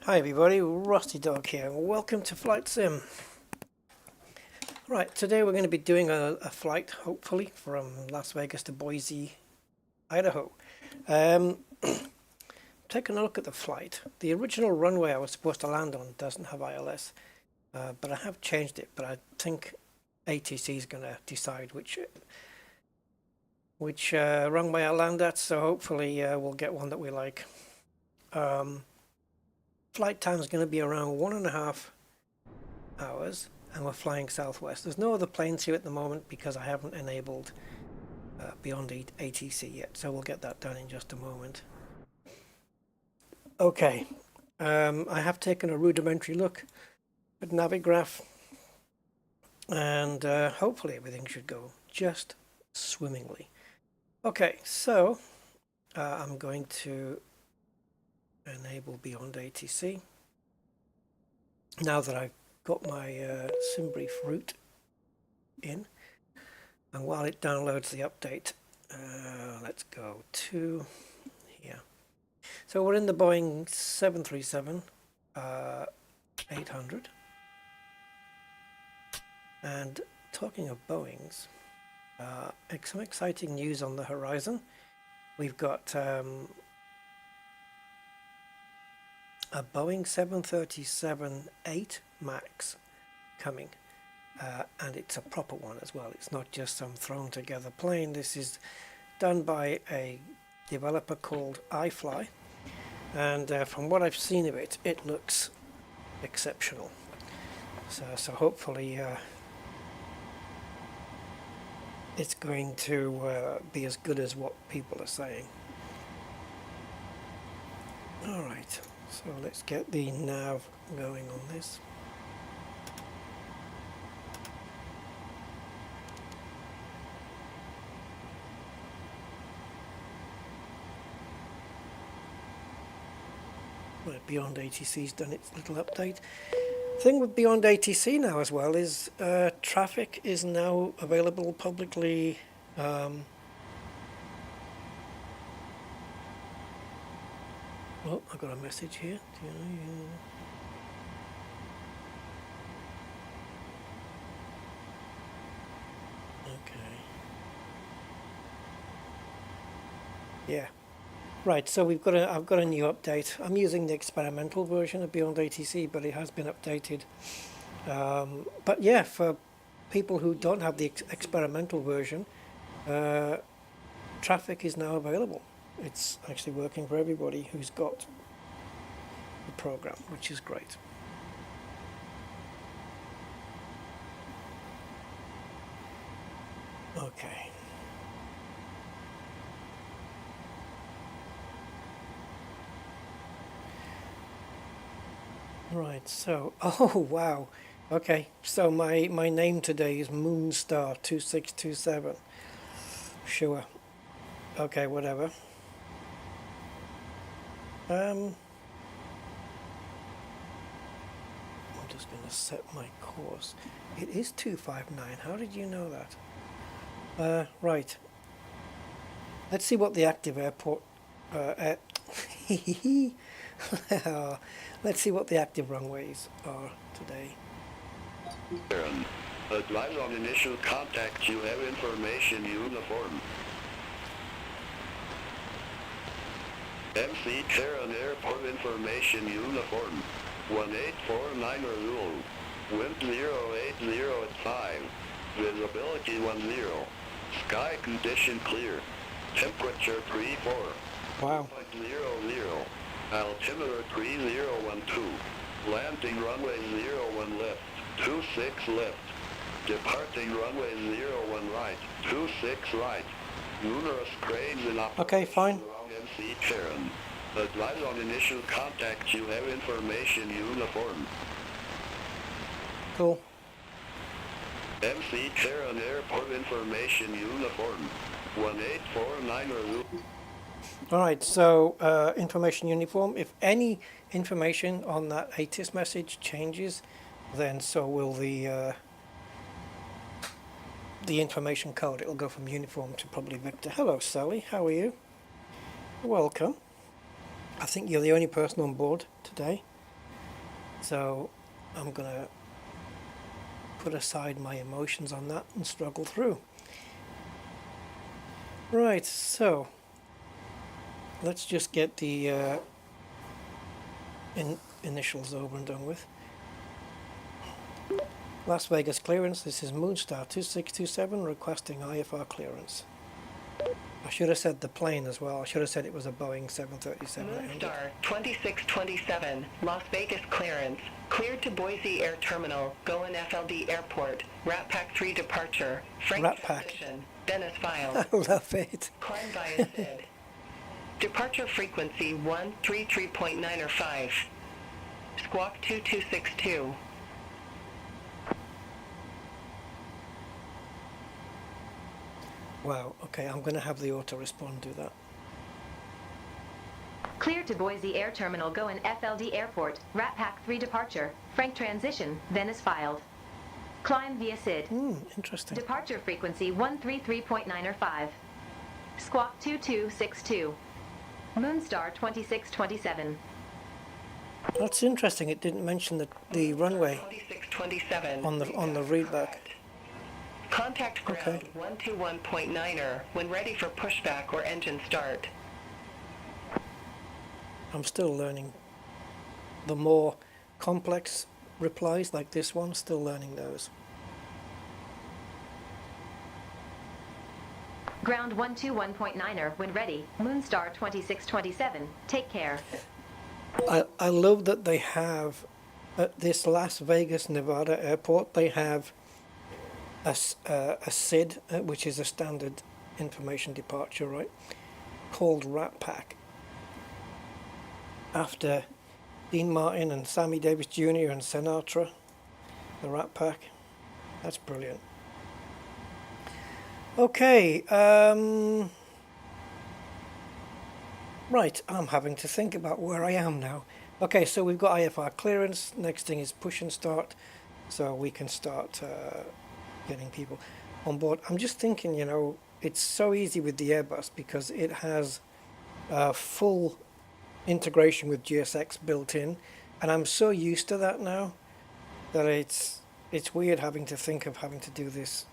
Hi everybody, Rusty Dog here, and welcome to Flight Sim. Right, today we're going to be doing a flight, hopefully, from Las Vegas to Boise, Idaho. Taking a look at the flight. The original runway I was supposed to land on doesn't have ILS, but I have changed it, but I think ATC is going to decide which runway I land at, so hopefully we'll get one that we like. Flight time is going to be around 1.5 hours, and we're flying southwest. There's no other planes here at the moment because I haven't enabled BeyondATC yet, so we'll get that done in just a moment. Okay, I have taken a rudimentary look at Navigraph, and hopefully everything should go just swimmingly. Okay, so I'm going to enable BeyondATC now that I've got my sim brief route in, and while it downloads the update, let's go to here. So we're in the Boeing 737 800, and talking of Boeings, some exciting news on the horizon. We've got a Boeing 737-8 MAX coming, and it's a proper one as well. It's not just some thrown together plane. This is done by a developer called iFly, and from what I've seen of it, it looks exceptional. So hopefully it's going to be as good as what people are saying. All right. So let's get the nav going on this. Right, BeyondATC's done its little update. The thing with BeyondATC now as well is traffic is now available publicly. Oh, I got a message here. Okay. Yeah. Right. So I've got a new update. I'm using the experimental version of BeyondATC, but it has been updated. But yeah, for people who don't have the experimental version, traffic is now available. It's actually working for everybody who's got the program, which is great. Okay. Right, so, oh wow. Okay, so my name today is Moonstar2627. Sure. Okay, whatever. I'm just going to set my course. It is 259. How did you know that? Right. Let's see what the active airport... Let's see what the active runways are today. Advise on initial contact. You have information uniform. MC Terran Airport information uniform. 1849 rule. Wind 080 at 5. Visibility 10. Sky condition clear. Temperature 34. Wow. 0. Altimeter 3012. Landing runway 01 left. 26 left. Departing runway 01 right. 26 right. Numerous cranes in operation. Okay, fine. MC Terran. Advise on initial contact. You have information uniform. Cool. MC Terran Airport information uniform. 1849 rule. Alright, so information uniform. If any information on that ATIS message changes, then so will the information code. It'll go from uniform to probably Victor. Hello Sally, how are you? Welcome. I think you're the only person on board today. So I'm going to put aside my emotions on that and struggle through. Right, so let's just get the initials over and done with. Las Vegas clearance, this is Moonstar 2627 requesting IFR clearance. I should have said the plane as well. I should have said it was a Boeing 737. Moonstar 2627, Las Vegas clearance. Cleared to Boise Air Terminal, Goen FLD Airport. Rat Pack 3 departure. Frank Rat Pack. transition. Dennis filed. I love it. Climb via SID. Departure frequency 133.9 or 5. Squawk 2262. Wow, okay, I'm going to have the auto-respond do that. Clear to Boise Air Terminal, Goen FLD Airport, Rat Pack 3 departure, Frank transition, Venice filed. Climb via SID. Interesting. Departure frequency 133.9 or 5. Squawk 2262. Moonstar 2627. That's interesting. It didn't mention the runway 2627. on the readback. Contact ground Okay. 121.9er when ready for pushback or engine start. I'm still learning the more complex replies like this one, still learning those. Ground 121.9er when ready. Moonstar 2627. Take care. I love that they have, at this Las Vegas, Nevada airport, they have a SID, which is a standard information departure, right, called Rat Pack. After Dean Martin and Sammy Davis Jr. and Sinatra, the Rat Pack. That's brilliant. Okay, right, I'm having to think about where I am now. Okay, so we've got IFR clearance. Next thing is push and start, so we can start getting people on board. I'm just thinking, you know, it's so easy with the Airbus because it has full integration with GSX built in, and I'm so used to that now that it's weird having to think of having to do this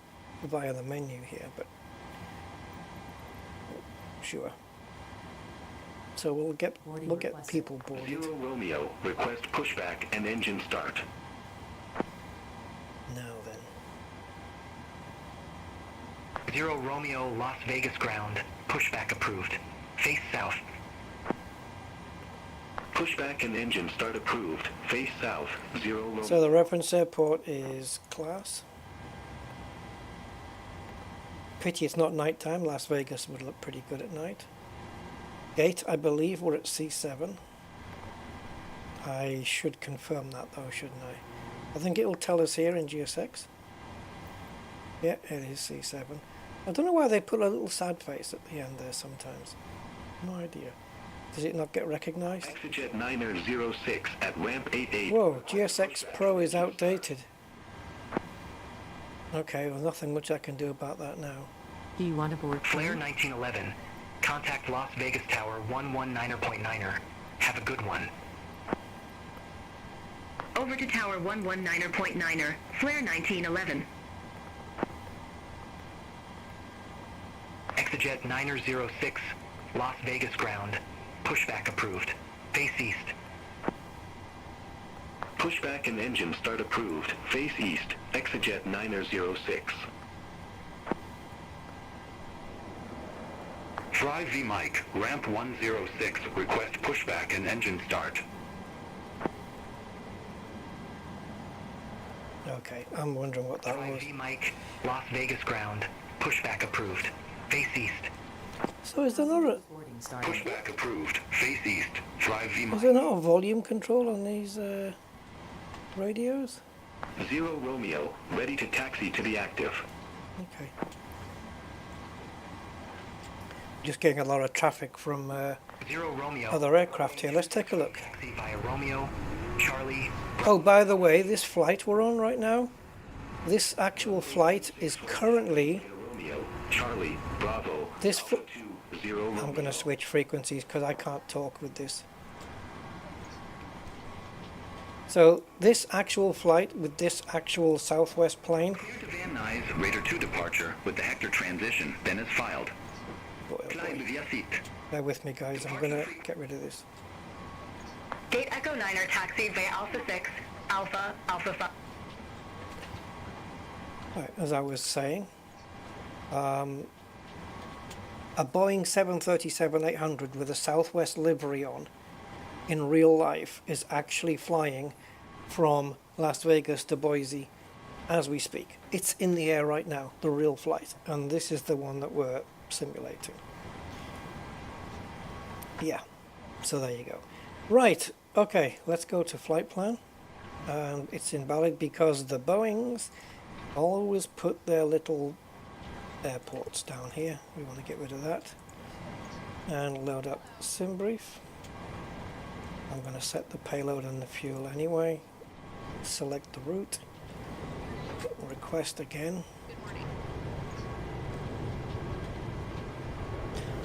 via the menu here, but sure. So we'll get people boarded. Zero Romeo, request pushback and engine start. Now then. Zero Romeo, Las Vegas ground. Pushback approved. Face south. Pushback and engine start approved. Face south. Zero Romeo. So the reference airport is class. Pity it's not nighttime. Las Vegas would look pretty good at night. Gate, I believe we're at C7. I should confirm that though, shouldn't I? I think it will tell us here in GSX. Yeah, it is C7. I don't know why they put a little sad face at the end there sometimes. No idea. Does it not get recognized? Exejet 906 at ramp 88. Whoa, GSX Pro is outdated. Okay, well nothing much I can do about that now. Do you want to board? Flare 1911. Contact Las Vegas Tower 119.9er. Have a good one. Over to Tower 119.9er. Flare 1911. Exejet 906, Las Vegas ground. Pushback approved. Face east. Pushback and engine start approved. Face east. Exejet 906. Drive V Mike, ramp 106, request pushback and engine start. Okay, I'm wondering what that Drive was. V Mike, Las Vegas ground. Pushback approved. Face east. So is there not a, Boarding started. Pushback approved. Face east. Drive V is Mike. there not a volume control on these radios? Zero Romeo, ready to taxi to the active. Okay. Just getting a lot of traffic from Zero Romeo. other aircraft here. Let's take a look. Taxi via Romeo, Charlie. Oh, by the way, this flight we're on right now, this actual flight is currently, Romeo, Charlie, Bravo. this Alpha 2, Zero Romeo. I'm going to switch frequencies because I can't talk with this. So this actual flight with this actual southwest plane. Clear to Van Nuys Raider 2 departure with the Hector transition, then is filed. Boy, oh boy. Climb via seat. Bear with me, guys. I'm gonna get rid of this. Gate Echo 9er taxi via Alpha 6, Alpha 5. Right, as I was saying, a Boeing 737-800 with a Southwest livery on in real life is actually flying from Las Vegas to Boise as we speak. It's in the air right now, the real flight, and this is the one that we're simulating. Yeah, so there you go. Right, okay, let's go to flight plan. And it's invalid because the Boeings always put their little airports down here. We want to get rid of that. And load up sim brief. I'm going to set the payload and the fuel anyway. Select the route. Request again.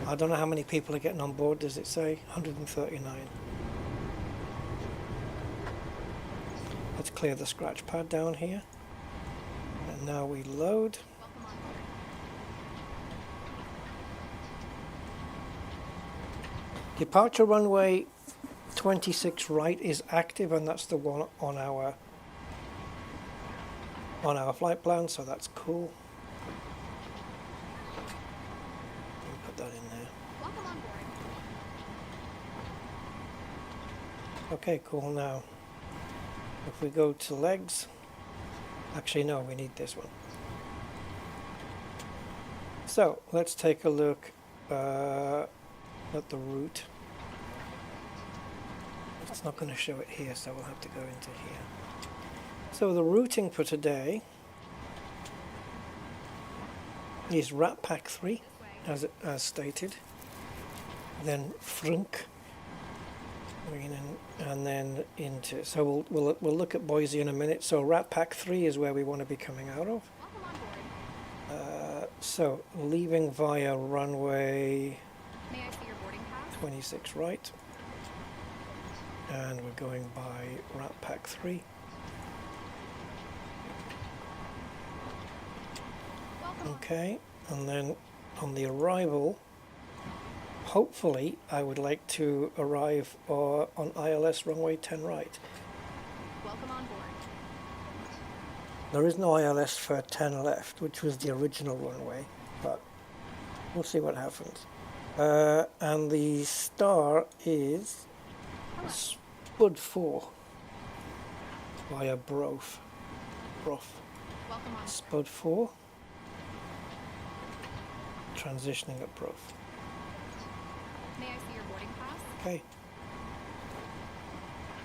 I don't know how many people are getting on board, does it say? 139. Let's clear the scratch pad down here. And now we load. Departure runway 26 right is active, and that's the one on our flight plan, so that's cool. Let me put that in there. Welcome on board. Okay, cool. Now if we go to legs, actually no, we need this one. So let's take a look at the route. It's not going to show it here, so we'll have to go into here. So the routing for today is Rat Pack 3 as stated, then Frunk, and then into, so we'll look at Boise in a minute. So Rat Pack 3 is where we want to be coming out of. Welcome on board. So leaving via runway May I see your boarding pass? 26 right, and we're going by Rat Pack 3. Welcome. Okay, and then on the arrival, hopefully I would like to arrive on ILS runway 10 right. Welcome on board. There is no ILS for 10 left, which was the original runway, but we'll see what happens. And the star is Spud 4 via Brof. Welcome on. Spud 4, transitioning at Brof. May I see your boarding pass? Okay.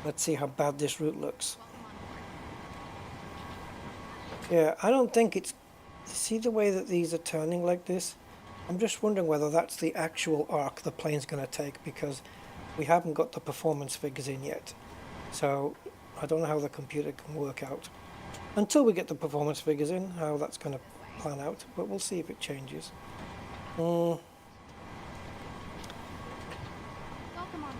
Let's see how bad this route looks. Welcome on board. Yeah, I don't think it's... See the way that these are turning like this? I'm just wondering whether that's the actual arc the plane's going to take, because we haven't got the performance figures in yet. So I don't know how the computer can work out, until we get the performance figures in, how that's going to plan out. But we'll see if it changes. Welcome on board.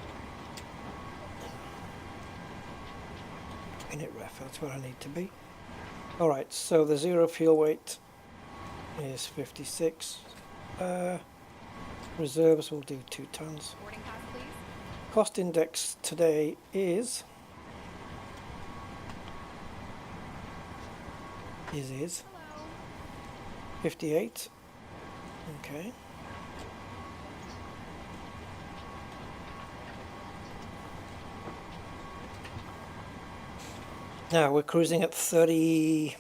Init ref, that's where I need to be. Alright, so the zero fuel weight is 56. Reserves will do 2 tons. Boarding pass, please. Cost index today is 58. Okay. Now we're cruising at 38.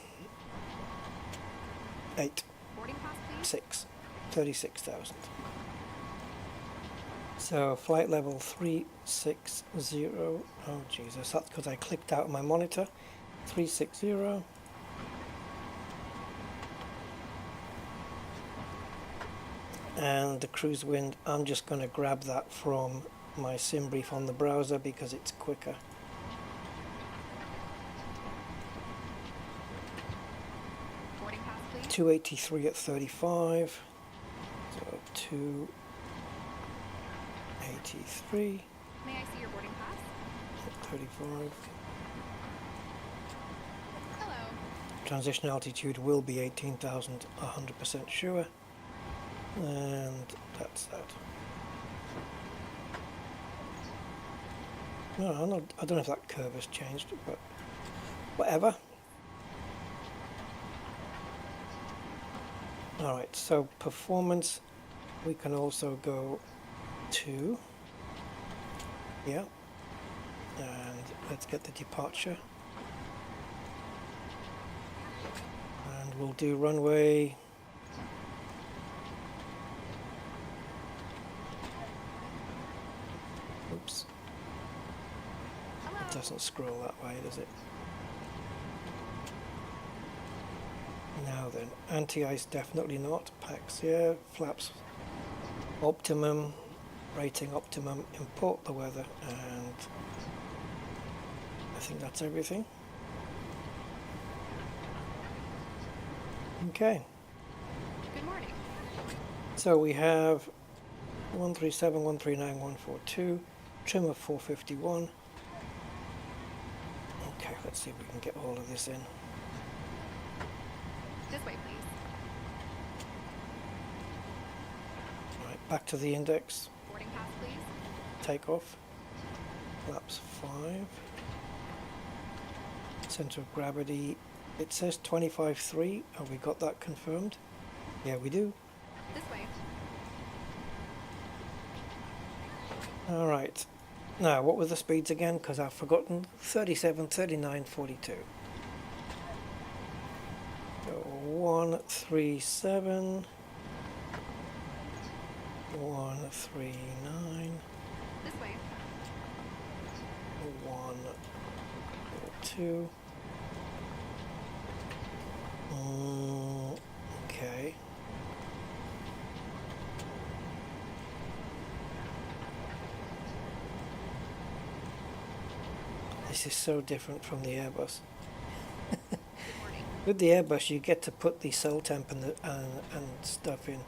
Boarding pass, please. 36,000. So flight level 360. Oh Jesus, that's because I clicked out of my monitor. 360. And the cruise wind, I'm just going to grab that from my sim brief on the browser because it's quicker. Boarding pass, please. 283 at 35. So 283 May I see your boarding pass? at 35. transition altitude will be 18,000, 100% sure. And that's that. No, I don't know if that curve has changed, but whatever. Alright, so performance, we can also go to, yeah, and let's get the departure. And we'll do runway. Oops. It doesn't scroll that way, does it? Now then, anti-ice definitely not. Packs, yeah. Flaps optimum. Rating optimum. Import the weather, and I think that's everything. Okay. Good morning. So we have 137, 139, 142. Trim of 451. Okay, let's see if we can get all of this in. This way, please. Right, back to the index. Boarding pass, please. Takeoff. Flaps 5. Center of gravity. It says 25.3. Have we got that confirmed? Yeah, we do. This way. Alright. Now, what were the speeds again? Because I've forgotten. 37, 39, 42. So 137. 139. This way. 142. Okay. This is so different from the Airbus. Good morning. With the Airbus, you get to put the cell temp and stuff in,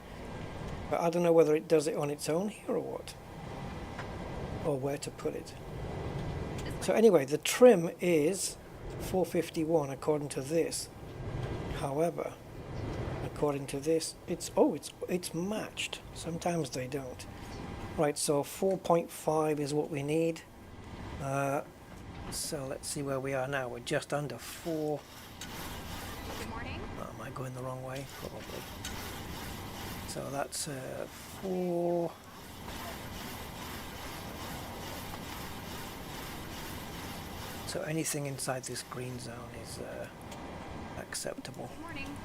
but I don't know whether it does it on its own here or what, or where to put it. So anyway, the trim is 451 according to this. However, according to this, it's matched. Sometimes they don't. Right, so 4.5 is what we need. So let's see where we are now. We're just under 4. Good morning. Oh, am I going the wrong way? Probably. So that's 4. So anything inside this green zone is acceptable. Good morning.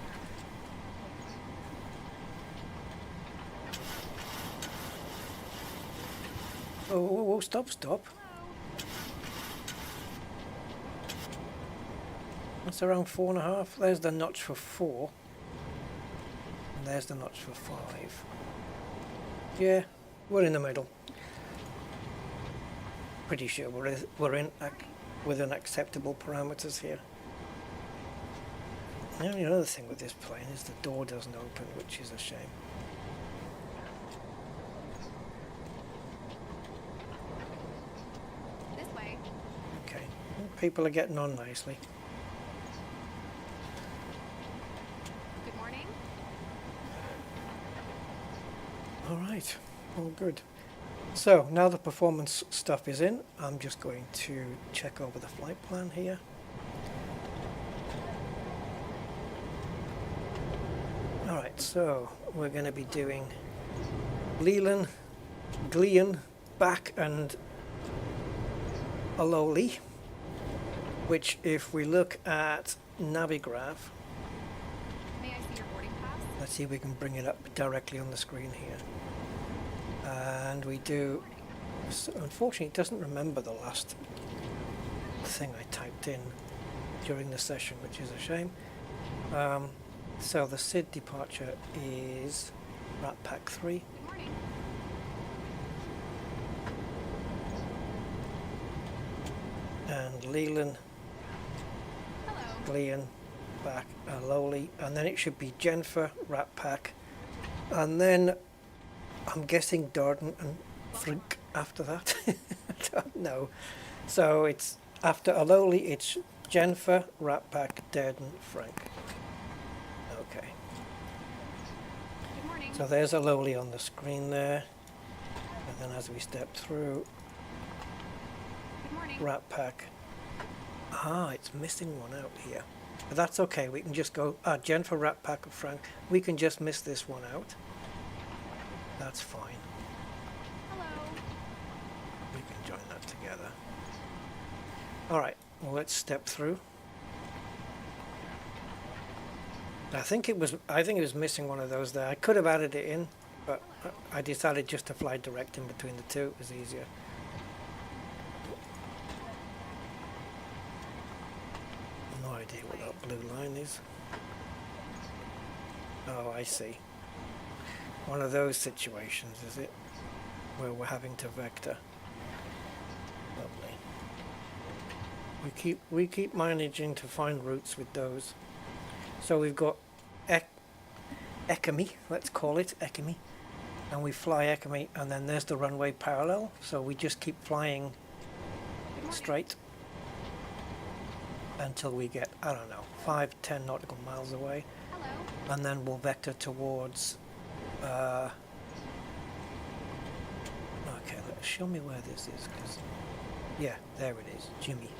Oh, stop. Hello. That's around 4.5. There's the notch for 4. And there's the notch for 5. Yeah, we're in the middle. Pretty sure we're in within acceptable parameters here. The only other thing with this plane is the door doesn't open, which is a shame. This way. Okay, people are getting on nicely. Good morning. All right, all good. So now the performance stuff is in, I'm just going to check over the flight plan here. All right, so we're going to be doing Glean, back and Aloli, which if we look at Navigraph, May I see your boarding pass? let's see if we can bring it up directly on the screen here. And we do, so unfortunately it doesn't remember the last thing I typed in during the session, which is a shame. So the SID departure is Rat Pack 3. Good morning. And Leland, Hello. Glean, back, Lowly, and then it should be Jennifer, Rat Pack, and then I'm guessing Darden and Frink after that. I don't know. So it's after Aloli, it's Jennifer, Ratpack, Durden, Frank. Okay. Good morning. So there's a lowly on the screen there. And then as we step through, Good morning. Ratpack. Ah, it's missing one out here. But that's okay. We can just go, Jennifer, Ratpack, and Frank. We can just miss this one out. That's fine. Hello. We can join that together. All right. Well, let's step through. I think it was missing one of those there. I could have added it in, but I decided just to fly direct in between the two. It was easier. No idea what that blue line is. Oh, I see. One of those situations, is it? Where we're having to vector. Lovely. We keep managing to find routes with those. So we've got Ekami, let's call it Ekami, and we fly Ekami, and then there's the runway parallel. So we just keep flying straight until we get, I don't know, 5-10 nautical miles away, Hello. and then we'll vector towards. Okay, show me where this is, 'cause yeah, there it is, Jimmy.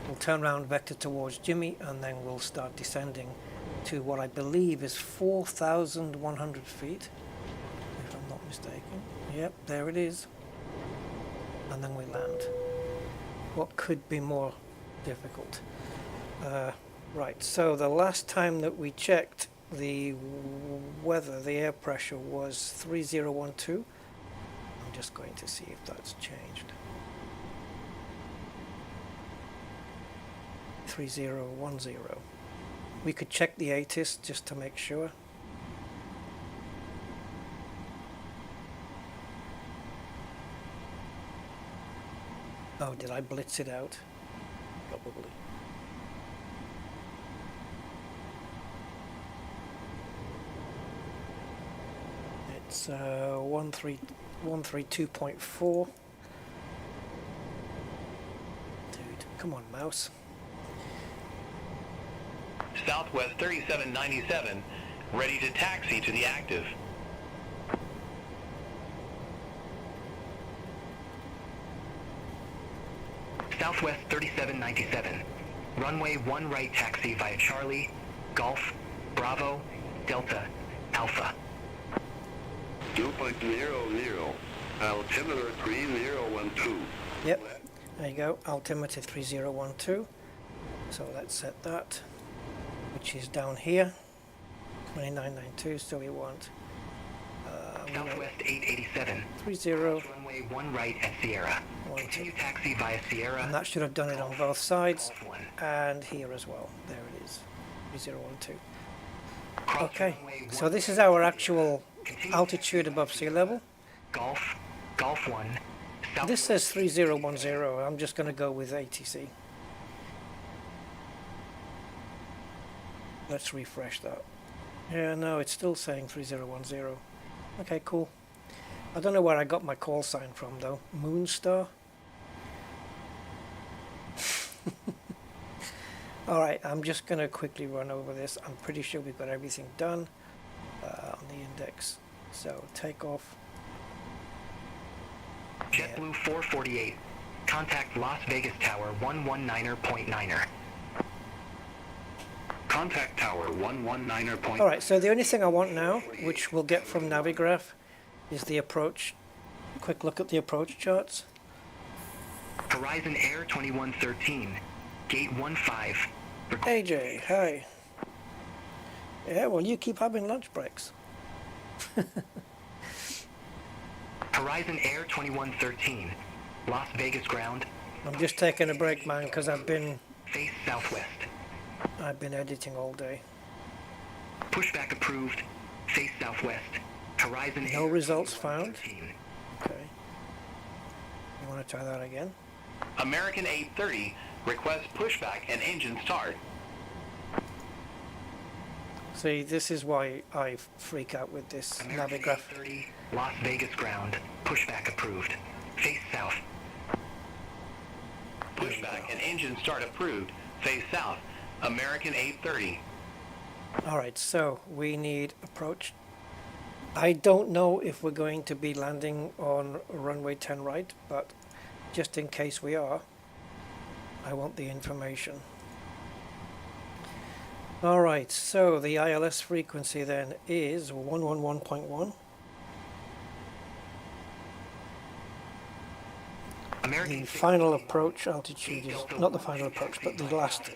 We'll turn around, vector towards Jimmy, and then we'll start descending to what I believe is 4,100 feet, if I'm not mistaken. Yep, there it is. And then we land. What could be more difficult? Right, so the last time that we checked the weather, the air pressure was 3012. I'm just going to see if that's changed. 3010. We could check the ATIS just to make sure. Oh, did I blitz it out? Probably. It's 132.4. Dude, come on, mouse. Southwest 3797, ready to taxi to the active. Southwest 3797, runway 1 right taxi via Charlie, Golf, Bravo, Delta, Alpha. 2.00, altimeter 3012. Yep, there you go, altimeter 3012. So let's set that, which is down here, 2992, so we want Southwest 887, 30, runway 1 right at Sierra. 12. Continue taxi via Sierra. And that should have done it on both sides, Golf 1. and here as well. There it is, 3012. Cross Okay, runway so 1 this is our actual Continue altitude above sea level. Golf, Golf 1. This says 3010, I'm just going to go with ATC. Let's refresh that. Yeah, no, it's still saying 3010. Okay, cool. I don't know where I got my call sign from though. Moonstar? Alright, I'm just going to quickly run over this. I'm pretty sure we've got everything done on the index. So, take off. JetBlue 448. Contact Las Vegas Tower 119.9er. Contact Tower 119.9er. Alright, so the only thing I want now, which we'll get from Navigraph, is the approach. Quick look at the approach charts. Horizon Air 2113. Gate 15. AJ, hi. Yeah, well, you keep having lunch breaks. Horizon Air 2113. Las Vegas ground. I'm just taking a break, man, because I've been Face southwest. editing all day. Pushback approved. Face southwest. Horizon No Air results found. 2113. Okay. You want to try that again? American 830. Request pushback and engine start. See, this is why I freak out with this American Navigraph. 830. Las Vegas ground. Pushback approved. Face south. Pushback and engine start approved. Face south. American 830. Alright, so we need approach. I don't know if we're going to be landing on runway 10 right, but just in case we are, I want the information. Alright, so the ILS frequency then is 111.1. The final approach altitude is, not the final approach, but the last,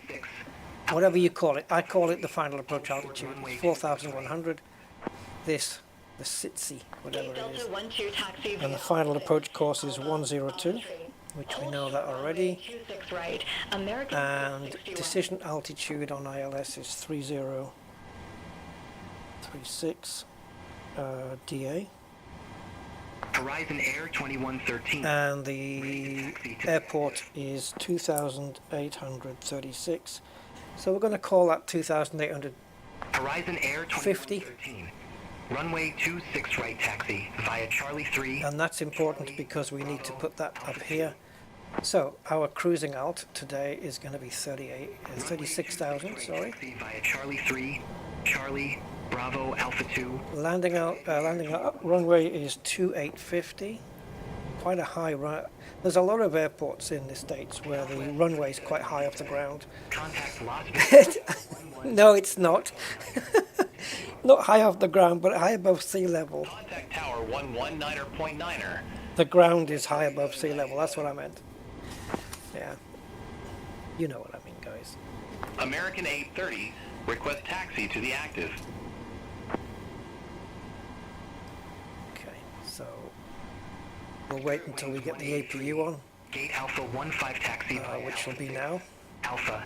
whatever you call it. I call it the final approach altitude, 4,100. This, the SITC, whatever it is. And the final approach course is 102, which we know that already. And decision altitude on ILS is 3036 DA. Horizon Air 2113. And the airport is 2,836. So we're going to call that 2,850. Horizon Air 2113. Runway 26 right taxi via Charlie 3. And that's important because we need to put that up here. So our cruising alt today is going to be 36,000, sorry. Via Charlie 3, Charlie, Bravo, Alpha 2. Landing out runway is 2850. Quite a high run. There's a lot of airports in the States where the runway is quite high off the ground. Contact Las Vegas. No, it's not. Not high off the ground, but high above sea level. Contact Tower 119.9er. The ground is high above sea level. That's what I meant. Yeah. You know what I mean, guys. American 830. Request taxi to the active. Okay, so we'll wait until we get the APU on, Gate Alpha 15 taxi via which will Alpha be 6. now. Alpha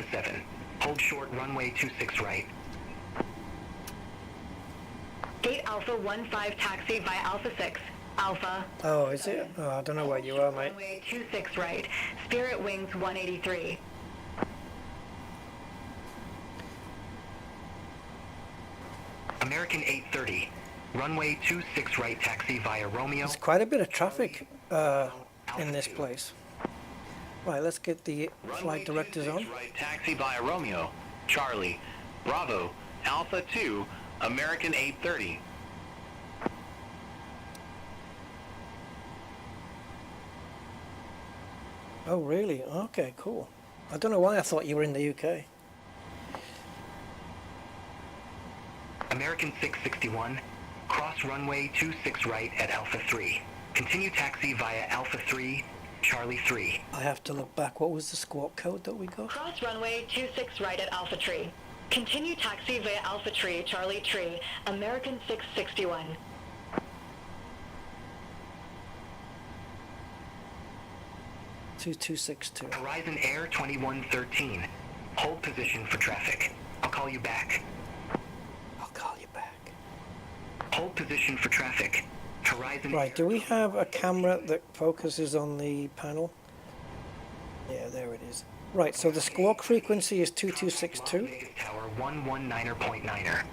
7. Hold short runway 26 right. Gate Alpha 15 taxi via Alpha 6. Alpha. Oh, is it? Oh, I don't know where you are, mate. Runway 26 right. Spirit Wings 183. American 830. Runway 26 right taxi via Romeo. There's quite a bit of traffic in this place. Right, let's get the flight directors on. Right taxi via Romeo. Charlie. Bravo. Alpha 2. American 830. Oh, really? Okay, cool. I don't know why I thought you were in the UK. American 661. Cross runway 26 right at Alpha 3. Continue taxi via Alpha 3, Charlie 3. I have to look back. What was the squawk code that we got? Cross runway 26 right at Alpha Tree. Continue taxi via Alpha Tree, Charlie Tree, American 661. $2262. Horizon Air 2113. Hold position for traffic. I'll call you back. I'll call you back. Hold position for traffic. Horizon Right, do we have a camera that focuses on the panel? Yeah, there it is. Right, so the squawk frequency is 2262. Vegas Tower 119.9er.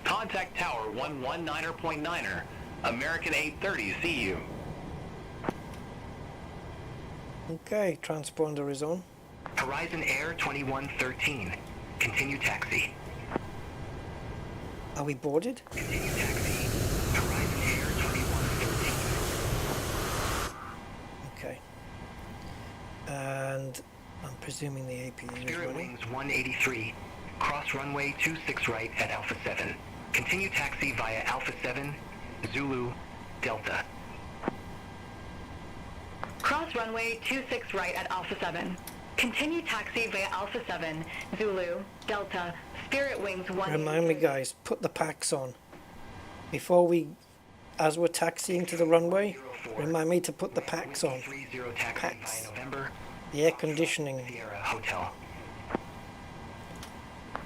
Contact Tower 119.9er. American 830, see you. Okay, transponder is on. Horizon Air 2113. Continue taxi. Are we boarded? Continue taxi. Horizon Air 2113. Okay. And I'm presuming the APU is Spirit running. Wings 183. Cross runway 26 right at Alpha 7. Continue taxi via Alpha 7, Zulu, Delta. Cross runway 26 right at Alpha 7. Continue taxi via Alpha 7, Zulu, Delta, Spirit Wings 1. Remind me, guys, put the packs on. Before we, as we're taxiing to the runway, remind me to put the packs on. 30 taxi Packs. via November, The air conditioning. Sierra Hotel.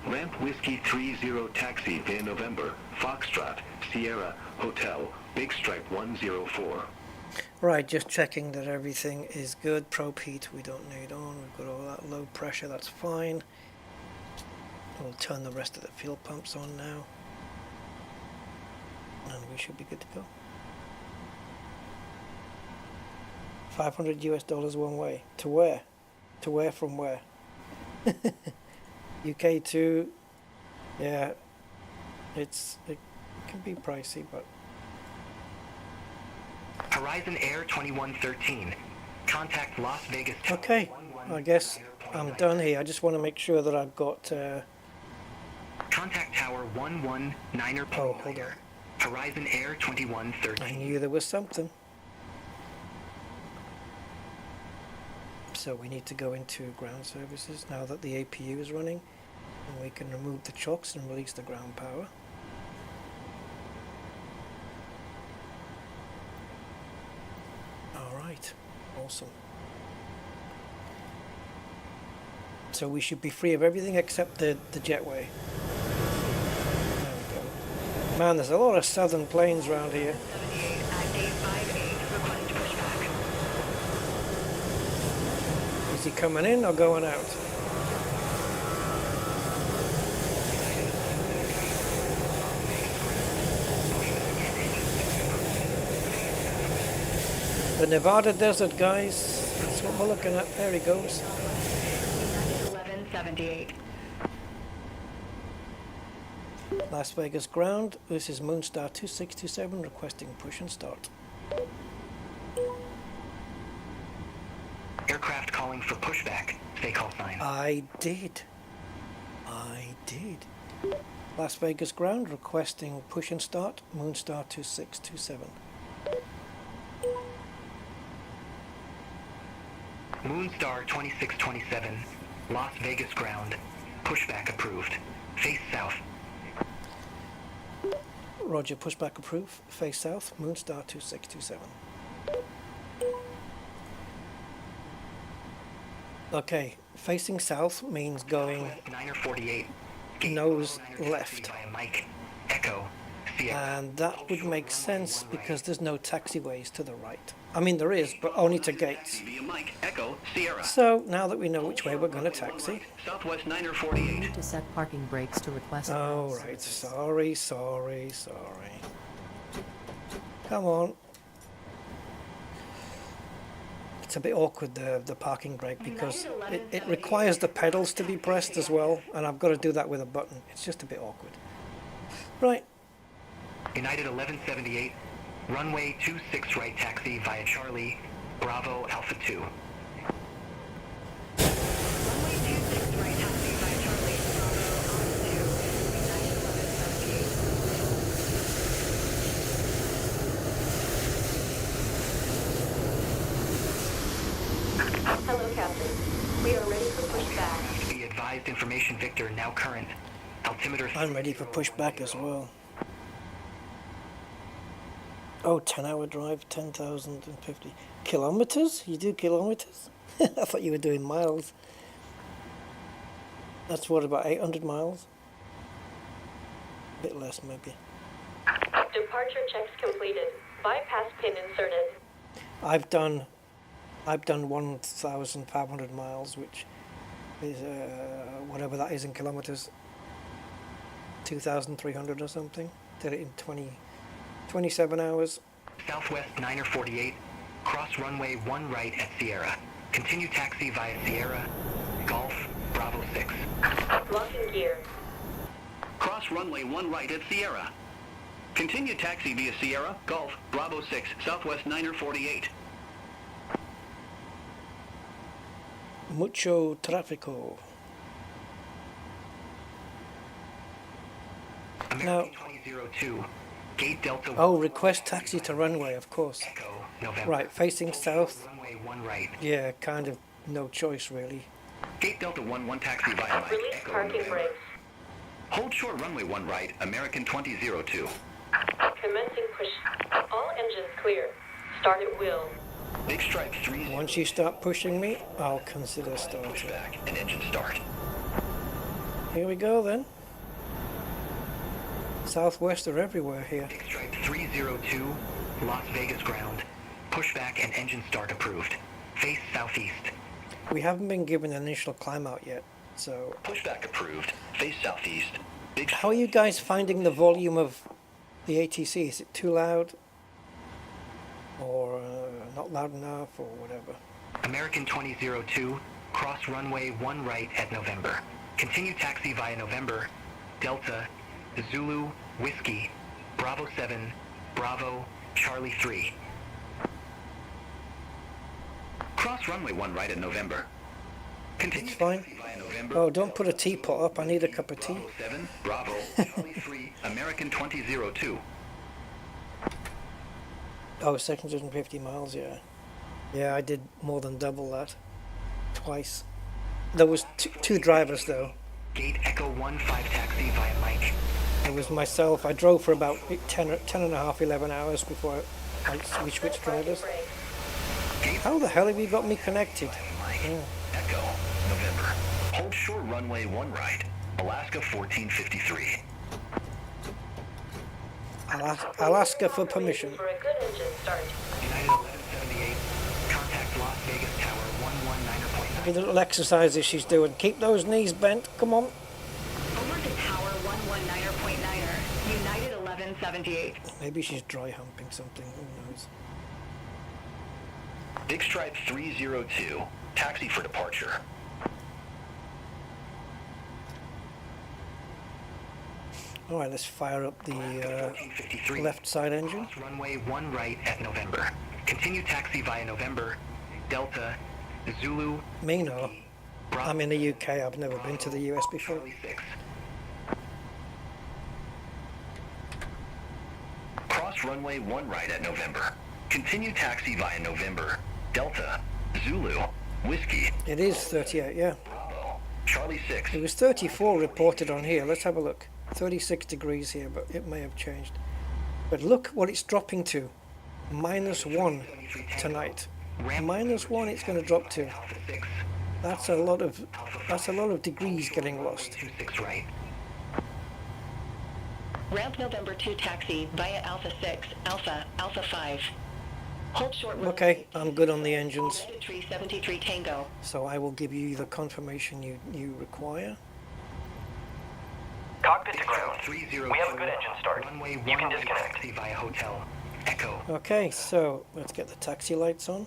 Ramp Whiskey 30 taxi via November, Foxtrot, Sierra, Hotel, Big Stripe 104. Right, just checking that everything is good. Probe heat we don't need on. We've got all that low pressure, that's fine. We'll turn the rest of the fuel pumps on now. And we should be good to go. $500 US one way. To where? To where from where? UK to, yeah, it can be pricey, but Horizon Air 2113. Contact Las Vegas. okay. I guess I'm done here. I just want to make sure that I've got. Contact Tower 119er. Oh, hold on. Horizon Air I 2113. knew there was something. So we need to go into ground services now that the APU is running, and we can remove the chocks and release the ground power. All right, awesome. So we should be free of everything except the jetway. There we go. Man, there's a lot of southern planes around here. Is he coming in or going out? The Nevada desert, guys. That's what we're looking at. There he goes. 1178. Las Vegas ground. This is Moonstar 2627 requesting push and start. Aircraft calling for pushback. Stay call sign. I did. Las Vegas ground requesting push and start. Moonstar 2627. Moonstar 2627. Las Vegas ground. Pushback approved. Face south. Roger, pushback approved. Face south. Moonstar 2627. Okay, facing south means going Niner 48. nose left. Via Mike. Echo. Sierra. And that would make sense because there's no taxiways to the right. I mean, there is, but only to gates. Via Mike, Echo, Sierra. So now that we know which way we're going to taxi. Southwest Niner 48. To set parking brakes to request. Oh, right. Sorry. Come on. It's a bit awkward, the parking brake, because it requires the pedals to be pressed as well, and I've got to do that with a button. It's just a bit awkward. Right. United 1178. Runway 26 right taxi via Charlie. Bravo Alpha 2. Runway 26 right taxi via Charlie. Hello, Captain. We are ready for pushback. Be advised information Victor now current. Altimeter. I'm ready for pushback as well. Oh, 10-hour drive, 10,050 kilometers? You do kilometers? I thought you were doing miles. That's what, about 800 miles? A bit less, maybe. Departure checks completed. Bypass pin inserted. I've done 1,500 miles, which is whatever that is in kilometers. 2,300 or something. Did it in 27 hours. Southwest Niner 48. Cross runway 1 right at Sierra. Continue taxi via Sierra. Golf. Bravo 6. Locking gear. Cross runway 1 right at Sierra. Continue taxi via Sierra, Golf, Bravo 6, Southwest Niner 48. Mucho tráfico. American 2002. Gate Delta. Oh, request taxi to runway, of course. Echo. November. Right, facing south. Runway 1 right. Yeah, kind of no choice, really. Gate Delta 1 taxi via Mike, Release Echo, parking November. brakes. Hold short runway 1 right, American 2002. Commencing push. All engines clear. Start at wheel. Big Stripe 30. Once you start pushing me, I'll consider starting. Pushback and engine start. Here we go then. Southwest are everywhere here. Big Stripe 302. Las Vegas ground. Pushback and engine start approved. Face southeast. We haven't been given an initial climb out yet, so... Pushback approved. Face southeast. Big How are you guys finding the volume of the ATC? Is it too loud? Or not loud enough, or whatever? American 2002. Cross runway 1 right at November. Continue taxi via November, Delta, Zulu, Whiskey, Bravo 7, Bravo, Charlie 3. Cross runway 1 right at November. Continue It's fine. taxi via November. Oh, don't put a teapot up. I need a cup of tea. Bravo 7, Bravo, Charlie 3, American 2002. Oh, 650 miles, yeah. Yeah, I did more than double that. Twice. There was two drivers, though. Gate Echo 1-5 taxi via Mike. It was myself. I drove for about 10 and a half, 11 hours before we switched drivers. How the hell have you got me connected? Oh. Echo, November. Hold short runway 1 right. Alaska 1453. Alaska for permission. For a good engine start. United 1178. Contact Las Vegas Tower 119.9. Look at the little exercises she's doing. Keep those knees bent. Come on. Over to Tower 119.9er, United 1178. Maybe she's dry humping something. Who knows? Big Stripe 302. Taxi for departure. All right, let's fire up the 1453. left side engine. Cross runway 1 right at November. Continue taxi via November, Delta, Zulu, Me no. Bravo, I'm in the UK. I've never been to the US before. Charlie 6. Cross runway 1 right at November. Continue taxi via November, Delta, Zulu, Whiskey, It is 38, yeah. Bravo, Charlie 6. It was 34 reported on here. Let's have a look. 36 degrees here, but it may have changed. But look what it's dropping to. -1 tonight. -1 it's going to drop to. Alpha 6. That's a lot of degrees getting lost. 26 right. Ramp November 2 taxi via Alpha 6, Alpha 5. Hold short runway. Okay, I'm good on the engines, 373 Tango. so I will give you the confirmation you require. Cockpit to ground. 302. We have a good engine start. Runway 1 You can right disconnect. taxi via Hotel, Echo. Okay, so let's get the taxi lights on.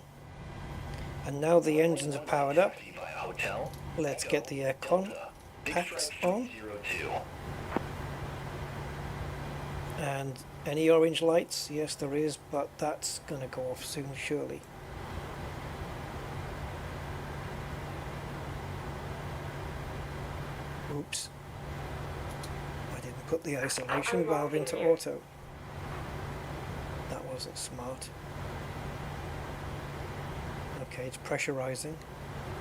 And now the engines are powered up. Taxi via Hotel, Let's get the aircon Big packs Stripe on. 302. And any orange lights? Yes, there is, but that's going to go off soon, surely. Oops. I didn't put the isolation valve into auto. That wasn't smart. Okay, it's pressurizing.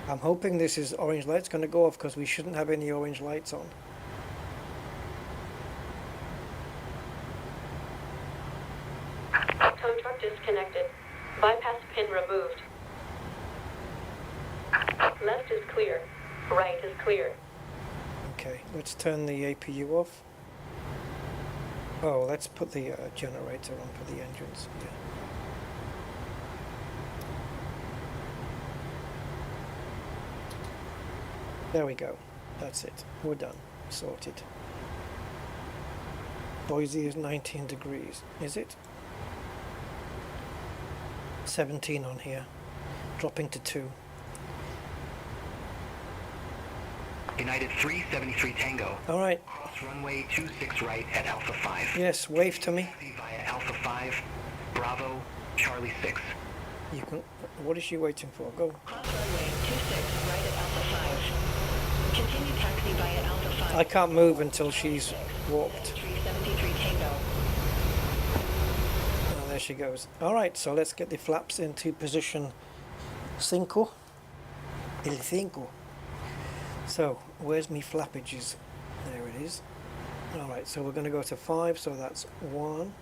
I'm hoping this is orange lights going to go off because we shouldn't have any orange lights on. Tow truck disconnected. Bypass pin removed. Left is clear. Right is clear. Okay, let's turn the APU off. Oh, let's put the generator on for the engines. Yeah. There we go. That's it. We're done. Sorted. Boise is 19 degrees. Is it? 17 on here. Dropping to 2. United 373 Tango. All right. Cross runway 26 right at Alpha 5. Yes, wave to me. Taxi via Alpha 5, Bravo, Charlie 6. You can. What is she waiting for? Go. Cross runway 26 right at Alpha 5. Continue taxi via Alpha 5. I can't move until she's warped. 373 Tango. Oh, there she goes. All right, so let's get the flaps into position 5. El 5. So, where's me flappages? There it is. All right, so we're going to go to 5, so that's 1,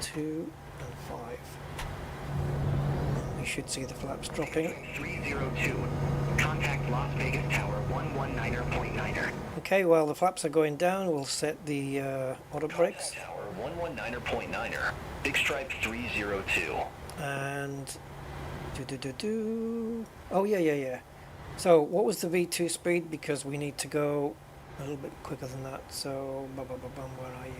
2, and 5. You should see the flaps dropping. 302. Contact Las Vegas Tower 119.9er. Okay, while the flaps are going down, we'll set the auto brakes. Tower 119.9er. Big Stripe 302. And oh yeah. So what was the V2 speed? Because we need to go a little bit quicker than that. So where are you?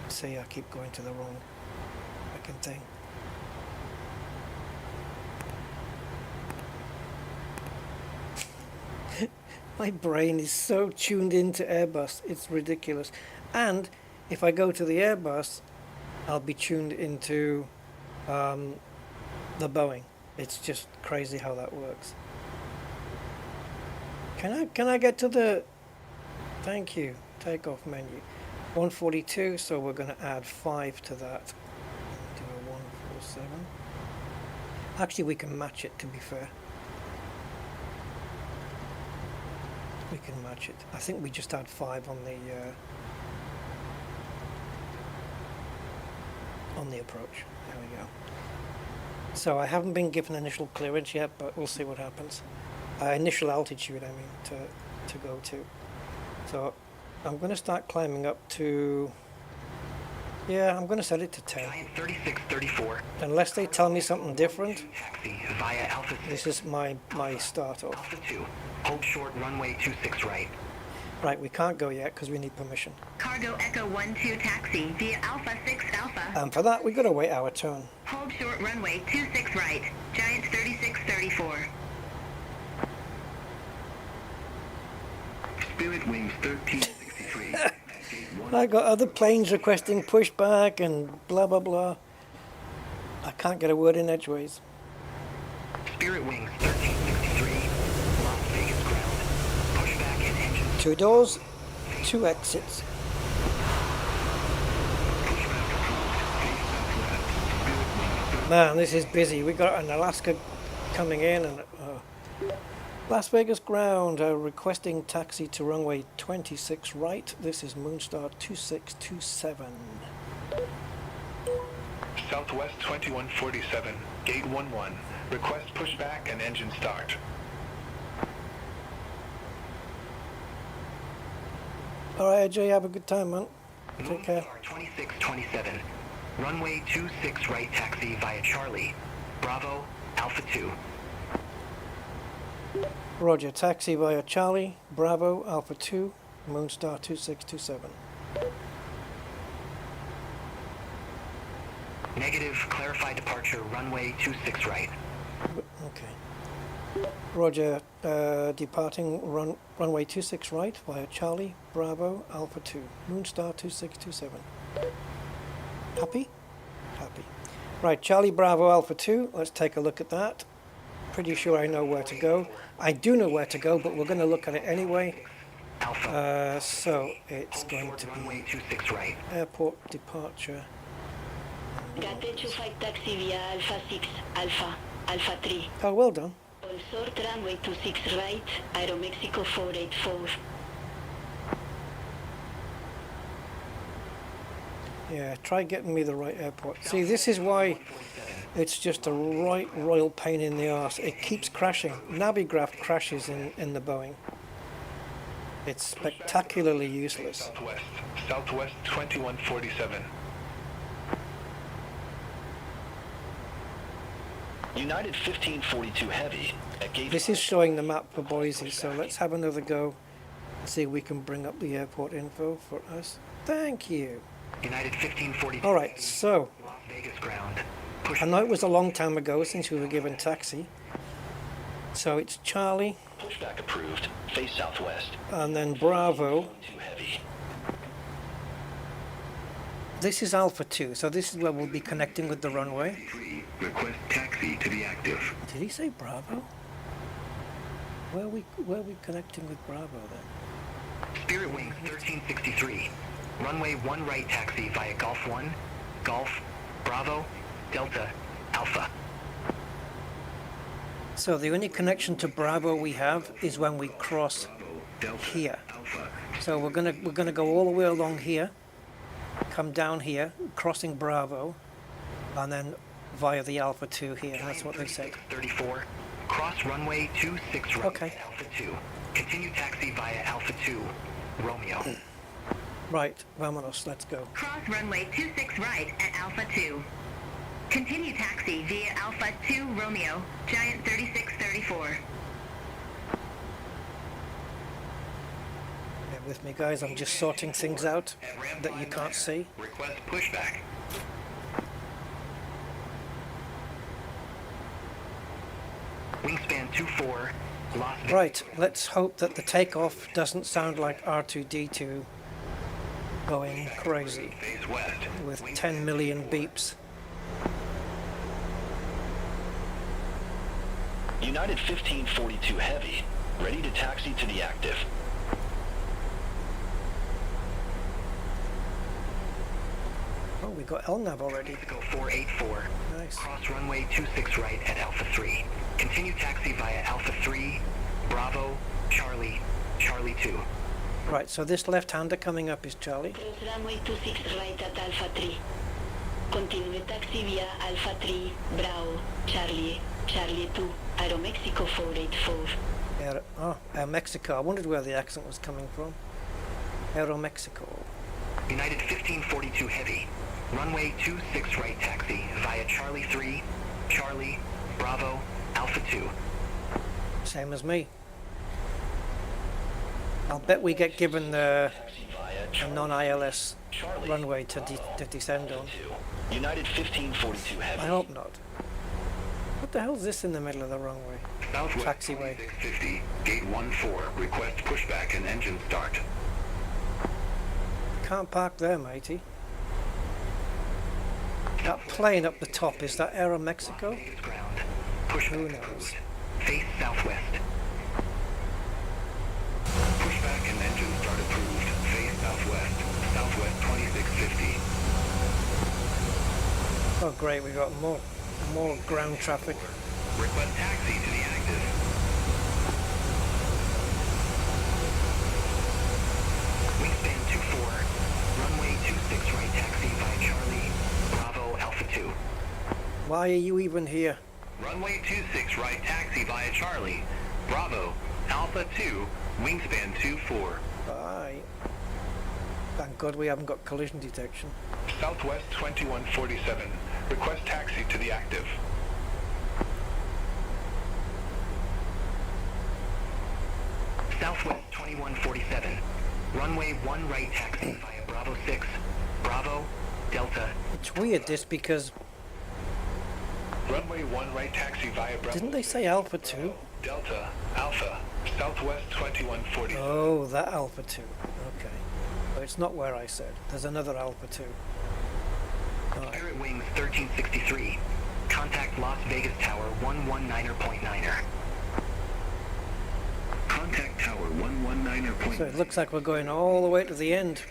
See, I keep going to the wrong fucking thing. My brain is so tuned into Airbus, it's ridiculous. And if I go to the Airbus, I'll be tuned into the Boeing. It's just crazy how that works. Can I get to the, thank you, takeoff menu. 142, so we're going to add 5 to that. Do a 147. Actually, we can match it, to be fair. We can match it. I think we just add 5 on the approach. There we go. So I haven't been given initial clearance yet, but we'll see what happens. Initial altitude, I mean, to go to. So I'm going to start climbing up to, yeah, I'm going to set it to 10. Giant 3634. Unless they tell me something different, Taxi via Alpha 6. this is my start off. Alpha 2. Hold short runway 26 right. Right, we can't go yet because we need permission. Cargo Echo 12 taxi via Alpha 6 Alpha. And for that, we've got to wait our turn. Hold short runway 26 right. Giant 3634. Spirit Wings 1363. I got other planes requesting pushback and blah, blah, blah. I can't get a word in edgeways. Spirit Wings 1363. Las Vegas ground. Pushback and engine. 2 doors, 2 exits. Man, this is busy. We got an Alaska coming in and Las Vegas ground requesting taxi to runway 26 right. This is Moonstar 2627. Southwest 2147, gate 11. Request pushback and engine start. Alright, AJ, have a good time, man. Take care. Moonstar 2627. Runway 26 right taxi via Charlie. Bravo, Alpha 2. Roger, taxi via Charlie, Bravo, Alpha 2, Moonstar 2627. Negative, clarify departure, runway 26 right. Okay. Roger, departing runway 26 right via Charlie, Bravo, Alpha 2, Moonstar 2627. Happy? Happy. Right, Charlie, Bravo, Alpha 2, let's take a look at that. Pretty sure I know where to go. I do know where to go, but we're going to look at it anyway. Alpha. So it's Hold going short to runway be 26 right. airport departure. Gate 25 taxi via Alpha 6, Alpha 3. Oh, well done. All short runway 26 right, Aeromexico 484. Yeah, try getting me the right airport. See, this is why it's just a right royal pain in the arse. It keeps crashing. Navigraph crashes in the Boeing. It's spectacularly useless. Southwest 2147. United 1542 Heavy at gate. This is showing the map for Boise, so let's have another go. See if we can bring up the airport info for us. Thank you. United 1542. All right, so Las Vegas ground. I know it was a long time ago since we were given taxi. So it's Charlie Pushback approved. Face southwest. and then Bravo. 2 Heavy. This is Alpha 2, so this is where we'll be connecting with the runway. 3. Request taxi to be active. Did he say Bravo? Where are we connecting with Bravo then? Spirit Wings 1363. Runway 1 right taxi via Golf 1, Golf, Bravo, Delta, Alpha. So the only connection to Bravo we have is when we cross here. So we're gonna go all the way along here, come down here, crossing Bravo, and then via the Alpha 2 here. That's what they said. 34. Cross runway 26 right Okay. at Alpha 2. Continue taxi via Alpha 2, Romeo. Right, vamonos, let's go. Cross runway 26 right at Alpha 2. Continue taxi via Alpha 2 Romeo, Giant 3634. Bear with me, guys. I'm just sorting things out that you can't see. Request pushback. Wingspan 24, Las Vegas. Right, let's hope that the takeoff doesn't sound like R2-D2 going crazy Face west. with 10 million beeps. United 1542 Heavy, ready to taxi to the active. Oh, we got LNAV already. Mexico 484. Nice. Cross runway 26 right at Alpha 3. Continue taxi via Alpha 3, Bravo, Charlie, Charlie 2. Right, so this left-hander coming up is Charlie. Cross runway 26 right at Alpha 3. Continue taxi via Alpha 3, Bravo, Charlie, Charlie 2, Aeromexico 484. Air Mexico. I wondered where the accent was coming from. Aeromexico. United 1542 Heavy. Runway 26 right taxi via Charlie 3, Charlie, Bravo, Alpha 2. Same as me. I'll bet we get given the a non-ILS runway to descend on. United 1542 Heavy. I hope not. What the hell is this in the middle of the runway? Southwest Taxiway. 2650, gate 14, request pushback and engine start. Can't park there, matey. That plane up the top, is that Aeromexico? Vegas ground. Pushback Who knows? approved. Face southwest. Pushback and engine start approved. Face southwest. Southwest 2650. Oh great, we got more ground traffic. Request taxi to the active. Wingspan 24. Runway 26 right taxi via Charlie, Bravo, Alpha 2. Why are you even here? Runway 26 right taxi via Charlie. Bravo. Alpha 2. Wingspan 24. Bye. Thank God we haven't got collision detection. Southwest 2147. Request taxi to the active. Southwest 2147. Runway 1 right taxi via Bravo 6, Bravo, Delta. It's weird this because Runway 1 right taxi via Bravo. didn't they say Alpha 2? Delta, Alpha, Southwest 2140. Oh, that Alpha 2. Okay. Oh, it's not where I said. There's another Alpha 2. Alright. Spirit Wings 1363. Contact Las Vegas Tower 119.9er. Contact tower 119.9. So it looks like we're going all the way to the end.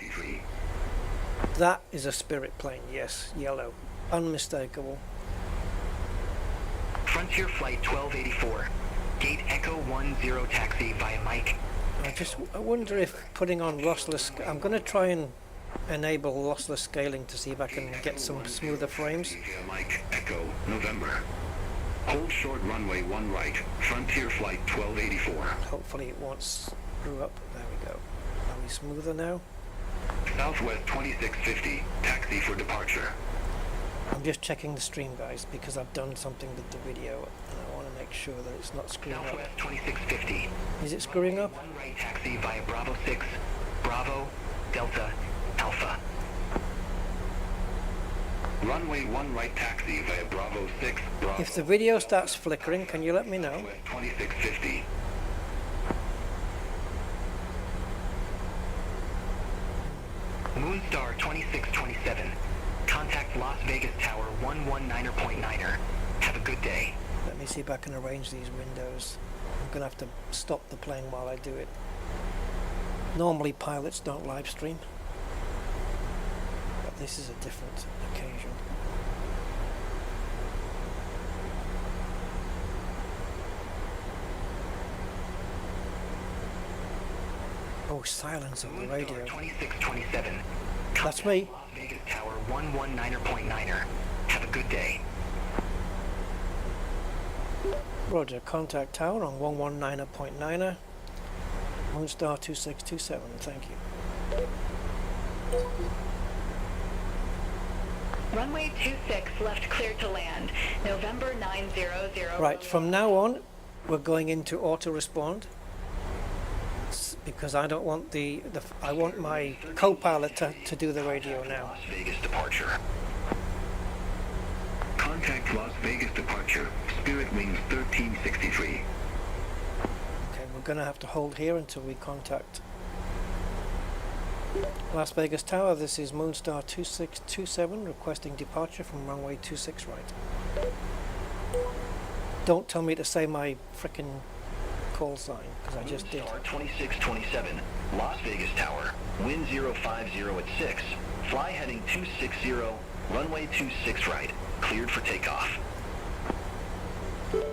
That is a Spirit plane, yes, yellow. Unmistakable. Frontier Flight 1284. Gate Echo 10 taxi via Mike. I wonder if putting on lossless, I'm going to try and enable lossless scaling to see if I can get some smoother frames. Via Mike Echo November. Hold short runway 1 right. Frontier Flight 1284. Hopefully it won't screw up. There we go. Are we smoother now? Southwest 2650. Taxi for departure. I'm just checking the stream, guys, because I've done something with the video and I want to make sure that it's not screwing up. Southwest 2650. Is it screwing up? 1 right taxi via Bravo 6, Bravo, Delta, Alpha. Runway 1 right taxi via Bravo 6, Bravo. If the video starts flickering, can you let me know? Southwest 2650. Moonstar 2627. Contact Las Vegas Tower 119.9er. Have a good day. Let me see if I can arrange these windows. I'm going to have to stop the plane while I do it. Normally pilots don't live stream, but this is a different occasion. Oh, silence on the radio. Moonstar 2627. That's me. Las Vegas Tower 119.9er. Have a good day. Roger, contact tower on 119.9er. Moonstar 2627, thank you. Runway 26 left clear to land. November 900. Right, from now on, we're going into auto respond. Because I don't want I want my co-pilot to do the radio now. Las Vegas departure. Contact Las Vegas departure. Spirit Wings 1363. going to have to hold here until we contact Las Vegas Tower. This is Moonstar 2627 requesting departure from runway 26 right. Don't tell me to say my frickin' call sign, because I just did. Moonstar 2627, Las Vegas Tower, wind 050 at 6, fly heading 260, runway 26 right, cleared for takeoff.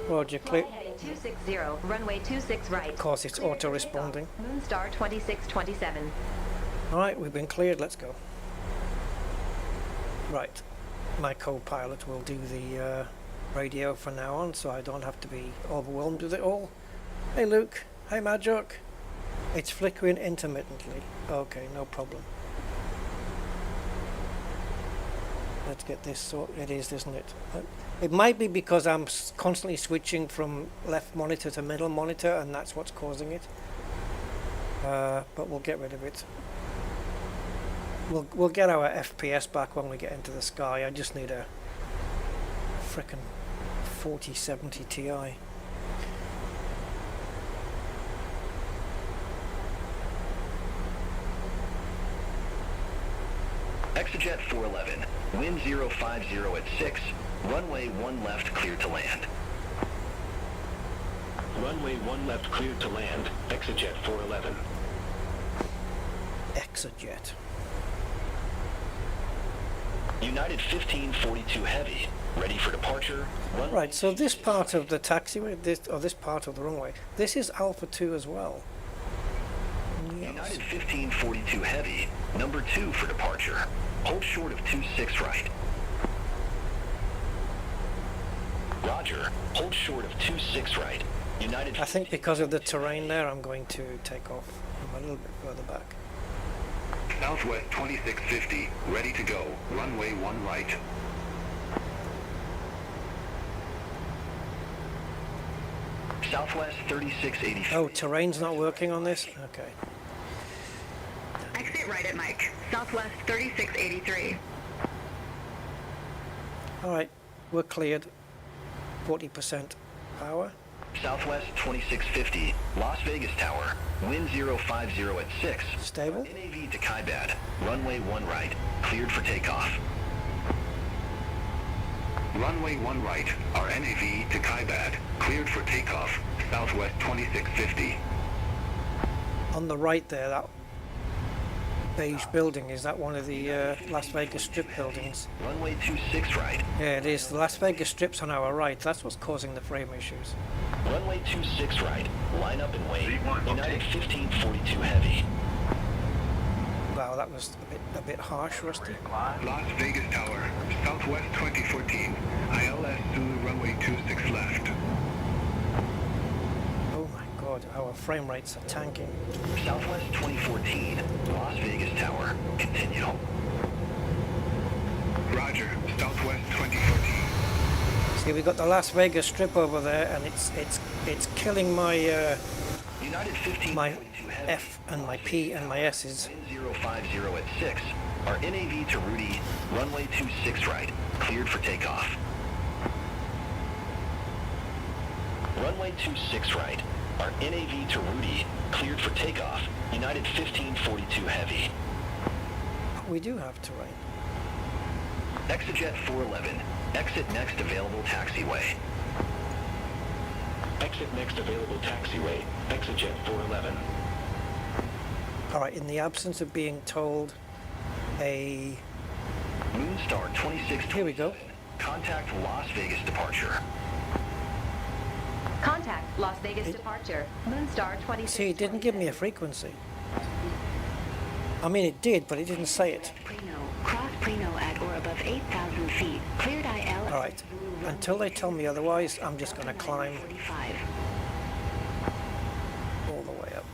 Roger, clear. Fly heading 260, runway 26 right. Of course, it's auto-responding. Moonstar 2627. Alright, we've been cleared, let's go. Right, my co-pilot will do the radio from now on, so I don't have to be overwhelmed with it all. Hey Luke, hey Majok. It's flickering intermittently. Okay, no problem. Let's get this sorted. It is, isn't it? It might be because I'm constantly switching from left monitor to middle monitor, and that's what's causing it. But we'll get rid of it. We'll get our FPS back when we get into the sky. I just need a frickin' 4070 Ti. Exejet 411, wind 050 at 6, runway 1 left cleared to land. Runway 1 left cleared to land. Exejet 411. Exejet. United 1542 Heavy, ready for departure. Right, so this part of the taxiway, this part of the runway, this is Alpha 2 as well. Yes. United 1542 Heavy, number 2 for departure. Hold short of 26 right. Roger, hold short of 26 right. United. I think because of the terrain there, I'm going to take off a little bit further back. Southwest 2650, ready to go. Runway 1 right. Southwest 3680. Oh, terrain's not working on this? Okay. Exit right at Mike. Southwest 3683. Alright, we're cleared. 40% power. Southwest 2650, Las Vegas Tower, wind 050 at 6. Stable. NAV to Kaibad, runway 1 right, cleared for takeoff. Runway 1 right, our NAV to Kaibad, cleared for takeoff. Southwest 2650. On the right there, that beige building, is that one of the Las Vegas Strip buildings? Runway 26 right. Yeah, it is. The Las Vegas Strip's on our right. That's what's causing the frame issues. Runway 26 right, line up and wait. United 1542 Heavy. Wow, that was a bit harsh, Rusty. Las Vegas Tower, Southwest 2014, ILS Zulu runway 26 left. Oh my god, our frame rates are tanking. Southwest 2014, Las Vegas Tower, continue. Roger, Southwest 2014. See, we got the Las Vegas Strip over there, and it's killing my United 1542 my Heavy. F and my P and my S's. Wind 050 at 6. Our NAV to Rudy, runway 26 right, cleared for takeoff. Runway 26 right, our NAV to Rudy, cleared for takeoff. United 1542 Heavy. We do have terrain. Exejet 411, exit next available taxiway. Exit next available taxiway. Exejet 411. Alright, in the absence of being told a... Moonstar 2627. Here we go. Contact Las Vegas departure. Contact Las Vegas departure. Moonstar 26. See, it didn't give me a frequency. I mean, it did, but it didn't say it. Cross Preno at or above 8,000 feet. Cleared IL. Alright, until they tell me otherwise, I'm just going to climb 45. all the way up.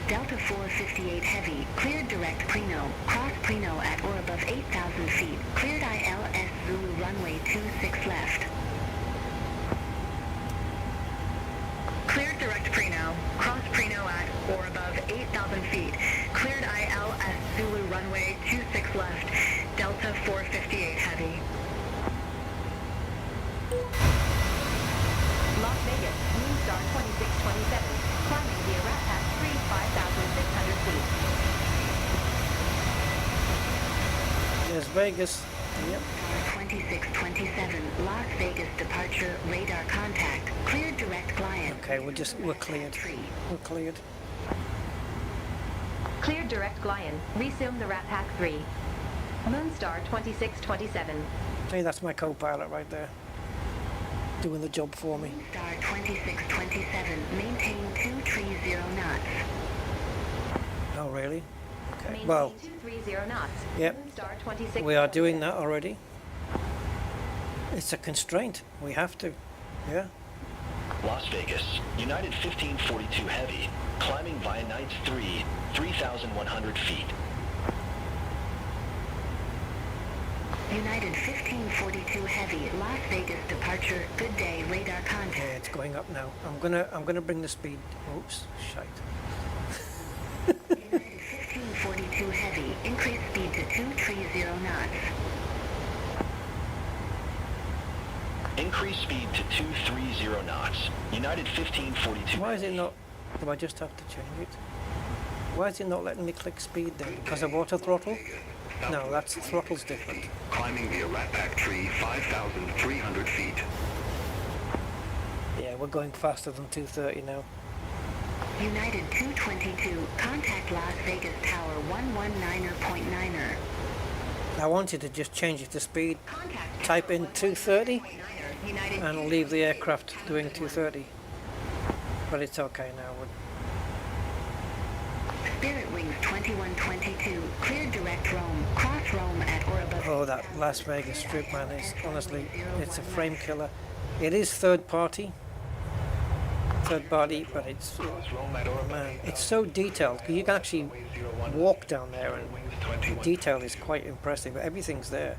Delta 458 Heavy. Cleared direct Preno. Cross Preno at or above 8,000 feet. Cleared ILS Zulu runway 26 left. Cleared direct Preno. Cross Preno at or above 8,000 feet. Cleared ILS Zulu runway 26 left. Delta 458 Heavy. Las Vegas, Moonstar Vegas. Yep. 2627, Las Vegas departure, radar contact, cleared direct glide. Okay, we're cleared. We're cleared. Cleared direct Glyan. Resume the Rat Pack 3. Moonstar 2627. Hey, that's my co-pilot right there, doing the job for me. Star 2627, maintain 230 knots. Oh, really? Okay. Maintain Well, 230 knots. yep. Moonstar 2627. We are doing that already. It's a constraint. We have to. Yeah. Las Vegas, United 1542 Heavy, climbing via Nights 3, 3,100 feet. United 1542 Heavy, Las Vegas departure, good day, radar contact. Okay, it's going up now. I'm gonna bring the speed. Oops, shite. United 1542 Heavy, increase speed to 230 knots. Increase speed to 230 knots. United 1542. Why is it not? Do I just have to change it? Why is it not letting me click speed then? Because of auto throttle? No, that's throttle's different. Climbing via Rat Pack tree 5,300 feet. Yeah, we're going faster than 230 now. United 222, contact Las Vegas Tower 119.9er. I wanted to just change it to speed. Type in 230 and leave the aircraft doing 230. But it's okay now. Spirit Wings 2122, cleared direct Rome, cross Rome at or above. Oh, that Las Vegas Strip, man, is honestly, it's a frame killer. It is third party, but it's, man, it's so detailed. You can actually walk down there and the detail is quite impressive. Everything's there.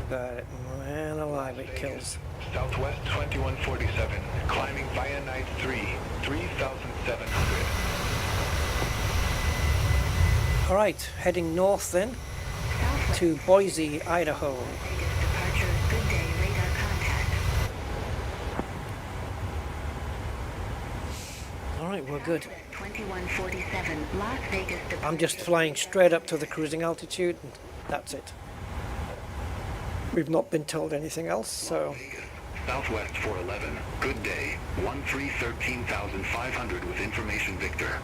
But man alive, it kills. Southwest 2147, climbing via Night 3, 3,700. All right, heading north then to Boise, Idaho. Vegas departure, good day, radar contact. All right, we're good. 2147, Las Vegas departure. I'm just flying straight up to the cruising altitude, and that's it. We've not been told anything else, so. Southwest 411, good day, 13,500 with information Victor.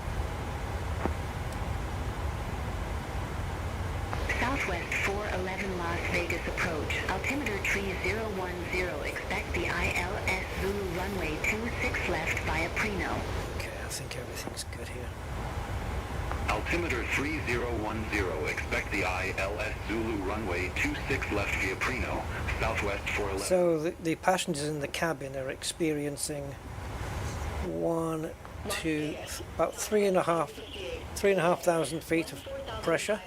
Southwest 411 Las Vegas approach, altimeter tree 010, expect the ILS Zulu runway 26 left via Preno. Okay, I think everything's good here. Altimeter 3010, expect the ILS Zulu runway 26 left via Preno, Southwest 411. So the passengers in the cabin are experiencing about 3,500 feet of pressure,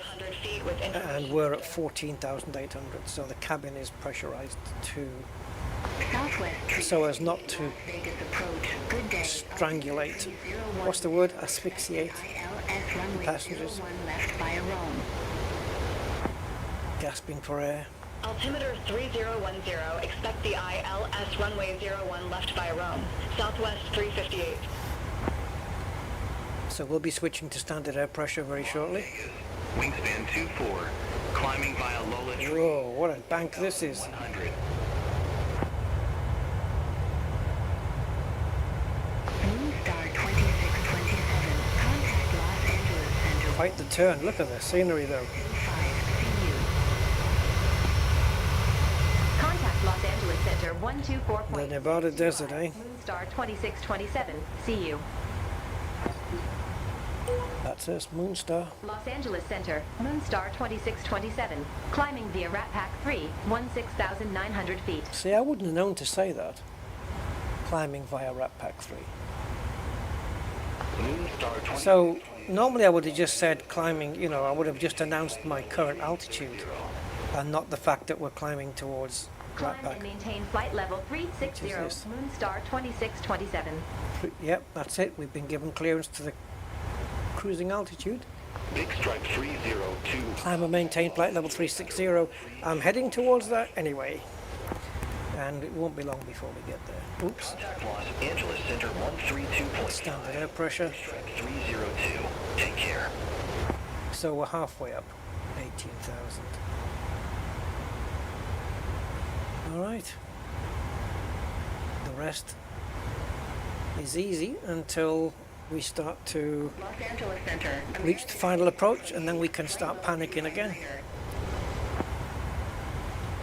and we're at 14,800. So the cabin is pressurized to, so as not to strangulate. What's the word? Asphyxiate the passengers. Gasping for air. Altimeter 3010, expect the ILS runway 01 left via Rome, Southwest 358. So we'll be switching to standard air pressure very shortly. Wingspan 24, climbing via Lola Tree. Whoa, what a bank this is. 100. Moonstar 2627, contact Los Angeles Center. Quite the turn. Look at the scenery though. 5CU. Contact Los Angeles Center 124. The Nevada desert, eh? Moonstar 2627. See you. That's us, Moonstar. Los Angeles Center, Moonstar 2627. Climbing via Rat Pack 3, 16,900 feet. See, I wouldn't have known to say that. Climbing via Rat Pack 3. Moonstar 20. So, normally I would have just said climbing, you know, I would have just announced my current altitude and not the fact that we're climbing towards Rat Climb and Pack. maintain flight level 360, Which is this? Moonstar 2627. Yep, that's it. We've been given clearance to the cruising altitude. Big Strike 302. Climb and maintain flight level 360. I'm heading towards that anyway. And it won't be long before we get there. Oops. Contact Los Angeles Center 132.5. Standard air pressure. Strike 302. Take care. So we're halfway up. 8 18,000. Alright. The rest is easy until we start to Los Angeles Center. reach the final approach, and then we can start panicking again.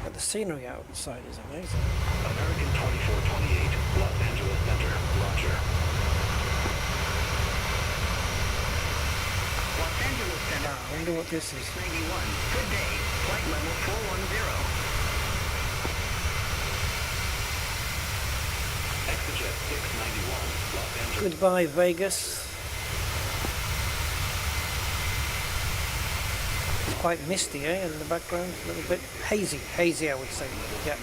But the scenery outside is amazing. American 2428, Los Angeles Center, Roger. Los Angeles Center. I wonder what this is. 91. Good day. Flight level 410. Exejet 691, Los Angeles. Goodbye, Vegas. It's quite misty, eh, in the background. A little bit hazy, I would say. Yeah.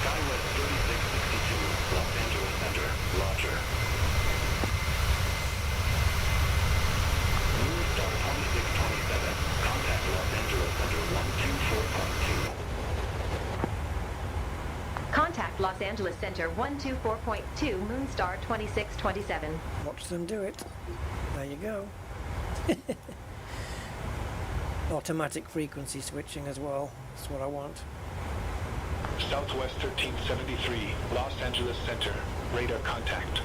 Skywest 3662, Los Angeles Center, Roger. Moonstar 2627, contact Los Angeles Center 124.2. Contact Los Angeles Center 124.2 Moonstar 2627. Watch them do it. There you go. Automatic frequency switching as well. That's what I want. Southwest 1373, Los Angeles Center. Radar contact.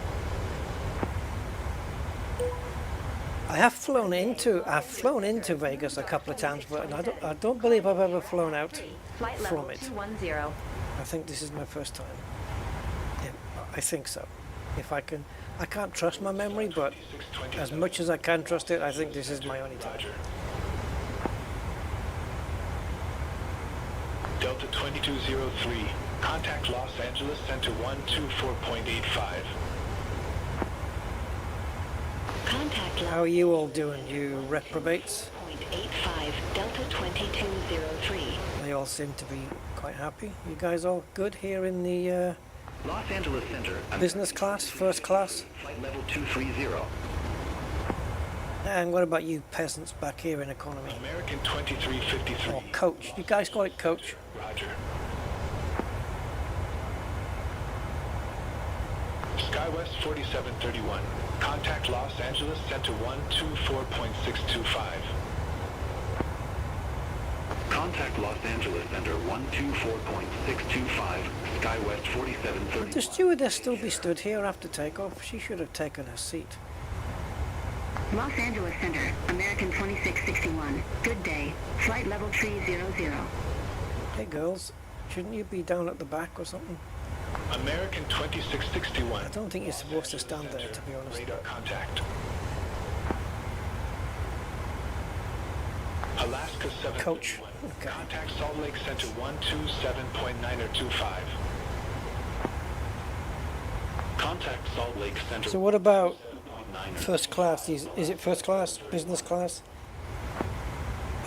I've flown into Vegas a couple of times, but I don't believe I've ever flown out Flight level from it. 210. I think this is my first time. Yeah, I think so. If I can't trust my memory, but as much as I can trust it, I think this is my only time. Roger. Delta 2203, contact Los Angeles Center 124.85. Contact How are you all doing, you reprobates? 0.85 Delta 2203. They all seem to be quite happy. You guys all good here in the Los Angeles Center. business class, first class? Flight level 230. And what about you peasants back here in economy? American 2353. Or coach? You guys call it coach? Roger. Skywest 4731. Contact Los Angeles Center 124.625. Contact Los Angeles Center 124.625, Skywest Would 4730. the stewardess still be stood here after takeoff? She should have taken her seat. Los Angeles Center. American 2661. Good day. Flight level 300. Hey girls, shouldn't you be down at the back or something? American 2661. I don't think you're supposed to stand there, to be honest. Radar contact. Alaska 7. Coach. Okay. Contact Salt Lake Center 127.9025. Contact Salt Lake Center. So what about 1.9. first class? Is it first class, business class?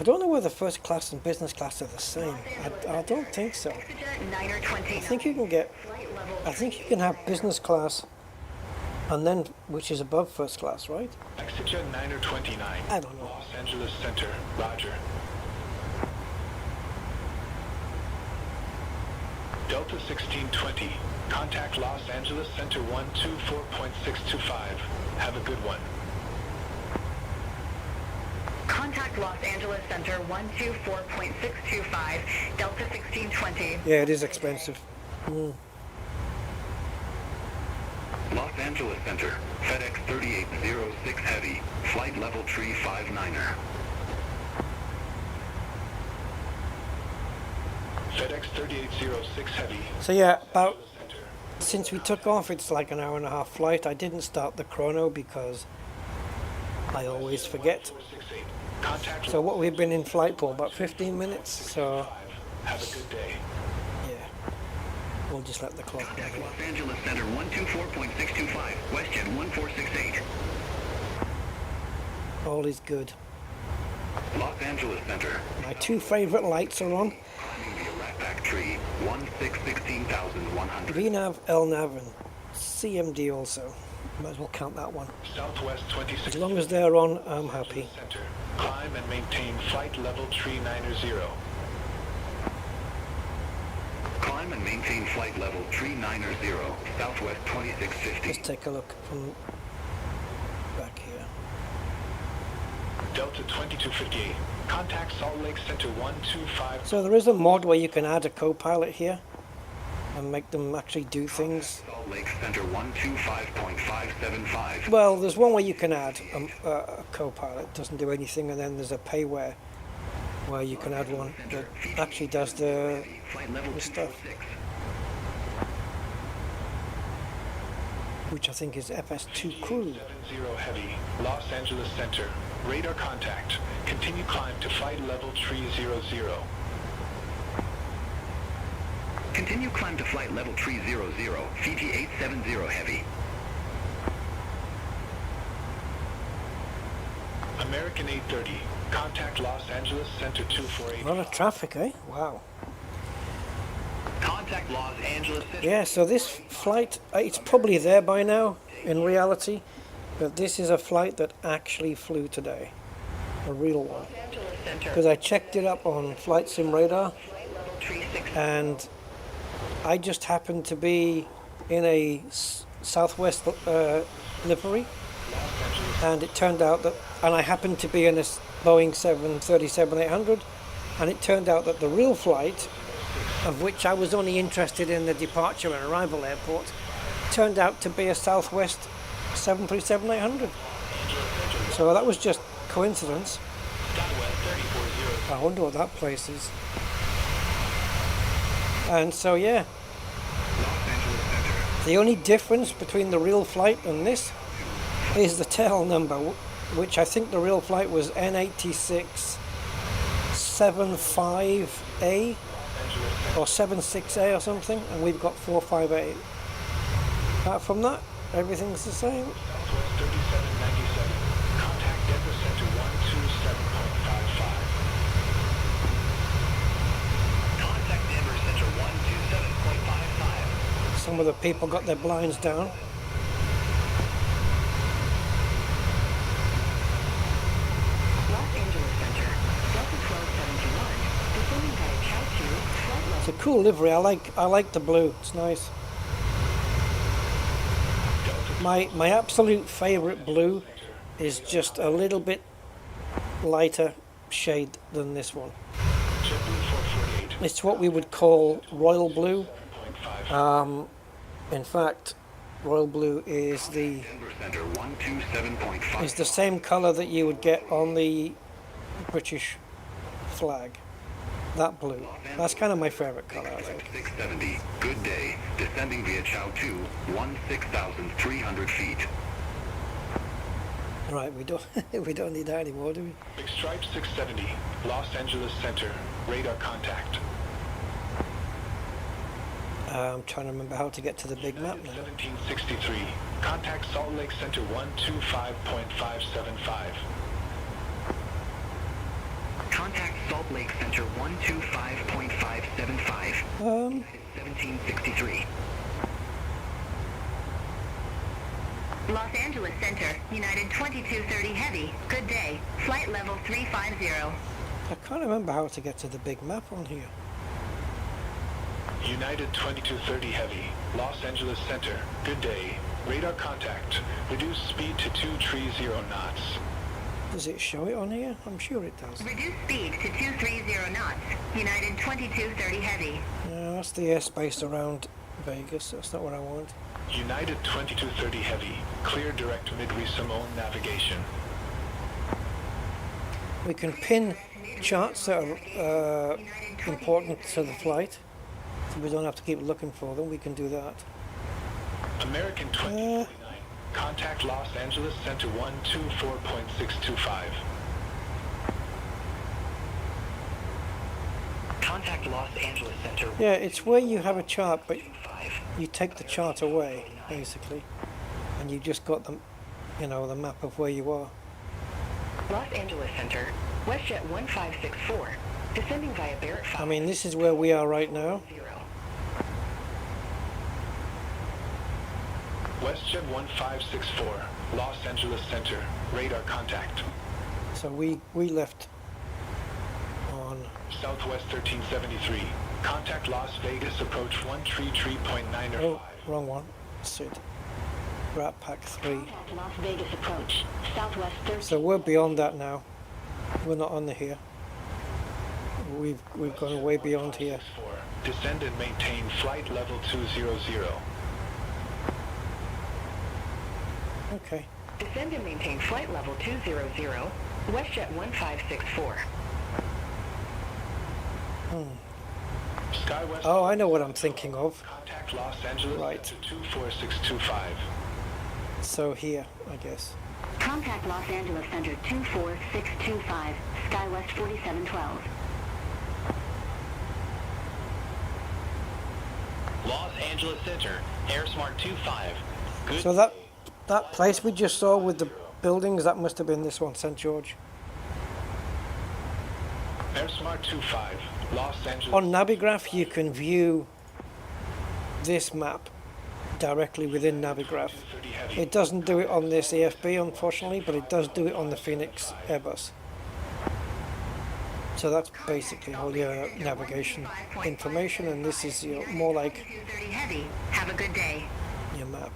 I don't know whether first class and business class are the same. I don't think so. Exejet 920. I think you can get, I think you can have business class and then, which is above first class, right? Exejet 929. I don't know. Los Angeles Center. Roger. Delta 1620. Contact Los Angeles Center 124.625. Have a good one. Contact Los Angeles Center 124.625. Delta 1620. Yeah, it is expensive. Los Angeles Center, FedEx 3806 Heavy, flight level 359er. FedEx 3806 Heavy. So yeah, about since we took off, it's like an hour and a half flight. I didn't start the chrono because I always forget. Contact So what we've been in flight for about 15 minutes. So Have a good day. yeah, we'll just let the clock run. Contact Los Angeles Center 124.625, WestJet 1468. All is good. Los Angeles Center, My two favorite lights are on. climbing the Iraq Pack tree, 16,100. VNAV, LNAV, and CMD also. Might as well count that one. Southwest 26. As long as they're on, I'm happy. Center. Climb and maintain flight level 390. Climb and maintain flight level 390, Southwest 2650. Let's take a look from back here. Delta 2258. Contact Salt Lake Center 125. So there is a mod where you can add a co-pilot here and make them actually do things. Salt Lake Center 125.575. Well, there's one where you can add a co-pilot. It doesn't do anything, and then there's a payware where you can add one that actually does the stuff, which I think is FS2 Crew. 70 Heavy, Los Angeles Center. Radar contact. Continue climb to flight level 300. Continue climb to flight level 300, Fiji 870 Heavy. American 830. Contact Los Angeles Center 248. A lot of traffic, eh? Wow. Contact Los Angeles Center. Yeah, so this flight, it's probably there by now in reality, but this is a flight that actually flew today. A real one. Because I checked it up on Flight Sim Radar, and I just happened to be in a Southwest livery, and it turned out that, and I happened to be in a Boeing 737-800, and it turned out that the real flight, of which I was only interested in the departure and arrival airport, turned out to be a Southwest 737-800. So that was just coincidence. I wonder what that place is. And so yeah, the only difference between the real flight and this is the tail number, which I think the real flight was N86 75A or 76A or something, and we've got 458. Apart from that, everything's the same. Southwest 3797. Contact Denver Center 127.55. Contact Denver Center 127.55. Some of the people got their blinds down. Los Angeles Center, Delta 1271, descending via Chow 2, flight level. It's a cool livery. I like the blue. It's nice. My absolute favorite blue is just a little bit lighter shade than this one. It's what we would call royal blue. In fact, royal blue is the same color that you would get on the British flag. That blue. That's kind of my favorite color, I think. 670. Good day. Descending via Chow 2, 16,300 feet. Right, we don't need that anymore, do we? Big Stripe 670, Los Angeles Center. Radar contact. I'm trying to remember how to get to the big map now. 1763. Contact Salt Lake Center 125.575. Contact Salt Lake Center 125.575. 1763. Los Angeles Center, United 2230 Heavy. Good day. Flight level 350. I can't remember how to get to the big map on here. United 2230 Heavy, Los Angeles Center. Good day. Radar contact. Reduce speed to 230 knots. Does it show it on here? I'm sure it does. Reduce speed to 230 knots. United 2230 Heavy. No, that's the airspace around Vegas. That's not what I want. United 2230 Heavy. Clear direct mid-Simone navigation. We can pin charts that are important to the flight, so we don't have to keep looking for them. We can do that. American 2049. Contact Los Angeles Center 124.625. Contact Los Angeles Center. Yeah, it's where you have a chart, but you take the chart away, basically, and you just got the, the map of where you are. Los Angeles Center, WestJet 1564, descending via Barrett 5. I mean, this is where we are right now. WestJet 1564, Los Angeles Center, radar contact. So we left on Southwest 1373. Contact Las Vegas approach 133.905. Oh, wrong one. Sid. Rat Pack 3. Contact Las Vegas approach, Southwest 13. So we're beyond that now. We're not on the here. We've gone way beyond here. Descend and maintain flight level 200. Okay. Descend and maintain flight level 200, WestJet 1564. SkyWest. Oh, I know what I'm thinking of. Contact Los Angeles Right. Center 24625. So here, I guess. Contact Los Angeles Center 24625, SkyWest 4712. Los Angeles Center, AirSmart 25. Good. So that place we just saw with the buildings, that must have been this one, St. George. AirSmart 25, Los Angeles. On Navigraph, you can view this map directly within Navigraph. It doesn't do it on this AFB, unfortunately, but it does do it on the Phoenix Airbus. So that's basically all your navigation information, and this is more like Heavy. Have a good day. your map.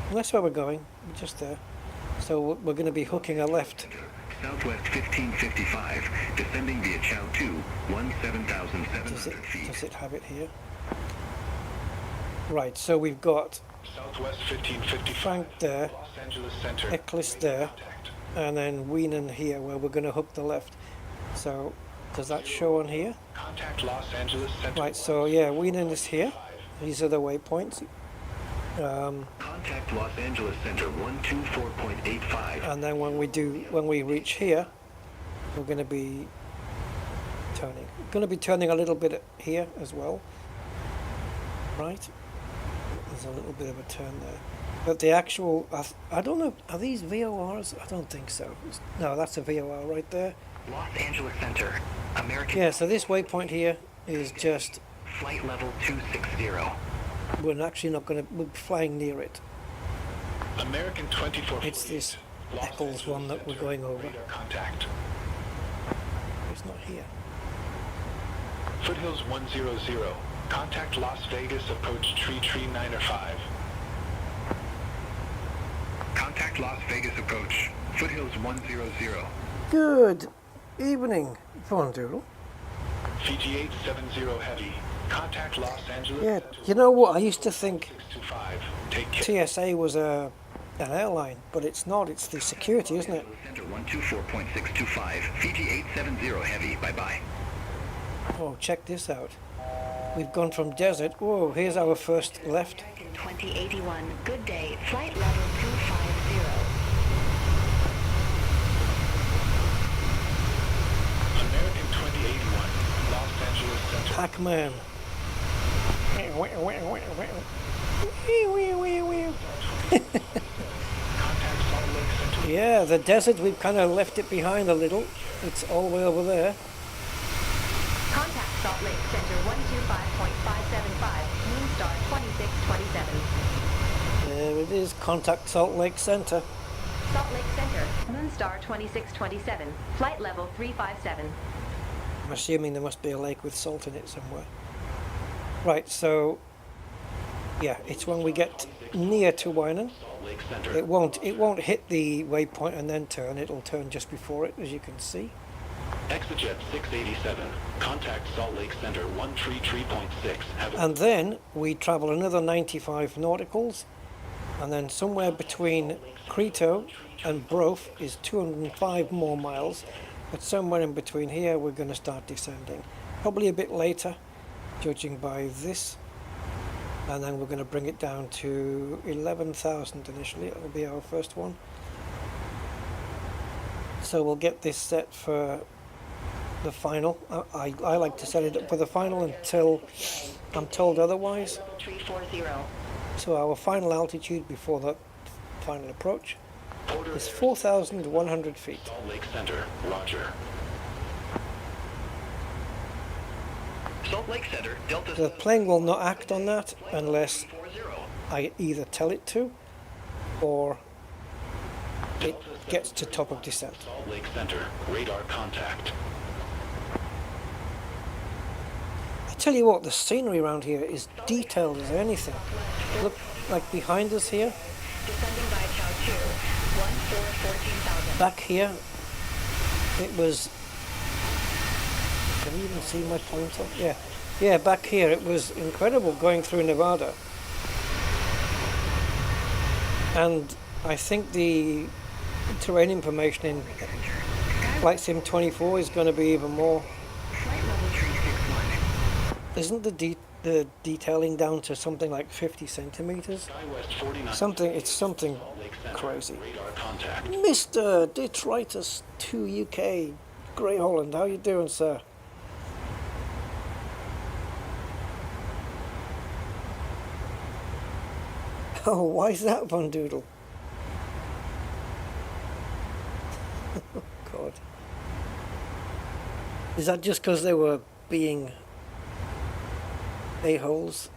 And that's where we're going, we're just there. So we're going to be hooking a left. Southwest 1555, descending via Chow 2, 17,700 feet. Does it have it here? Right, so we've got Southwest 1555. Frank there, Los Angeles Center. Eccles there, and then Weenan here, where we're going to hook the left. So does that show on here? Contact Los Angeles Center. Right, so yeah, Weenan is here. These are the waypoints. Contact Los Angeles Center 124.85. And then when we reach here, we're going to be turning a little bit here as well. Right, there's a little bit of a turn there, but the actual I don't know, are these VORs? I don't think so. No, that's a VOR right there. Los Angeles Center, American. Yeah, so this waypoint here is just, Flight level 260. we're actually not going to, we're flying near it. American 24. It's this Eccles one that we're going over. Radar contact. It's not here. Foothills 100. Contact Las Vegas approach tree 905. Contact Las Vegas approach, Foothills 100. Good evening, Vondoodle. Fiji 870 heavy. Contact Los Angeles. Yeah, you know what, I used to think 625. Take care. TSA was an airline, but it's not, it's the security, isn't it? Center 124.625, Fiji 870 heavy, bye-bye. Oh, check this out. We've gone from desert. Whoa, here's our first left. 2081, good day, flight level 250. American 2081. Los Angeles Center. Pac-Man. Contact Salt Lake Center. Yeah, the desert, we've kind of left it behind a little. It's all the way over there. Contact Salt Lake Center 125.575, Moonstar 2627. There it is, contact Salt Lake Center. Salt Lake Center, Moonstar 2627, flight level 357. I'm assuming there must be a lake with salt in it somewhere. Right, so yeah, it's when we get near to Winan. Salt Lake Center. It won't hit the waypoint and then turn. It'll turn just before it, as you can see. Exejet 687. Contact Salt Lake Center 133.6. And then we travel another 95 nauticals, and then somewhere between Crito and Brof is 205 more miles, but somewhere in between here we're going to start descending. Probably a bit later, judging by this, and then we're going to bring it down to 11,000 initially. It'll be our first one. So we'll get this set for the final. I like to set it up for the final until I'm told otherwise. 340. So our final altitude before the final approach is 4,100 feet. Salt Lake Center. Roger. Salt Lake Center. Delta. The plane will not act on that unless 40. I either tell it to or it gets to top of descent. Salt Lake Center. Radar contact. I tell you what, the scenery around here is detailed as anything. Look, like behind us here, Descending by Chow 2, 14,000. back here, it was... Can you even see my pointer? Yeah. Yeah, back here it was incredible going through Nevada. And I think the terrain information in Flight Sim 24 is going to be even more. Isn't the detailing down to something like 50 centimeters? It's something crazy. Mr. Detritus 2 UK, Grey Holland, how you doing, sir? Oh, why is that, Von Doodle? Oh, God. Is that just because they were being a-holes?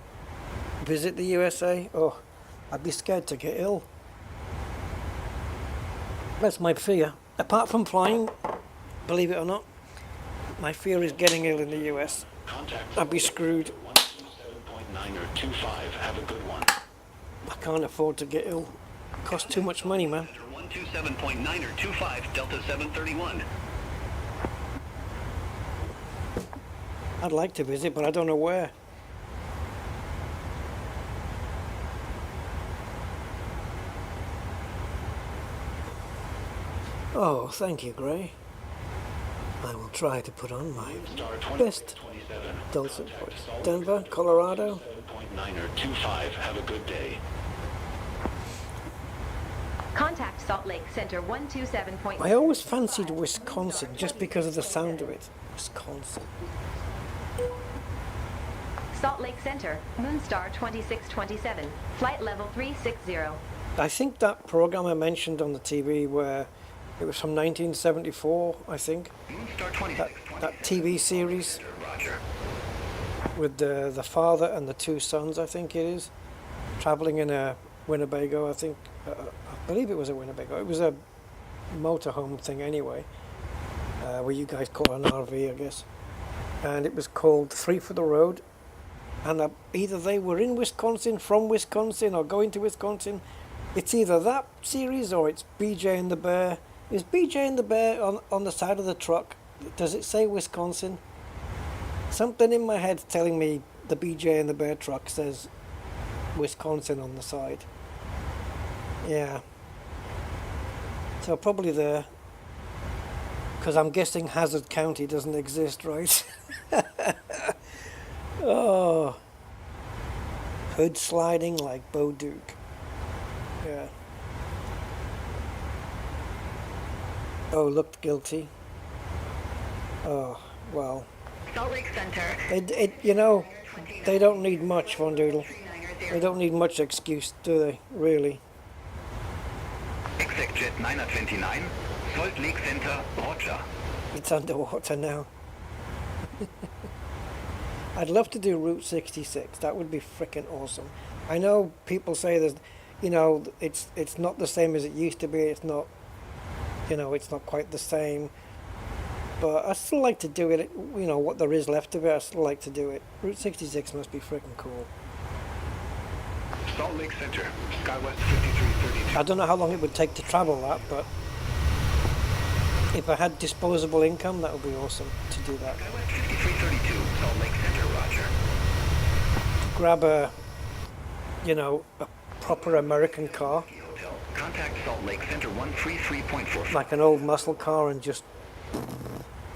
Visit the USA? Oh, I'd be scared to get ill. That's my fear. Apart from flying, believe it or not, my fear is getting ill in the US. I'd be screwed. 127.925, have a good one. I can't afford to get ill. It costs too much money, man. 127.925, Delta 731. I'd like to visit, but I don't know where. Oh, thank you, Gray. I will try to put on my best dulcet voice. Denver, Colorado. 7.925, have a good day. Contact Salt Lake Center 127. I always fancied Wisconsin just because of the sound of it. Wisconsin. Salt Lake Center, Moonstar 2627, flight level 360. I think that program I mentioned on the TV where it was from 1974, I think. That TV series with the father and the two sons, I think it is, traveling in a Winnebago, I think. I believe it was a Winnebago. It was a motorhome thing anyway, where you guys call an RV, I guess. And it was called Three for the Road. And either they were in Wisconsin, from Wisconsin, or going to Wisconsin. It's either that series or it's BJ and the Bear. Is BJ and the Bear on the side of the truck? Does it say Wisconsin? Something in my head's telling me the BJ and the Bear truck says Wisconsin on the side. Yeah. So probably there. Because I'm guessing Hazard County doesn't exist, right? Oh. Hood sliding like Bo Duke. Yeah. Oh, looked guilty. Oh, well. Salt Lake Center. You know, they don't need much, Von Doodle. They don't need much excuse, do they? Really? Exec Jet 929, Salt Lake Center, Roger. It's underwater now. I'd love to do Route 66. That would be freaking awesome. I know people say there's, you know, it's not the same as it used to be. It's not, you know, it's not quite the same. But I still like to do it. You know, what there is left of it, I still like to do it. Route 66 must be freaking cool. Salt Lake Center, SkyWest 5332. I don't know how long it would take to travel that, but if I had disposable income, that would be awesome to do that. SkyWest 5332, Salt Lake Center, Roger. To grab a, you know, a proper American car, Contact Salt Lake Center 133.45. like an old muscle car, and just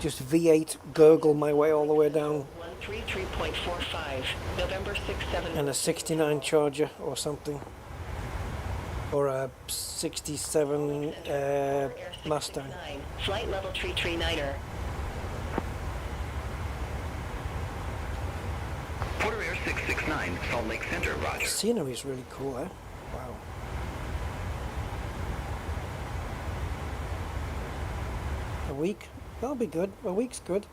V8 gurgle my way all the way down. 133.45, November 67. And a 69 Charger or something. Or a 67 Mustang. Flight level 339er. Porter Air 669, Salt Lake Center, Roger. The scenery's really cool, eh? Wow. A week? That'll be good. A week's good.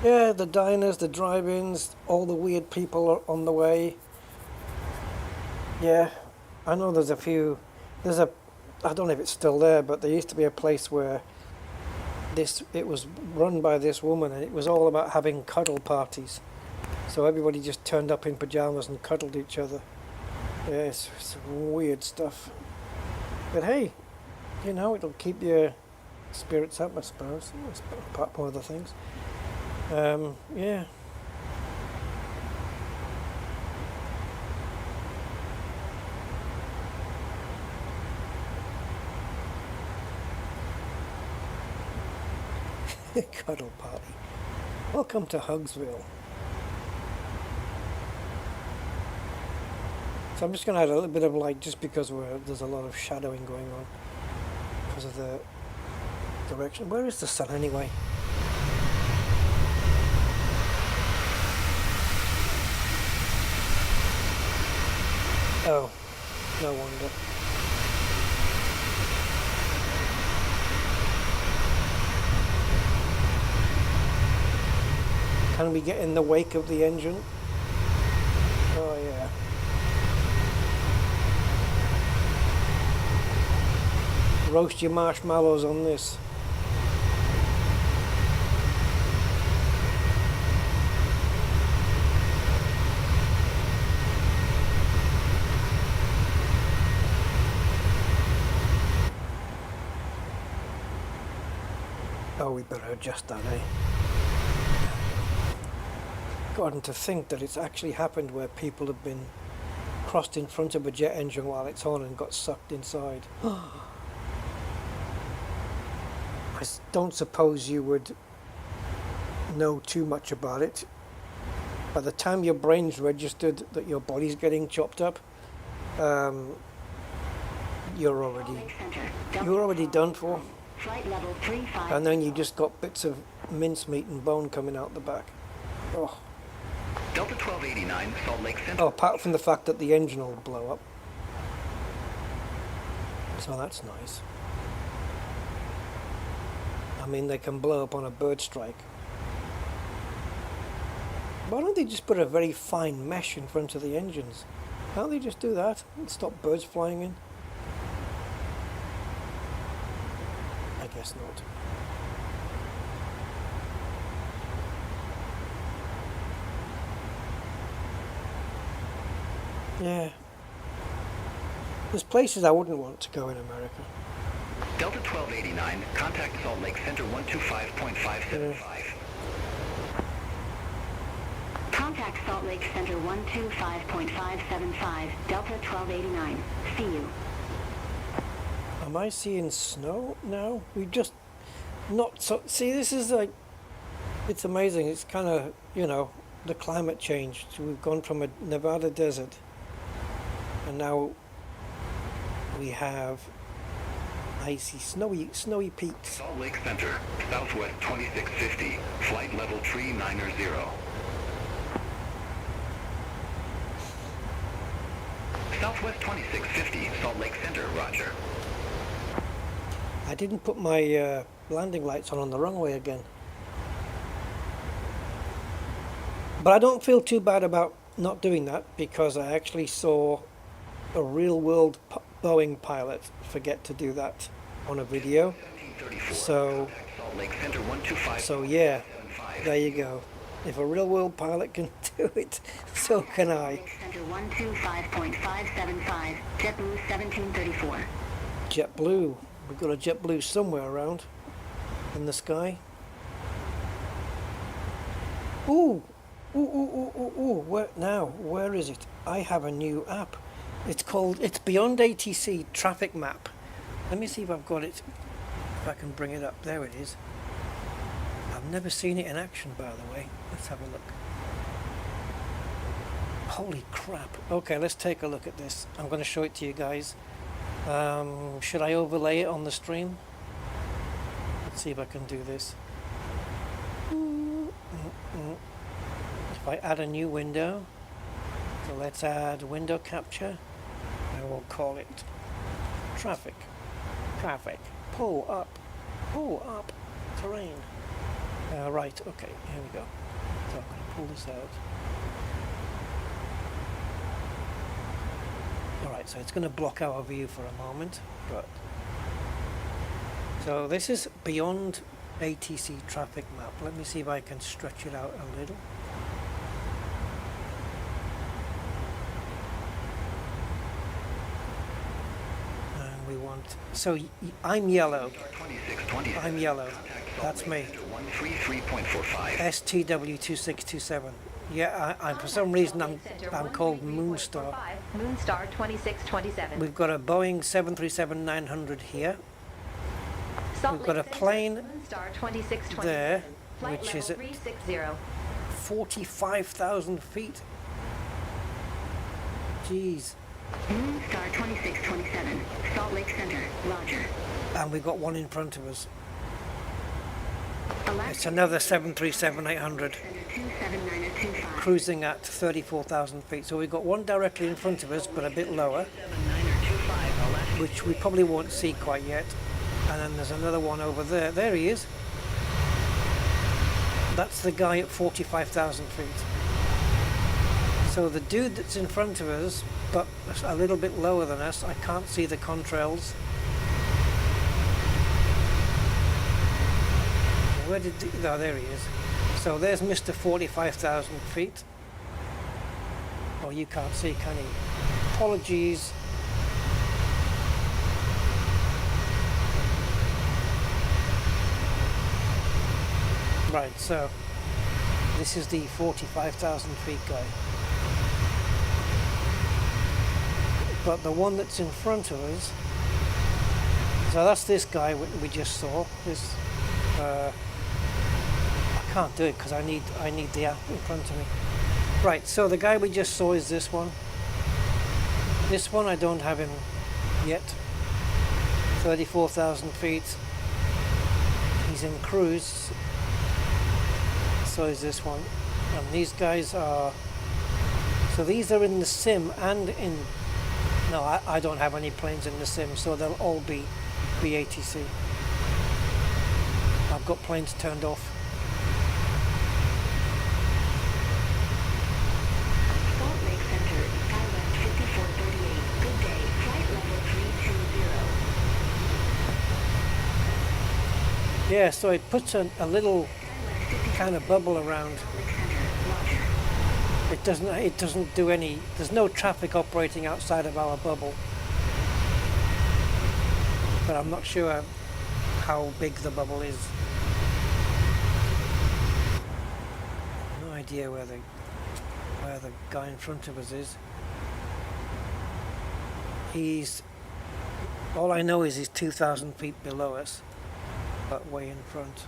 Yeah, the diners, the drive-ins, all the weird people are on the way. Yeah, I know there's a few. I don't know if it's still there, but there used to be a place where it was run by this woman, and it was all about having cuddle parties. So everybody just turned up in pajamas and cuddled each other. Yeah, it's some weird stuff. But hey, you know, it'll keep you spirits up, I suppose, apart from other things. Yeah. Cuddle party. Welcome to Hugsville. So I'm just going to add a little bit of light just because there's a lot of shadowing going on because of the direction. Where is the sun anyway? Oh, no wonder. Can we get in the wake of the engine? Oh yeah. Roast your marshmallows on this. Oh, we better adjust that, eh? Gotten to think that it's actually happened where people have been crossed in front of a jet engine while it's on and got sucked inside. I don't suppose you would know too much about it. By the time your brain's registered that your body's getting chopped up, you're already done for. And then you just got bits of mincemeat and bone coming out the back. Oh. Delta 1289, Salt Lake Center. Oh, apart from the fact that the engine will blow up. So that's nice. I mean, they can blow up on a bird strike. Why don't they just put a very fine mesh in front of the engines? Can't they just do that and stop birds flying in? I guess not. Yeah. There's places I wouldn't want to go in America. Delta 1289, contact Salt Lake Center 125.575. Contact Salt Lake Center 125.575, Delta 1289. See you. Am I seeing snow now? We just not so. See, this is like, it's amazing. It's kind of, you know, the climate change. So we've gone from a Nevada desert, and now we have icy, snowy peaks. Salt Lake Center, Southwest 2650, flight level 390. Southwest 2650, Salt Lake Center, roger. I didn't put my landing lights on the runway again. But I don't feel too bad about not doing that because I actually saw a real-world Boeing pilot forget to do that on a video. So yeah, there you go. If a real-world pilot can do it, so can I. Center 125.575, JetBlue 1734. JetBlue. We've got a JetBlue somewhere around in the sky. Ooh, where now? Where is it? I have a new app. It's BeyondATC Traffic Map. Let me see if I've got it. If I can bring it up. There it is. I've never seen it in action, by the way. Let's have a look. Holy crap. Okay, let's take a look at this. I'm going to show it to you guys. Should I overlay it on the stream? Let's see if I can do this. If I add a new window, so let's add window capture, and we'll call it traffic, pull up, terrain. Right, okay, here we go. So I'm going to pull this out. Alright, so it's going to block our view for a moment, but so this is BeyondATC Traffic Map. Let me see if I can stretch it out a little. And we want want. So I'm yellow. 2627. I'm yellow. That's me. 133.45. STW2627. Yeah, I for some reason I'm called Moonstar. Moonstar 2627. We've got a Boeing 737-900 here. Salt We've got a Lake plane Center, Moonstar 2627. there, Flight which level is at 360. 45,000 feet. Jeez. Moonstar 2627, Salt Lake Center, roger. And we've got one in front of us. Alaska It's another 737-800 Center 279025. cruising at 34,000 feet. So we've got one directly in front of us, but a bit lower, which we probably won't see quite yet. And then there's another one over there. There he is. That's the guy at 45,000 feet. So the dude that's in front of us, but a little bit lower than us, I can't see the contrails. Where did oh, there he is. So there's Mr. 45,000 feet. Oh, you can't see, can you? Apologies. Right, so this is the 45,000 feet guy. But the one that's in front of us, so that's this guy we just saw. This I can't do it because I need the app in front of me. Right, so the guy we just saw is this one. This one I don't have him yet. 34,000 feet. He's in cruise. So is this one. And these guys are, so these are in the sim and in, no, I don't have any planes in the sim, so they'll all be BeyondATC. I've got planes turned off. Salt Lake Center, Skywest 5438. Good day. Flight level 320. Yeah, so it puts a little kind of bubble around. It doesn't do any, there's no traffic operating outside of our bubble. But I'm not sure how big the bubble is. No idea where the guy in front of us is. He's, all I know is he's 2,000 feet below us, but way in front.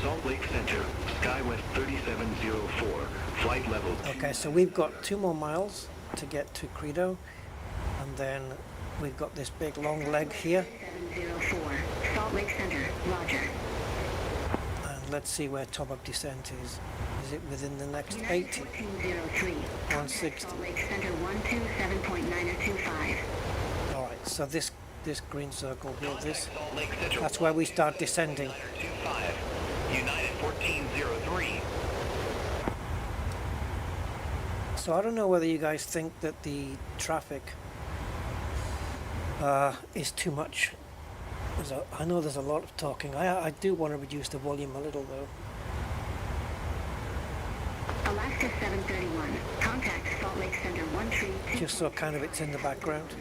Salt Lake Center, Skywest 3704, flight level. Okay, so we've got 2 more miles to get to Credo, and then we've got this big long leg here. 704, Salt Lake Center, roger. And let's see where top-up descent is. Is it within the next 80? 1403, 160. Salt Lake Center 127.9025. Alright, so this green circle here, this, Salt Lake Center that's where we start descending. 925. United 1403. So I don't know whether you guys think that the traffic is too much. I know there's a lot of talking. I do want to reduce the volume a little though. Alaska 731, contact Salt Lake Center 132. Just so kind of it's in the background.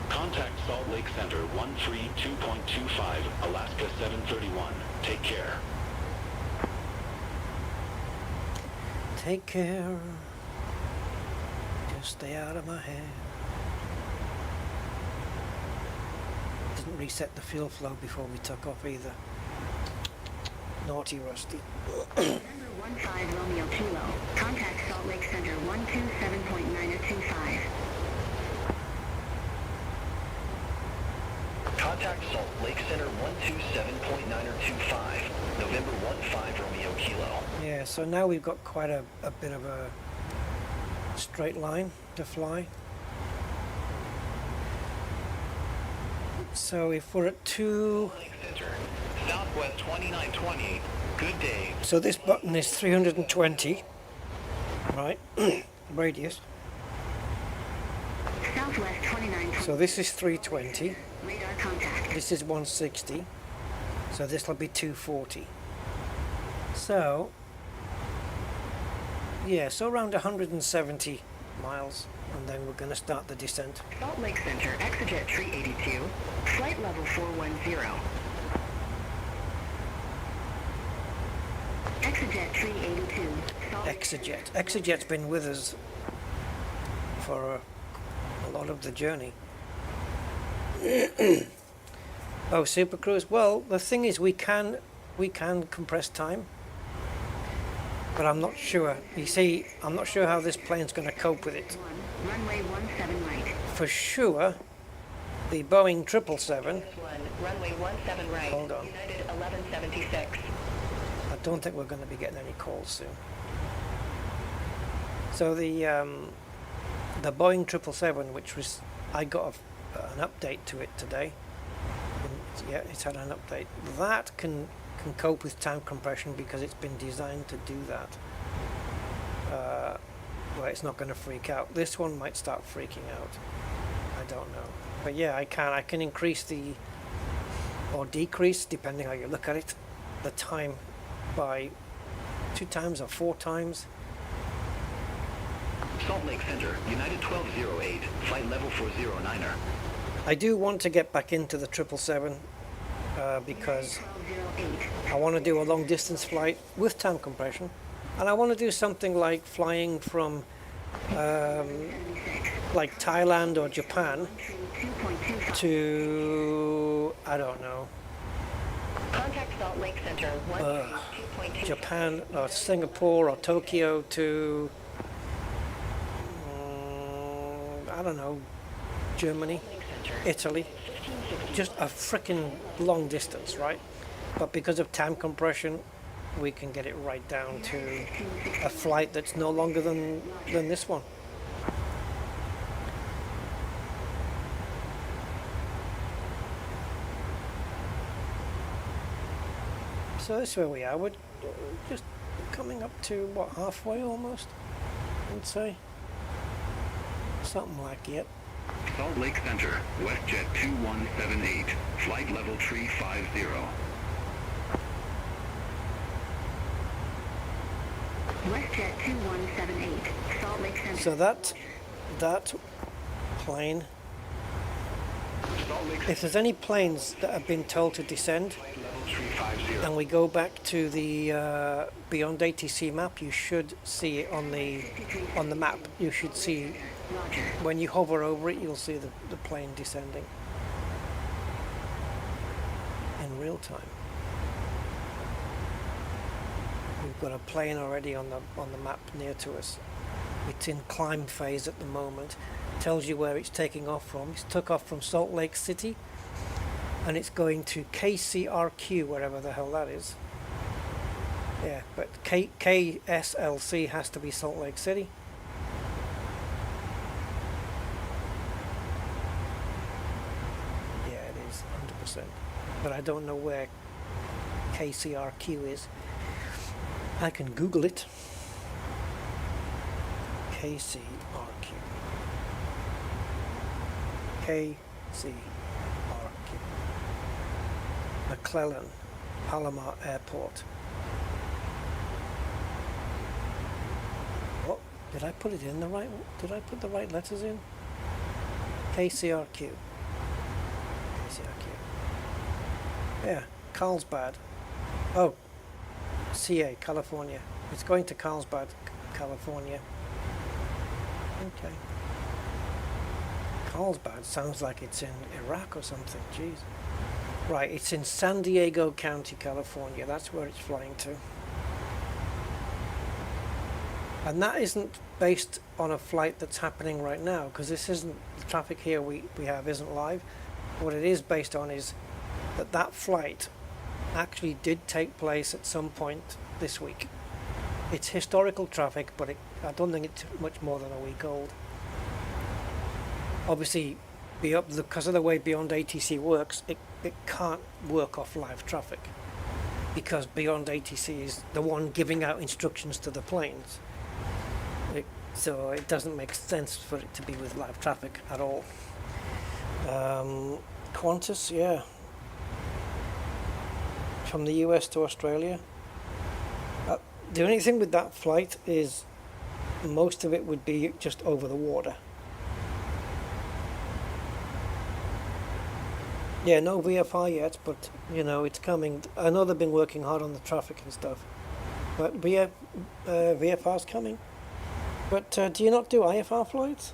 Contact Salt Lake Center 132.25, Alaska 731. Take care. Take care. Just stay out of my hair. Didn't reset the fuel flow before we took off either. Naughty Rusty. Number 15 Romeo Kilo, contact Salt Lake Center 127.9025. Contact Salt Lake Center 127.9025, November 15 Romeo Kilo. Yeah, so now we've got quite a bit of a straight line to fly. So if we're at 2... Center, Southwest 2920. Good day. So this button is 320, right? Radius. Southwest 2920. So this is 320. Radar contact. This is 160. So this will be 240. So, yeah, so around 170 miles, and then we're going to start the descent. Salt Lake Center, Exejet Tree 82, flight level 410. Exejet Tree 82. Exejet. Exejet's been with us for a lot of the journey. Oh, Super Cruise. Well, the thing is, we can compress time, but I'm not sure. You see, I'm not sure how this plane's going to cope with it. Runway 17 right. For sure, the Boeing 777. Runway 17 right. Hold on. United 1176. I don't think we're going to be getting any calls soon. So the Boeing 777, which was, I got an update to it today. Yeah, it's had an update. That can cope with time compression because it's been designed to do that. Well, it's not going to freak out. This one might start freaking out. I don't know. But yeah, I can increase or decrease, depending how you look at it, the time by 2 times or 4 times. Salt Lake Center, United 1208, flight level 409er. I do want to get back into the 777 because I want to do a long distance flight with time compression, and I want to do something like flying from like Thailand or Japan to, I don't know, Contact Salt Lake Center 132.2. Japan or Singapore or Tokyo to I don't know, Germany, Italy, just a freaking long distance, right? But because of time compression, we can get it right down to a flight that's no longer than this one. So this is where we are. We're just coming up to, what, halfway almost, I'd say. Something like it. Salt Lake Center, WestJet 2178, flight level 350. WestJet 2178, Salt Lake Center. So that plane, if there's any planes that have been told to descend, and we go back to the BeyondATC map, you should see it on the map. You should see, when you hover over it, you'll see the plane descending in real time. We've got a plane already on the map near to us. It's in climb phase at the moment. Tells you where it's taking off from. It's took off from Salt Lake City, and it's going to KCRQ, wherever the hell that is. Yeah, but KSLC has to be Salt Lake City. Yeah, it is 100%. But I don't know where KCRQ is. I can Google it. KCRQ. KCRQ. McLaren, Palomar Airport. What? Did I put it in the right? Did I put the right letters in? KCRQ. KCRQ. Yeah, Carlsbad. Oh, CA, California. It's going to Carlsbad, California. Okay. Carlsbad sounds like it's in Iraq or something. Jeez. Right, it's in San Diego County, California. That's where it's flying to. And that isn't based on a flight that's happening right now, because this isn't, the traffic here we have isn't live. What it is based on is that flight actually did take place at some point this week. It's historical traffic, but I don't think it's much more than a week old. Obviously, because of the way BeyondATC works, it can't work off live traffic, because BeyondATC is the one giving out instructions to the planes. So it doesn't make sense for it to be with live traffic at all. Qantas, yeah. From the US to Australia. The only thing with that flight is most of it would be just over the water. Yeah, no VFR yet, but you know it's coming. I know they've been working hard on the traffic and stuff, but VFR's coming. But do you not do IFR flights?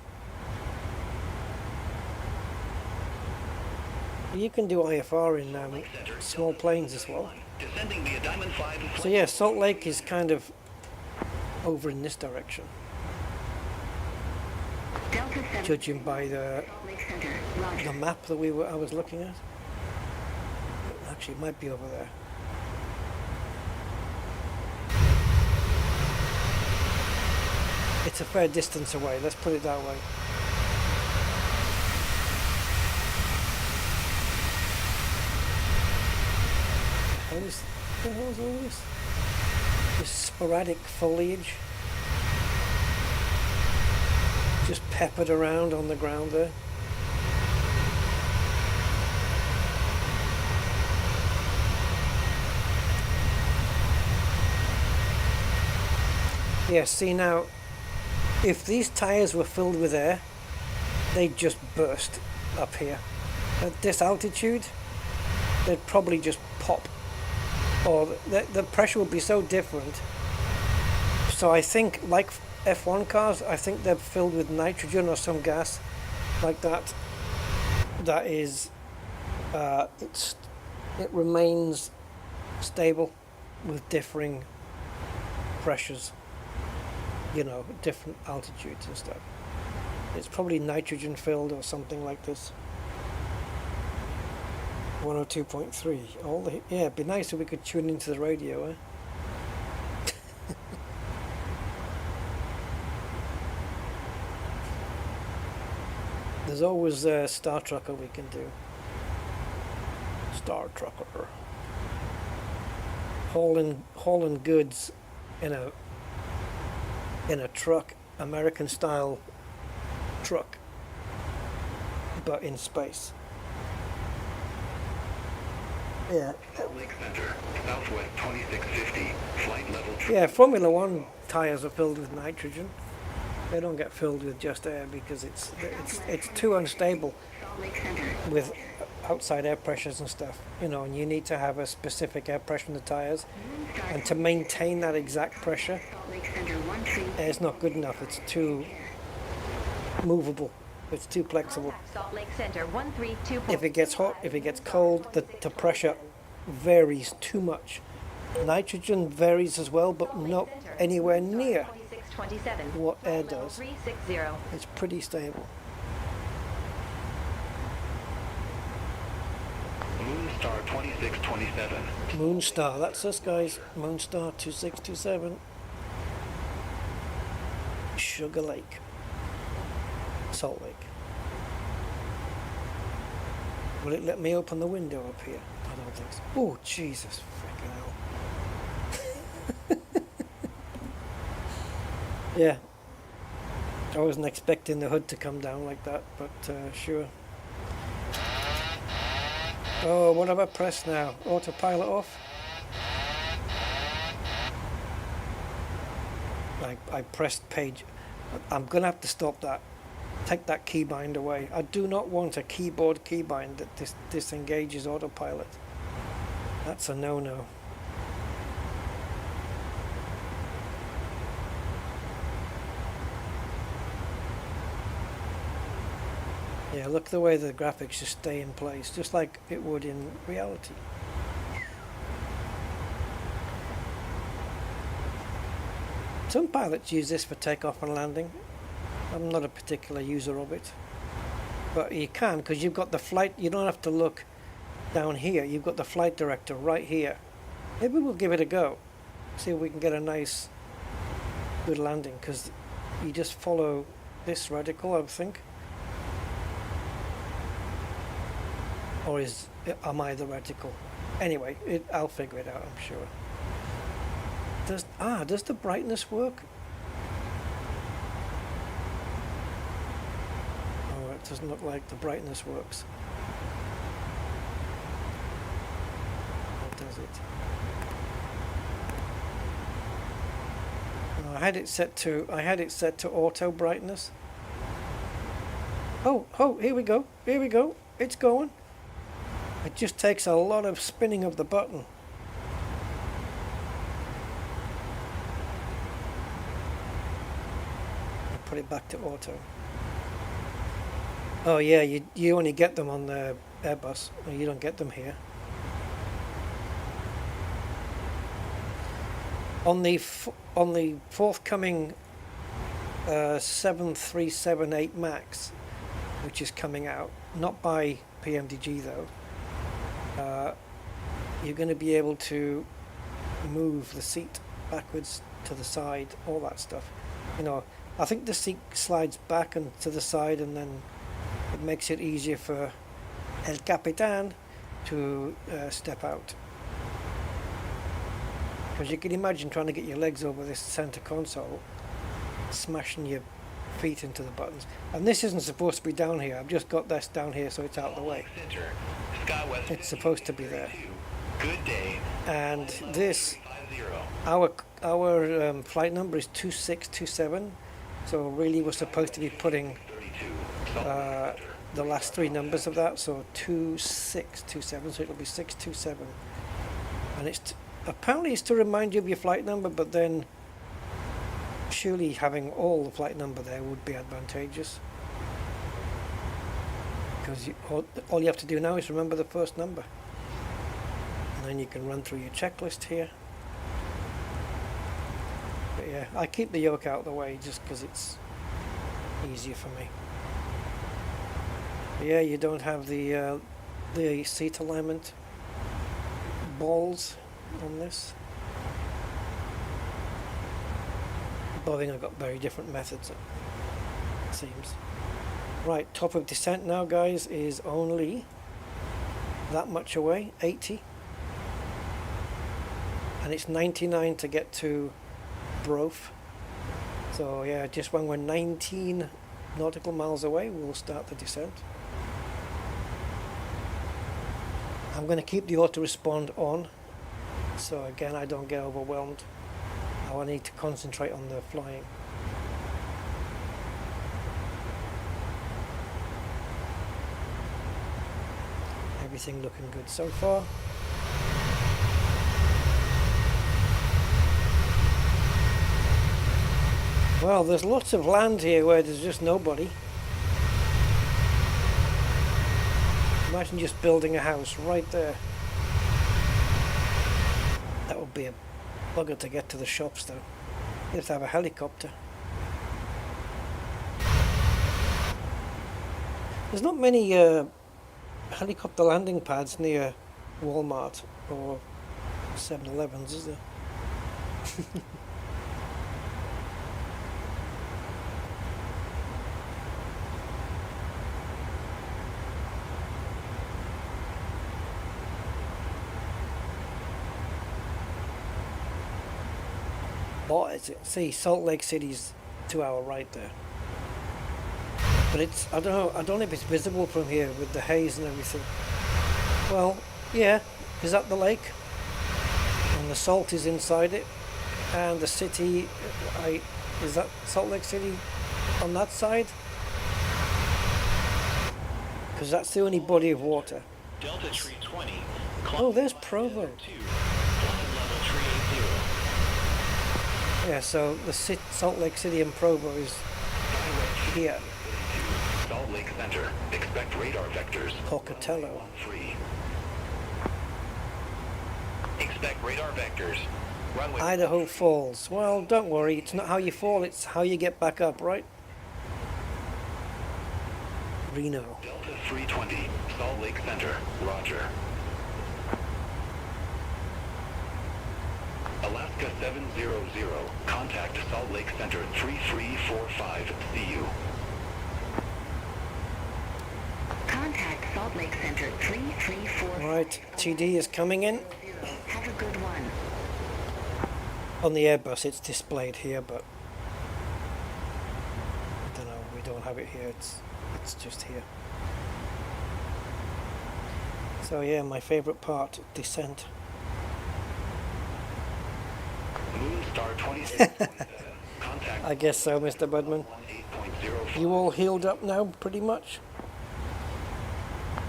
You can do IFR in small planes as well. So yeah, Salt Lake is kind of over in this direction, judging by the map that I was looking at. Actually, it might be over there. It's a fair distance away, let's put it that way. What the hell is all this? This sporadic foliage just peppered around on the ground there. Yeah, see now, if these tires were filled with air, they'd just burst up here. At this altitude, they'd probably just pop. Or the pressure would be so different. So I think, like F1 cars, I think they're filled with nitrogen or some gas like that. That is, it remains stable with differing pressures. You know, different altitudes and stuff. It's probably nitrogen filled or something like this. 102.3. Yeah, it'd be nice if we could tune into the radio, eh? There's always a Star Trucker we can do. Star Trucker. Hauling goods in a truck, American style truck, but in space. Yeah. Lake Center, Southwest 2650, flight level. Yeah, Formula One tires are filled with nitrogen. They don't get filled with just air because it's too unstable with outside air pressures and stuff. You know, and you need to have a specific air pressure in the tires, and to maintain that exact pressure, air's not good enough. It's too movable. It's too flexible. If it gets hot, if it gets cold, the pressure varies too much. Nitrogen varies as well, but not anywhere near what air does. It's pretty stable. Moonstar 2627. Moonstar, that's us guys. Moonstar 2627. Sugar Lake. Salt Lake. Will it let me open the window up here? I don't think so. Oh, Jesus freaking hell. Yeah. I wasn't expecting the hood to come down like that, but sure. Oh, what have I pressed now? Autopilot off? I pressed page. I'm going to have to stop that. Take that keybind away. I do not want a keyboard keybind that disengages autopilot. That's a no-no. Yeah, look the way the graphics just stay in place, just like it would in reality. Some pilots use this for takeoff and landing. I'm not a particular user of it, but you can, because you've got the flight. You don't have to look down here. You've got the flight director right here. Maybe we'll give it a go. See if we can get a nice, good landing. Because you just follow this radical, I think. Or am I the radical? Anyway, I'll figure it out. I'm sure. Does the brightness work? It doesn't look like the brightness works. Or does it? I had it set to auto brightness. Oh, here we go. Here we go. It's going. It just takes a lot of spinning of the button. I'll put it back to auto. Oh yeah, you only get them on the Airbus. You don't get them here. On the forthcoming 7378 Max, which is coming out, not by PMDG though, you're going to be able to move the seat backwards to the side, all that stuff. You know, I think the seat slides back and to the side, and then it makes it easier for El Capitan to step out. Because you can imagine trying to get your legs over this center console, smashing your feet into the buttons. And this isn't supposed to be down here. I've just got this down here so it's out of the way. It's supposed to be there. Good day. And this, our flight number is 2627. So really we're supposed to be putting the last three numbers of that. So 2627. So it'll be 627. And it's apparently it's to remind you of your flight number, but then surely having all the flight number there would be advantageous, because all you have to do now is remember the first number, and then you can run through your checklist here. But yeah, I keep the yoke out of the way just because it's easier for me. But yeah, you don't have the seat alignment balls on this. Boeing have got very different methods, it seems. Right, top of descent now, guys, is only that much away, 80. And it's 99 to get to Brof. So yeah, just when we're 19 nautical miles away, we'll start the descent. I'm going to keep the auto respond on, so again I don't get overwhelmed. I need to concentrate on the flying. Everything looking good so far. Well, there's lots of land here where there's just nobody. Imagine just building a house right there. That would be a bugger to get to the shops though. You have to have a helicopter. There's not many helicopter landing pads near Walmart or 7-Elevens, is there? What is it? See, Salt Lake City's 2 hour right there. But it's, I don't know if it's visible from here with the haze and everything. Well, yeah, is that the lake? And the salt is inside it. And the city, is that Salt Lake City on that side? Because that's the only body of water. Delta Tree 20. Oh, there's Provo. Yeah, so the Salt Lake City and Provo is here. Salt Lake Center. Expect radar vectors. Pocatello. Expect radar vectors. Runway. Idaho Falls. Well, don't worry. It's not how you fall, it's how you get back up, right? Reno. Delta 320. Salt Lake Center. Roger. Alaska 700. Contact Salt Lake Center 3345. See you. Contact Salt Lake Center 334. Right, TD is coming in. Have a good one. On the Airbus it's displayed here, but I don't know, we don't have it here, it's just here. So yeah, my favourite part, descent. Moonstar 26. I guess so, Mr. Budman. You all healed up now, pretty much?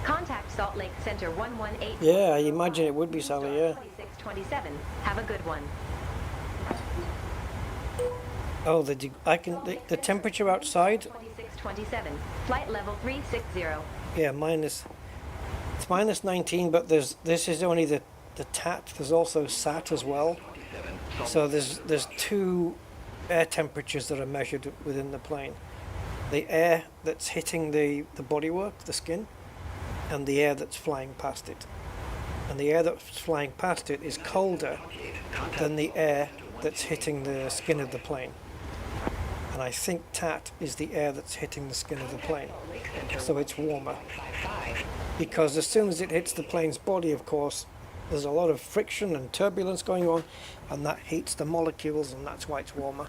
Contact Salt Lake Center 118. Yeah, I imagine it would be, Sally, yeah. 2627. Have a good one. Oh, the temperature outside? 2627. Flight level 360. Yeah, it's minus 19, but this is only the TAT. There's also SAT as well. So there's two air temperatures that are measured within the plane. The air that's hitting the bodywork, the skin, and the air that's flying past it. And the air that's flying past it is colder than the air that's hitting the skin of the plane. And I think TAT is the air that's hitting the skin of the plane. So it's warmer. Because as soon as it hits the plane's body, of course, there's a lot of friction and turbulence going on, and that heats the molecules, and that's why it's warmer.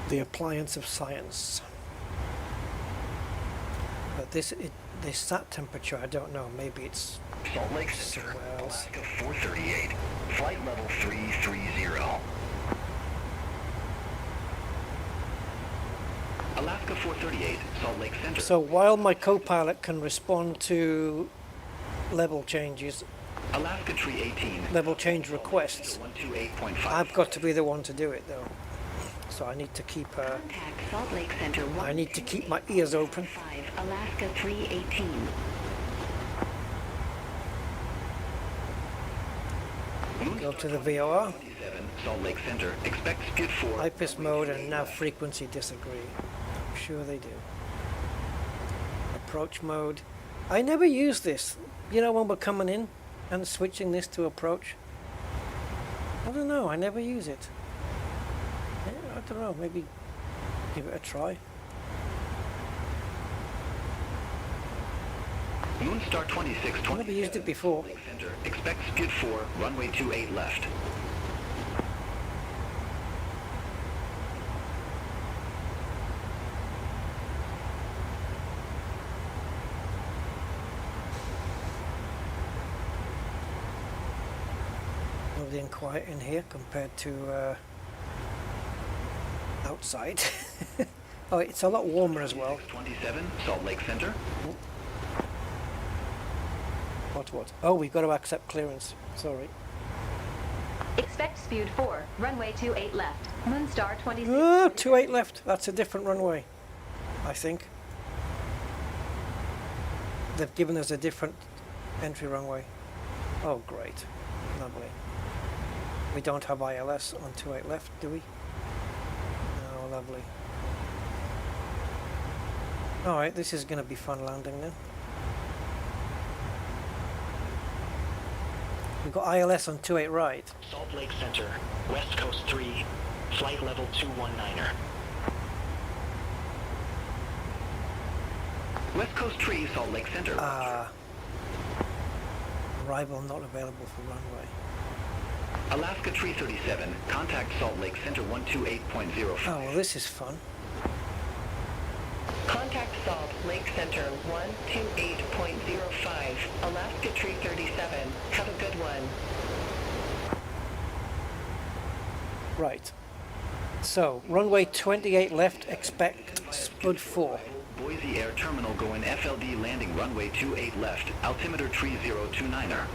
The appliance of science. But this SAT temperature, I don't know, maybe it's Salt Lake Center, Alaska 438, flight level 330. Alaska 438, Salt Lake Center. So while my co-pilot can respond to level changes, Alaska Tree 18, level change requests, 128.5. I've got to be the one to do it though. So I need to keep Salt Lake Center I need to keep my ears open. 5, Alaska 318. Go to the VOR, 27, Salt Lake Center, expect skid 4. IPIS mode, and nav frequency disagree. I'm sure they do. Approach mode. I never use this. You know, when we're coming in and switching this to approach. I don't know, I never use it. Yeah, I don't know, maybe give it a try. Moonstar 26, I never used it before. Center, expect skid 4, runway 28 left. Lovely and quiet in here compared to outside. Oh, it's a lot warmer as well. 27, Salt Lake Center. What? Oh, we've got to accept clearance. Sorry. Expect spewed 4. Runway 28 left. Moonstar 26. Oh, 28 left. That's a different runway, I think. They've given us a different entry runway. Oh, great. Lovely. We don't have ILS on 28 left, do we? Oh, lovely. Alright, this is going to be fun landing then. We've got ILS on 28 right. Salt Lake Center, West Coast 3, flight level 219er. West Coast 3, Salt Lake Center. Arrival not available for runway. Alaska Tree 37, contact Salt Lake Center 128.05. Oh, well, this is fun. Contact Salt Lake Center 128.05, Alaska Tree 37. Have a good one. Right. So, runway 28 left, expect Spud 4. Boise Air Terminal going FLD landing runway 28 left, altimeter 3029er.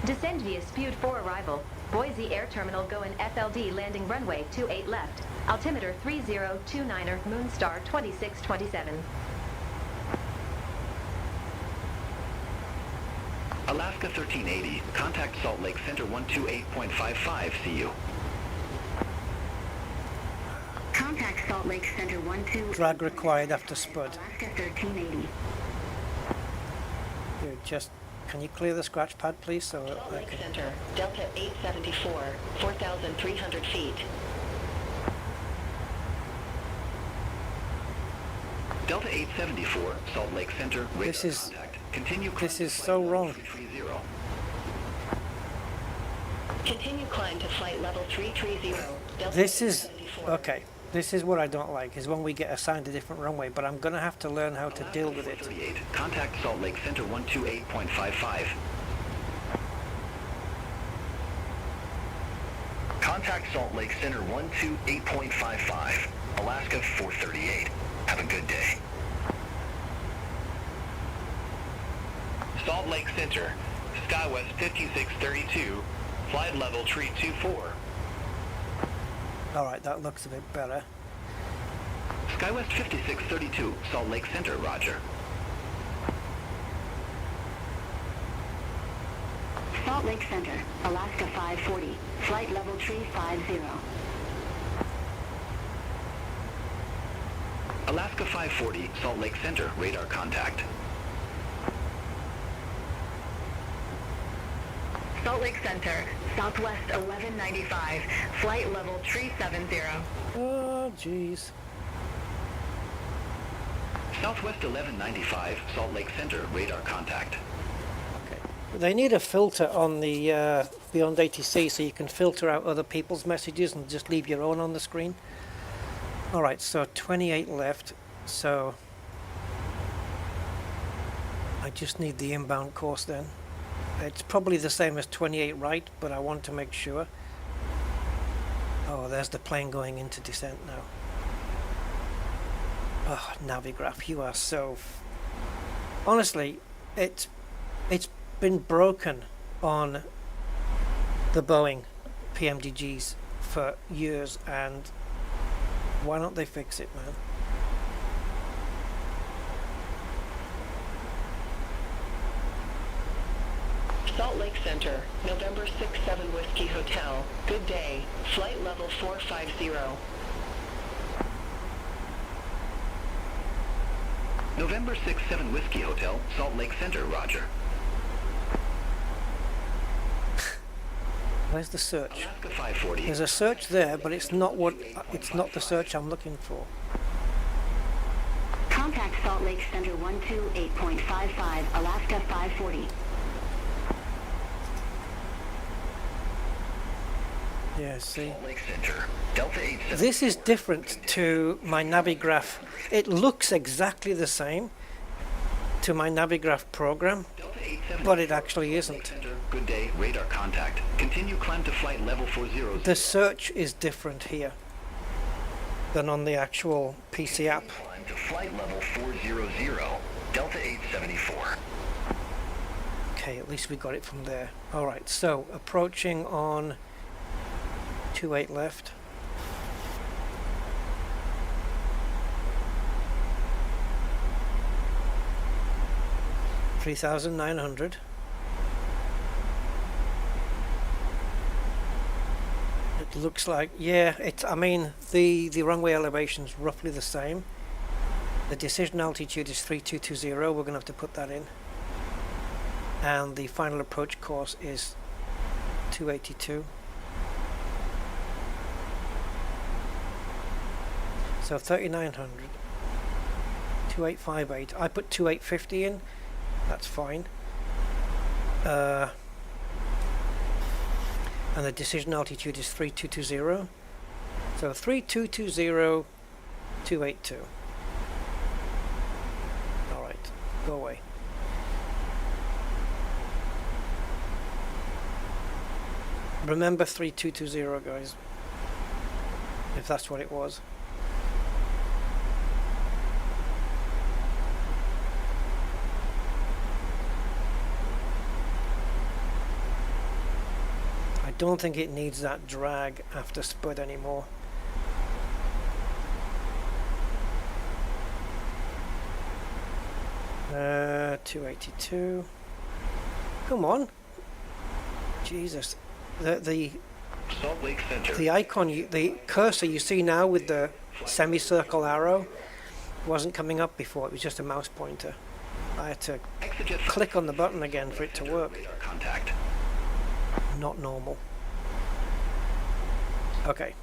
Descend via spewed 4 arrival. Boise Air Terminal going FLD landing runway 28 left. Altimeter 3029er, Moonstar 2627. Alaska 1380, contact Salt Lake Center 128.55, see you. Contact Salt Lake Center 12. Drag required after Spud. Alaska 1380. You just, can you clear the scratch pad, please? So Salt I Lake can... Center, Delta 874, 4,300 feet. Delta 874, Salt Lake Center, radar contact. Continue This is so wrong. 330. Continue climb to flight level 330. Delta This is, 874. okay, this is what I don't like, is when we get assigned a different runway, but I'm going to have to learn how to deal with it. 38, contact Salt Lake Center 128.55. Salt Lake Center 128.55, Alaska 438. Have a good day. Salt Lake Center, SkyWest 5632, flight level tree 24. Alright, that looks a bit better. SkyWest 5632, Salt Lake Center, roger. Salt Lake Center, Alaska 540, flight level tree 50. Alaska 540, Salt Lake Center, radar contact. Salt Lake Center, Southwest 1195, flight level tree 70. Oh, jeez. Southwest 1195, Salt Lake Center, radar contact. Okay. They need a filter on the BeyondATC so you can filter out other people's messages and just leave your own on the screen. Alright, so 28 left, so I just need the inbound course then. It's probably the same as 28 right, but I want to make sure. Oh, there's the plane going into descent now. Oh, Navigraph, you are so... Honestly, it's been broken on the Boeing PMDGs for years, and why don't they fix it, man? Salt Lake Center, November 6-7 Whiskey Hotel. Good day. Flight level 450. November 6-7 Whiskey Hotel, Salt Lake Center, roger. Where's the search? Alaska 540. There's a search there, but it's not the search I'm looking for. Contact Salt Lake Center 128.55, Alaska 540. Yeah, see. Salt Lake Center, Delta 87. This is different to my Navigraph. It looks exactly the same to my Navigraph program, but it actually isn't. Good day, radar contact. Continue climb to flight level 40. The search is different here than on the actual PC app. Climb to flight level 400, Delta 874. Okay, at least we got it from there. Alright, so approaching on 28 left. $3,900. It looks like, yeah, I mean, the runway elevation is roughly the same. The decision altitude is 3220. We're going to have to put that in. And the final approach course is 282. So 3,900. 2858. I put 2850 in. That's fine. And the decision altitude is 3220. So 3220, 282. Alright, go away. Remember 3220, guys. If that's what it was. I don't think it needs that drag after spud anymore. Uh, 282. Come on. Jesus. The Salt Lake Center. The icon, the cursor you see now with the semicircle arrow wasn't coming up before. It was just a mouse pointer. I had to click on the button again for it to work. Contact. Not normal. Okay.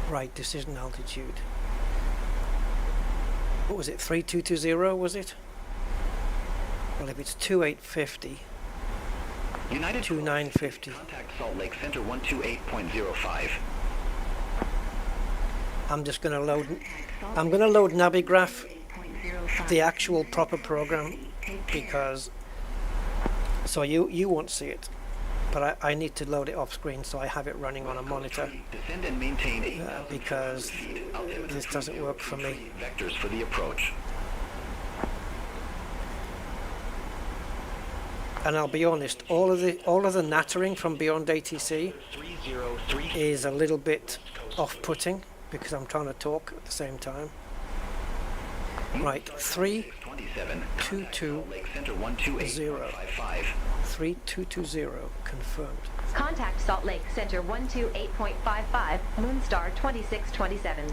Right, decision altitude. What was it? 3220 was it? Well, if it's 2850. United 2950. Contact Salt Lake Center 128.05. I'm just going to load. I'm going to load Navigraph, the actual proper program, because so you won't see it. but I need to load it off screen so I have it running on a monitor Descend and maintain 8,000 because feet. Altimeter this doesn't work for me. Vectors for the approach. And I'll be honest, all of the nattering from BeyondATC 303. is a little bit off-putting because I'm trying to talk at the same time. Right, 3220. Lake Center 128.55. 3220 confirmed. Contact Salt Lake Center 128.55, Moonstar 2627.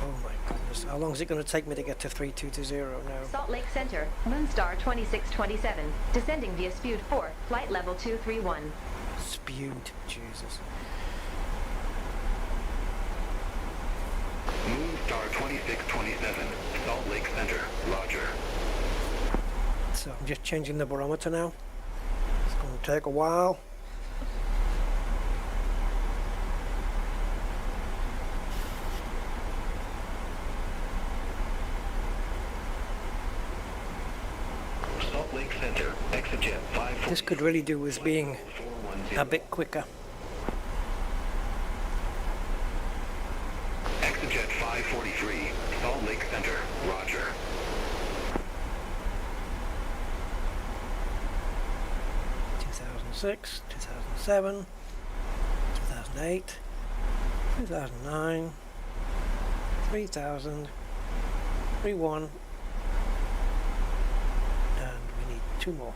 Oh my goodness, how long is it going to take me to get to 3220 now? Salt Lake Center, Moonstar 2627. Descending via Spewed 4, flight level 231. Spewed, Jesus. Moonstar 2627, Salt Lake Center, roger. So I'm just changing the barometer now. It's going to take a while. Salt Lake Center, ExitJet 540. This could really do with being a bit quicker. ExitJet 543, Salt Lake Center, roger. Six, 2007, 2008, 2009, 3000, 31, and we need 2 more,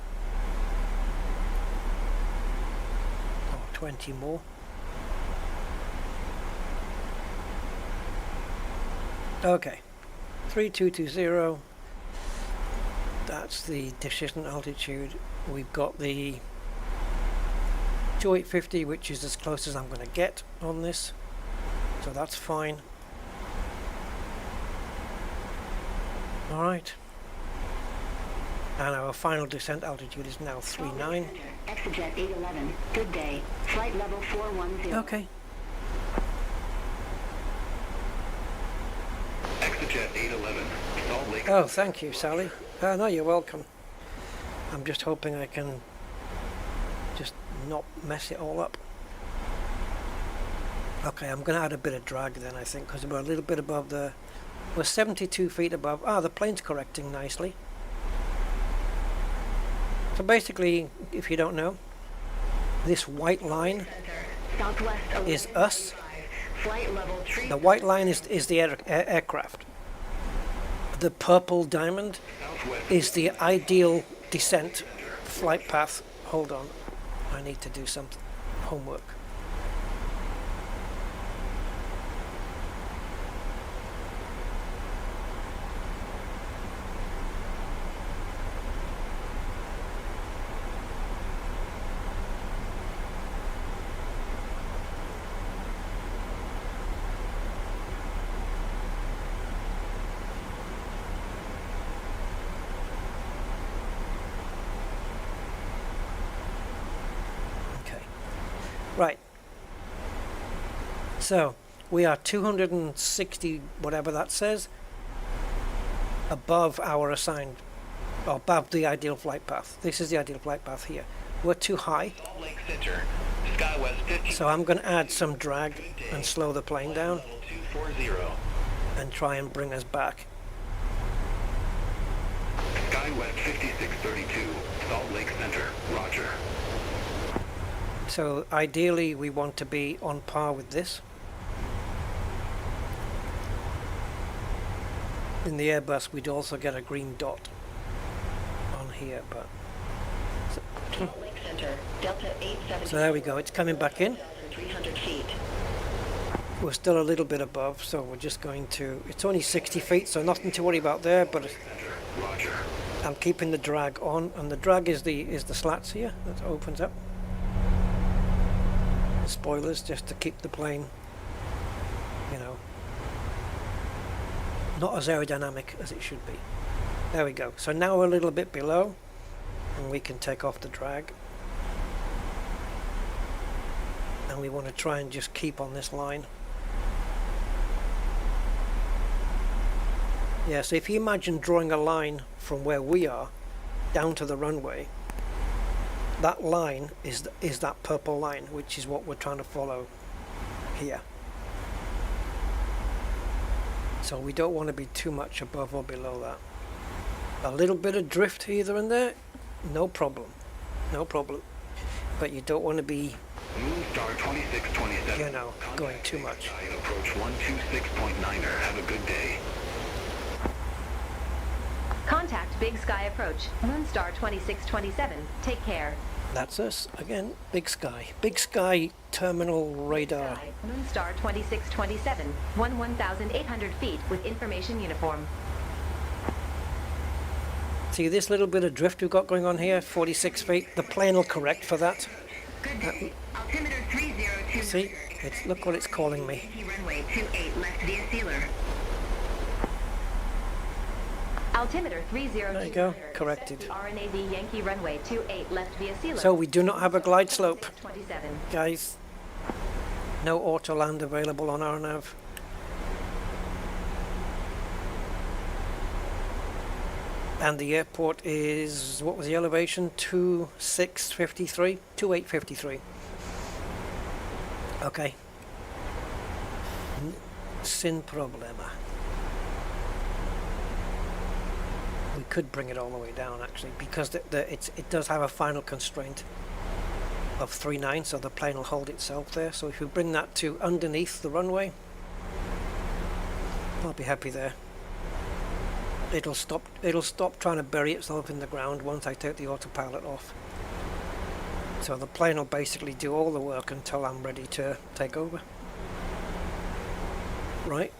or 20 more. Okay, 3220, that's the decision altitude. We've got the 2850, which is as close as I'm going to get on this, so that's fine. Alright, and our final descent altitude is now 39. ExitJet 811, good day. Flight level 410. Okay, ExitJet 811, Salt Lake. oh thank you, Sally. No, you're welcome. I'm just hoping I can just not mess it all up. Okay, I'm going to add a bit of drag then, I think, because we're a little bit above the... We're 72 feet above... Ah, the plane's correcting nicely. So basically, if you don't know, this white line is us. The white line is the aircraft. The purple diamond is the ideal descent flight path. Hold on. I need to do some homework. Right, so we are 260, whatever that says, above our assigned, or above the ideal flight path. This is the ideal flight path here. We're too high, Salt Lake Center, SkyWest 50. so I'm going to add some drag and slow the plane down Level 240. and try and bring us back. SkyWest 5632, Salt Lake Center, roger. So ideally we want to be on par with this. In the Airbus we'd also get a green dot on here, but Salt Lake Center, Delta 870. so there we go, it's coming back in. 300 feet. We're still a little bit above, so we're just going to, it's only 60 feet, so nothing to worry about there, but Roger. I'm keeping the drag on, and the drag is the slats here that opens up. Spoilers, just to keep the plane, you know, not as aerodynamic as it should be. There we go. So now we're a little bit below, and we can take off the drag. And we want to try and just keep on this line. Yeah, so if you imagine drawing a line from where we are down to the runway, that line is that purple line, which is what we're trying to follow here. So we don't want to be too much above or below that. A little bit of drift here and there, no problem, no problem. But you don't want to be, Moonstar 2627. you know, going too much. Approach 126.9er. Have a good day. Contact Big Sky approach. Moonstar 2627. Take care. That's us again. Big Sky. Big Sky terminal radar. Moonstar 2627. 1,800 feet with information uniform. See this little bit of drift we've got going on here, 46 feet. The plane will correct for that. Good day. Altimeter 302. See, look what it's calling me. Runway 28 left via sealer. Altimeter 30. There you go, corrected. RNAV Yankee runway 28 left via sealer. So we do not have a glide slope, 27. guys. No auto land available on our nav. And the airport is, what was the elevation? 2653? 2853. Okay. Sin problema. We could bring it all the way down actually, because it does have a final constraint of 3.9, so the plane will hold itself there. So if we bring that to underneath the runway, I'll be happy there. It'll stop trying to bury itself in the ground once I take the autopilot off. So the plane will basically do all the work until I'm ready to take over. Right?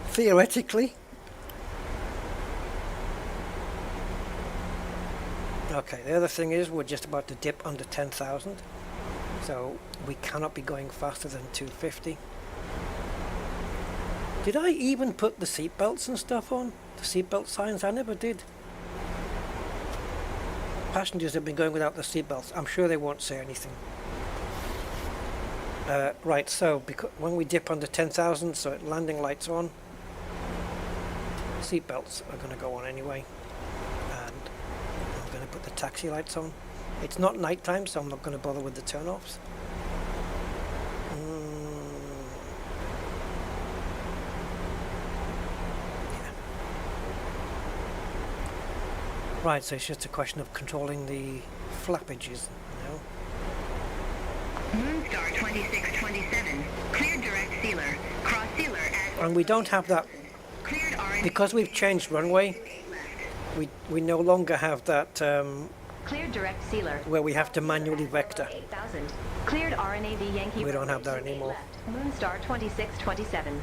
Theoretically. Okay, the other thing is we're just about to dip under 10,000. So we cannot be going faster than 250. Did I even put the seatbelts and stuff on? The seatbelt signs? I never did. Passengers have been going without the seatbelts. I'm sure they won't say anything. Right, so when we dip under 10,000, so landing lights on, seatbelts are going to go on anyway. And I'm going to put the taxi lights on. It's not nighttime, so I'm not going to bother with the turn-offs. Right, so it's just a question of controlling the flappages, you know. Moonstar 2627. Cleared direct sealer. Cross sealer at... And we don't have that, Cleared RN... because we've changed runway, we no longer have that, Cleared direct sealer. where we have to manually vector. 8,000. Cleared RNAV Yankee. We don't have that anymore. Moonstar 2627.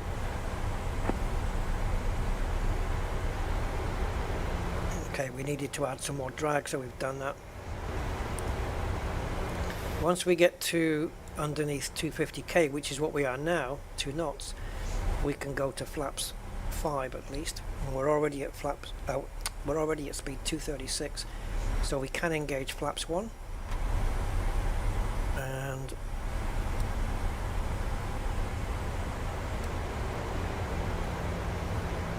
Okay, we needed to add some more drag, so we've done that. Once we get to underneath 250k, which is what we are now, 2 knots, we can go to flaps 5 at least. And we're already at we're already at speed 236, so we can engage flaps 1. And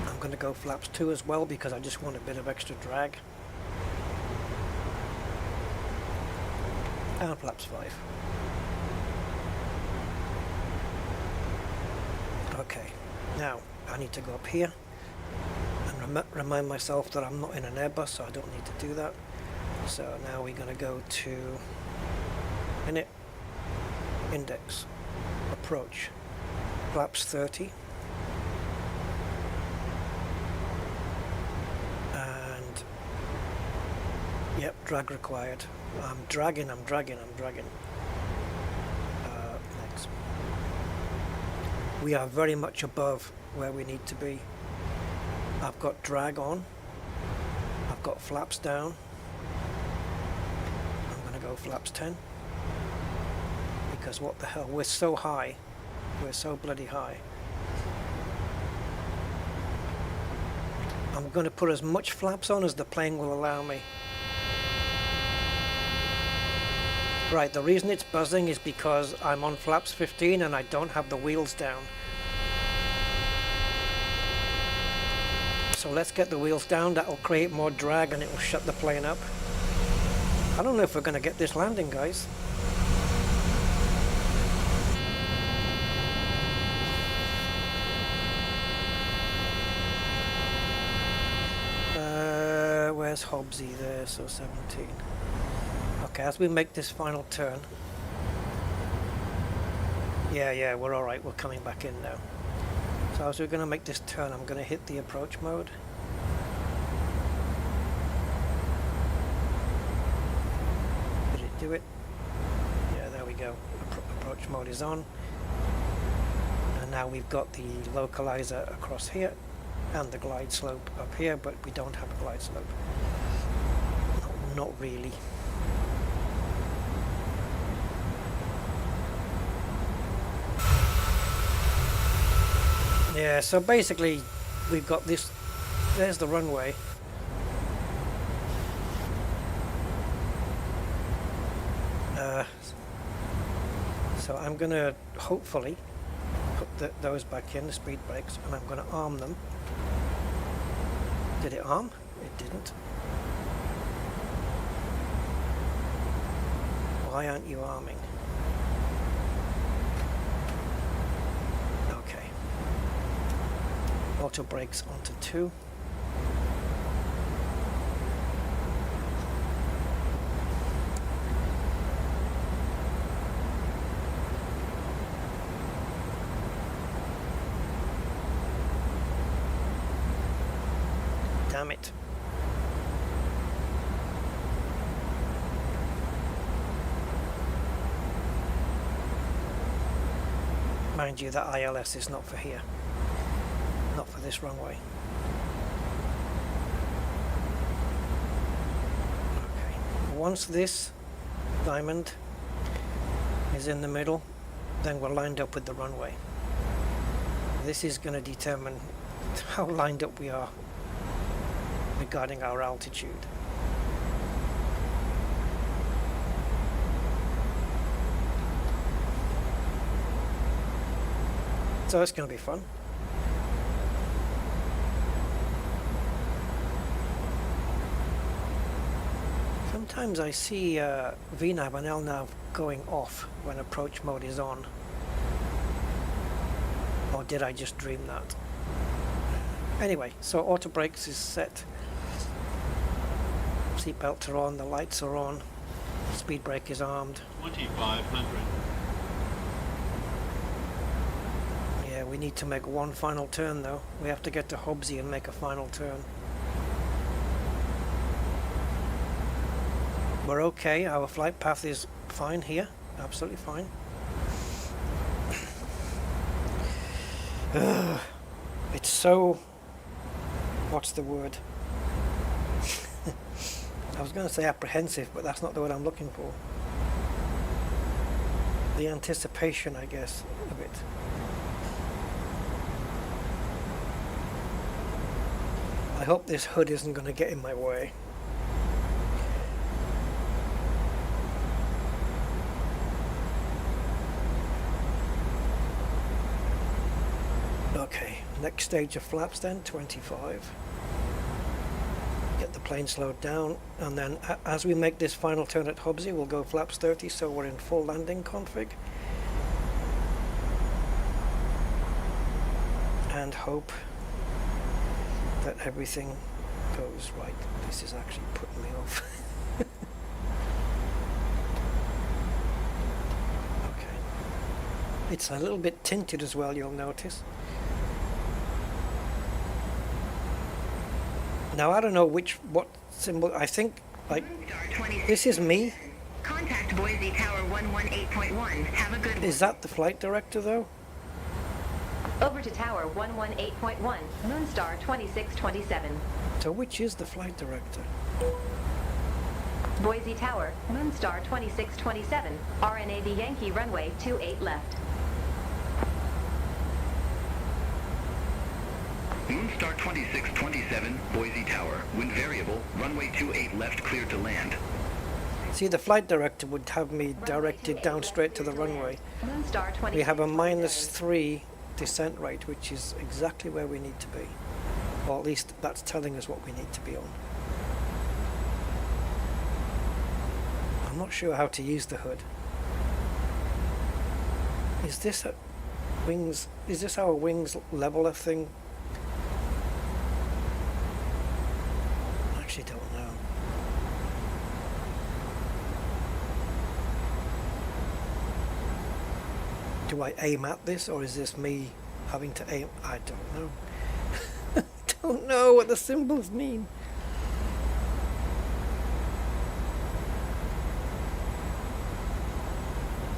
I'm going to go flaps 2 as well because I just want a bit of extra drag. And flaps 5. Okay, now I need to go up here and remind myself that I'm not in an Airbus, so I don't need to do that. So now we're going to go to init, index, approach, flaps 30. Yep, drag required. I'm dragging. Next. We are very much above where we need to be. I've got drag on. I've got flaps down. I'm going to go flaps 10. Because what the hell, we're so high. We're so bloody high. I'm going to put as much flaps on as the plane will allow me. Right, the reason it's buzzing is because I'm on flaps 15 and I don't have the wheels down. So let's get the wheels down, that will create more drag and it will shut the plane up. I don't know if we're going to get this landing, guys. Where's Hobbsy there? So 17. Okay, as we make this final turn. Yeah, we're alright. We're coming back in now. So as we're going to make this turn, I'm going to hit the approach mode. Did it do it? Yeah, there we go. Approach mode is on. And now we've got the localizer across here and the glide slope up here, but we don't have a glide slope. Not really. Yeah, so basically we've got this, there's the runway. So I'm going to hopefully put those back in, the speed brakes, and I'm going to arm them. Did it arm? It didn't. Why aren't you arming? Okay. Auto brakes onto 2. Damn it. Mind you, that ILS is not for here. Not for this runway. Okay. Once this diamond is in the middle, then we're lined up with the runway. This is going to determine how lined up we are regarding our altitude. So it's going to be fun. Sometimes I see VNAV and LNAV going off when approach mode is on. Or did I just dream that? Anyway, so auto brakes is set. Seat belts are on, the lights are on, speed brake is armed. 2500. Yeah, we need to make one final turn though. We have to get to Hobbsy and make a final turn. We're okay, our flight path is fine here, absolutely fine. It's so... what's the word? I was going to say apprehensive, but that's not the word I'm looking for. The anticipation, I guess, of it. I hope this hood isn't going to get in my way. Okay, next stage of flaps then, 25. Get the plane slowed down, and then as we make this final turn at Hobbsy, we'll go flaps 30, so we're in full landing config. And hope that everything goes right. This is actually putting me off. Okay. It's a little bit tinted as well, you'll notice. Now I don't know what symbol, I think like this is me. Contact Boise Tower 118.1. Have a good one. Is that the flight director though? Over to Tower 118.1, Moonstar 2627. So which is the flight director? Boise Tower, Moonstar 2627, RNAV Yankee runway 28 left. Moonstar 2627, Boise Tower. Wind variable, runway 28 left cleared to land. See, the flight director would have me directed down straight to the runway. We have a -3 descent rate, which is exactly where we need to be. Or at least that's telling us what we need to be on. I'm not sure how to use the hood. Is this a wings? Is this our wings leveler thing? I actually don't know. Do I aim at this, or is this me having to aim? I don't know. Don't know what the symbols mean.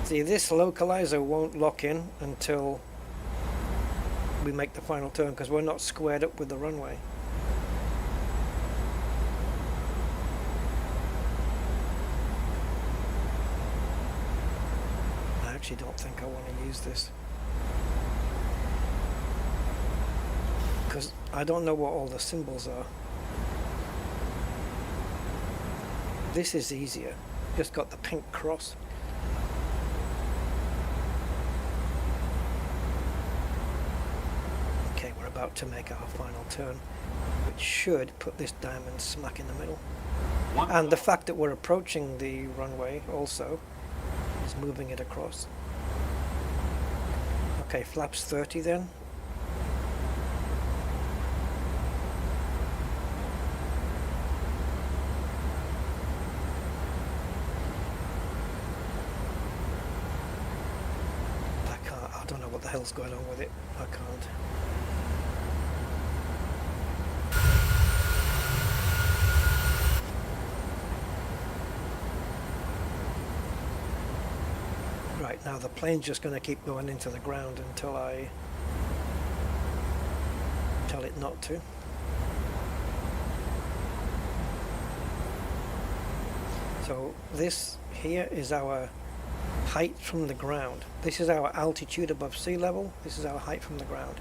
See, this localizer won't lock in until we make the final turn because we're not squared up with the runway. I actually don't think I want to use this because I don't know what all the symbols are. This is easier. Just got the pink cross. Okay, we're about to make our final turn, which should put this diamond smack in the middle. And the fact that we're approaching the runway also is moving it across. Okay, flaps 30 then. I don't know what the hell's going on with it. I can't. Right, now the plane's just going to keep going into the ground until I tell it not to. So this here is our height from the ground. This is our altitude above sea level. This is our height from the ground.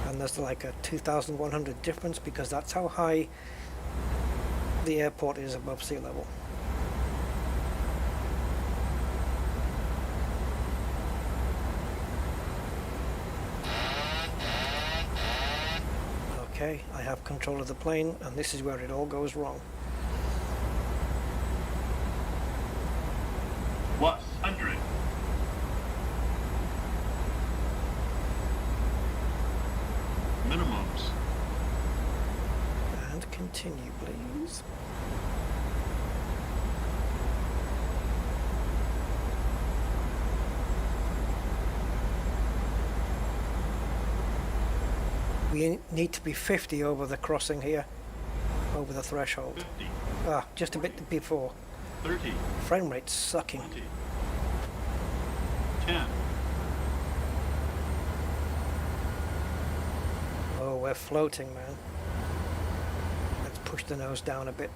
And there's like a 2,100 difference because that's how high the airport is above sea level. Okay, I have control of the plane, and this is where it all goes wrong. Plus 100. Minimums. And continue, please. We need to be 50 over the crossing here, over the threshold. 50. Ah, just a bit before. 30. Frame rate's sucking. 20. 10. Oh, we're floating, man. Let's push the nose down a bit.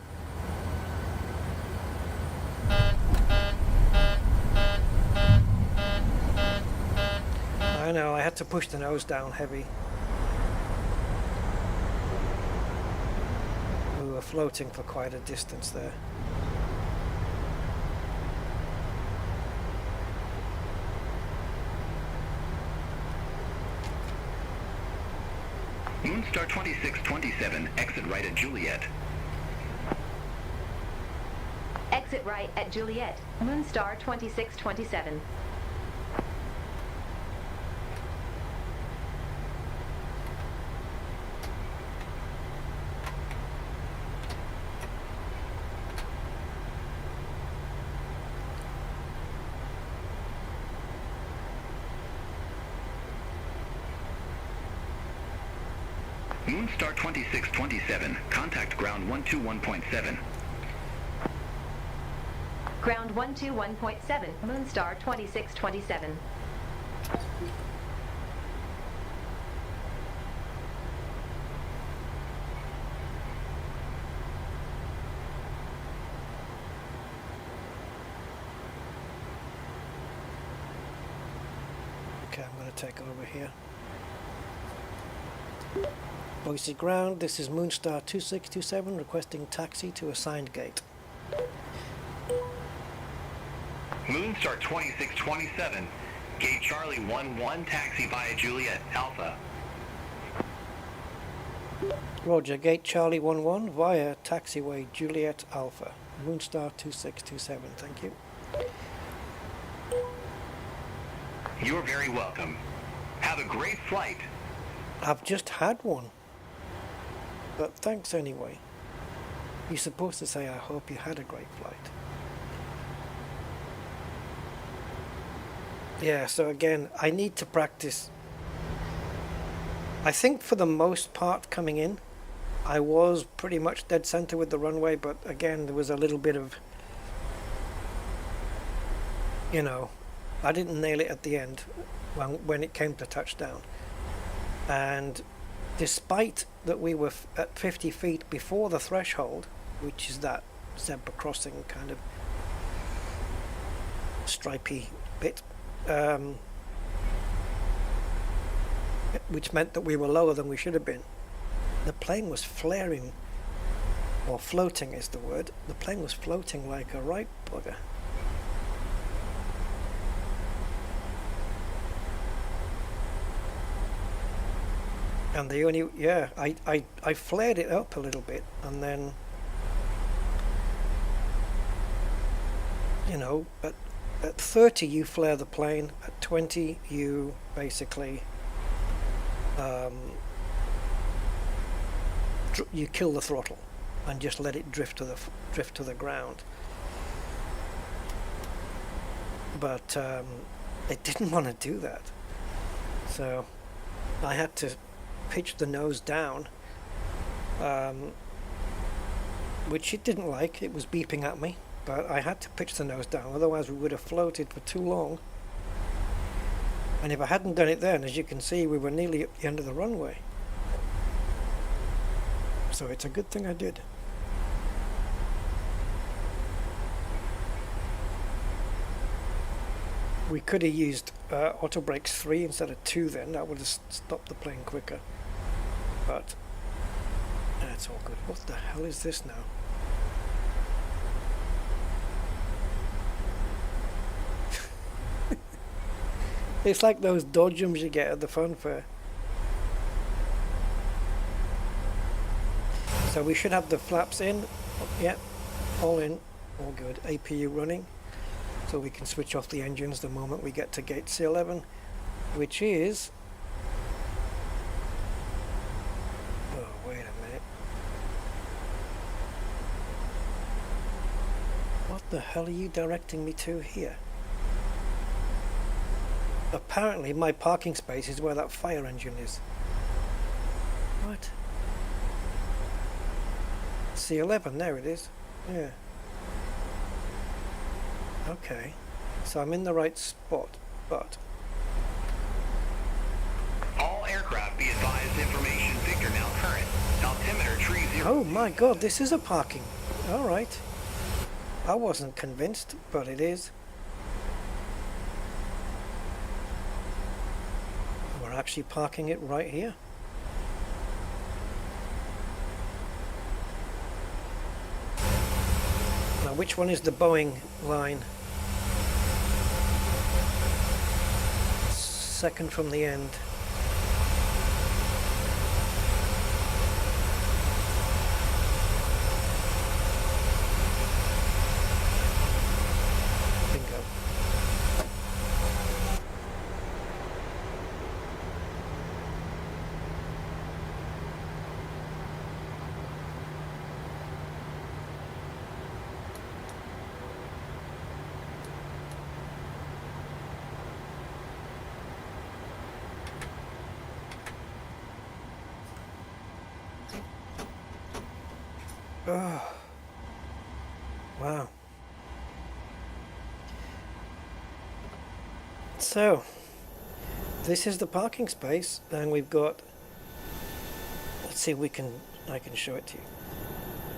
I know, I had to push the nose down heavy. We were floating for quite a distance there. Moonstar 2627, exit right at Juliet. Exit right at Juliet. Moonstar 2627. Moonstar 2627, contact ground 121.7. Ground 121.7, Moonstar 2627. Okay, I'm going to take over here. Boise ground, this is Moonstar 2627 requesting taxi to assigned gate. Moonstar 2627, gate Charlie 11, taxi via Juliet Alpha. Roger, gate Charlie 11 via taxiway Juliet Alpha. Moonstar 2627, thank you. You're very welcome. Have a great flight. I've just had one. But thanks anyway. You're supposed to say, I hope you had a great flight. Yeah, so again, I need to practice. I think for the most part coming in, I was pretty much dead center with the runway, but again, there was a little bit of, you know, I didn't nail it at the end when it came to touchdown. And despite that we were at 50 feet before the threshold, which is that zebra crossing kind of stripy bit, which meant that we were lower than we should have been. The plane was flaring, or floating is the word. The plane was floating like a right bugger. And the only, yeah, I flared it up a little bit, and then, you know, at 30 you flare the plane, at 20 you basically you kill the throttle and just let it drift to the ground. But it didn't want to do that, so I had to pitch the nose down, which it didn't like. It was beeping at me, but I had to pitch the nose down, otherwise we would have floated for too long. And if I hadn't done it then, as you can see, we were nearly at the end of the runway. So it's a good thing I did. We could have used auto brakes 3 instead of 2 then. That would have stopped the plane quicker. But that's all good. What the hell is this now? It's like those dodgems you get at the fun fair. So we should have the flaps in. Yep, all in, all good. APU running. So we can switch off the engines the moment we get to gate C11, which is... Oh, wait a minute. What the hell are you directing me to here? Apparently my parking space is where that fire engine is. What? C11, there it is. Yeah. Okay. So I'm in the right spot, but... All aircraft be advised information Victor now current. Altimeter tree 0. Oh my god, this is a parking. Alright. I wasn't convinced, but it is. We're actually parking it right here. Now, which one is the Boeing line? Second from the end. Bingo. Oh, wow. So, this is the parking space, and we've got, let's see if I can show it to you.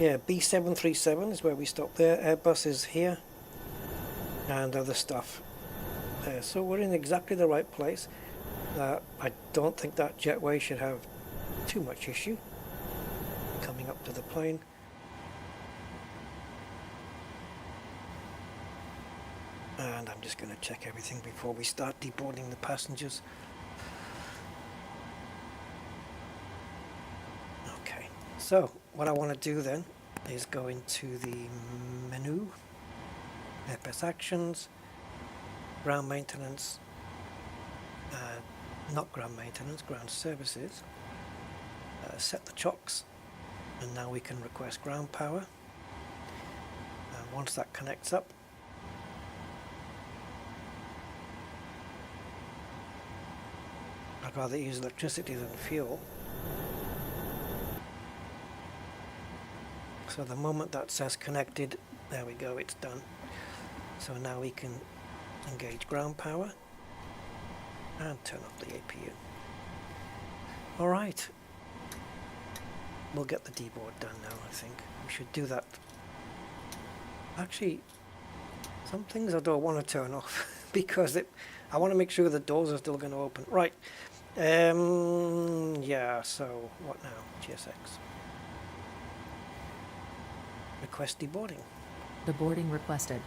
Yeah, B737 is where we stop there, Airbus is here, and other stuff there. So we're in exactly the right place. I don't think that jetway should have too much issue coming up to the plane. And I'm just going to check everything before we start deboarding the passengers. Okay, so what I want to do then is go into the menu, FS Actions, Ground Maintenance, not Ground Maintenance, Ground Services, set the chocks, and now we can request ground power. And once that connects up, I'd rather use electricity than fuel. So the moment that says connected, there we go, it's done. So now we can engage ground power and turn off the APU. Alright, we'll get the D-board done now. I think we should do that. Actually, some things I don't want to turn off because I want to make sure the doors are still going to open. Right, yeah, so what now? GSX. Request deboarding. Deboarding requested.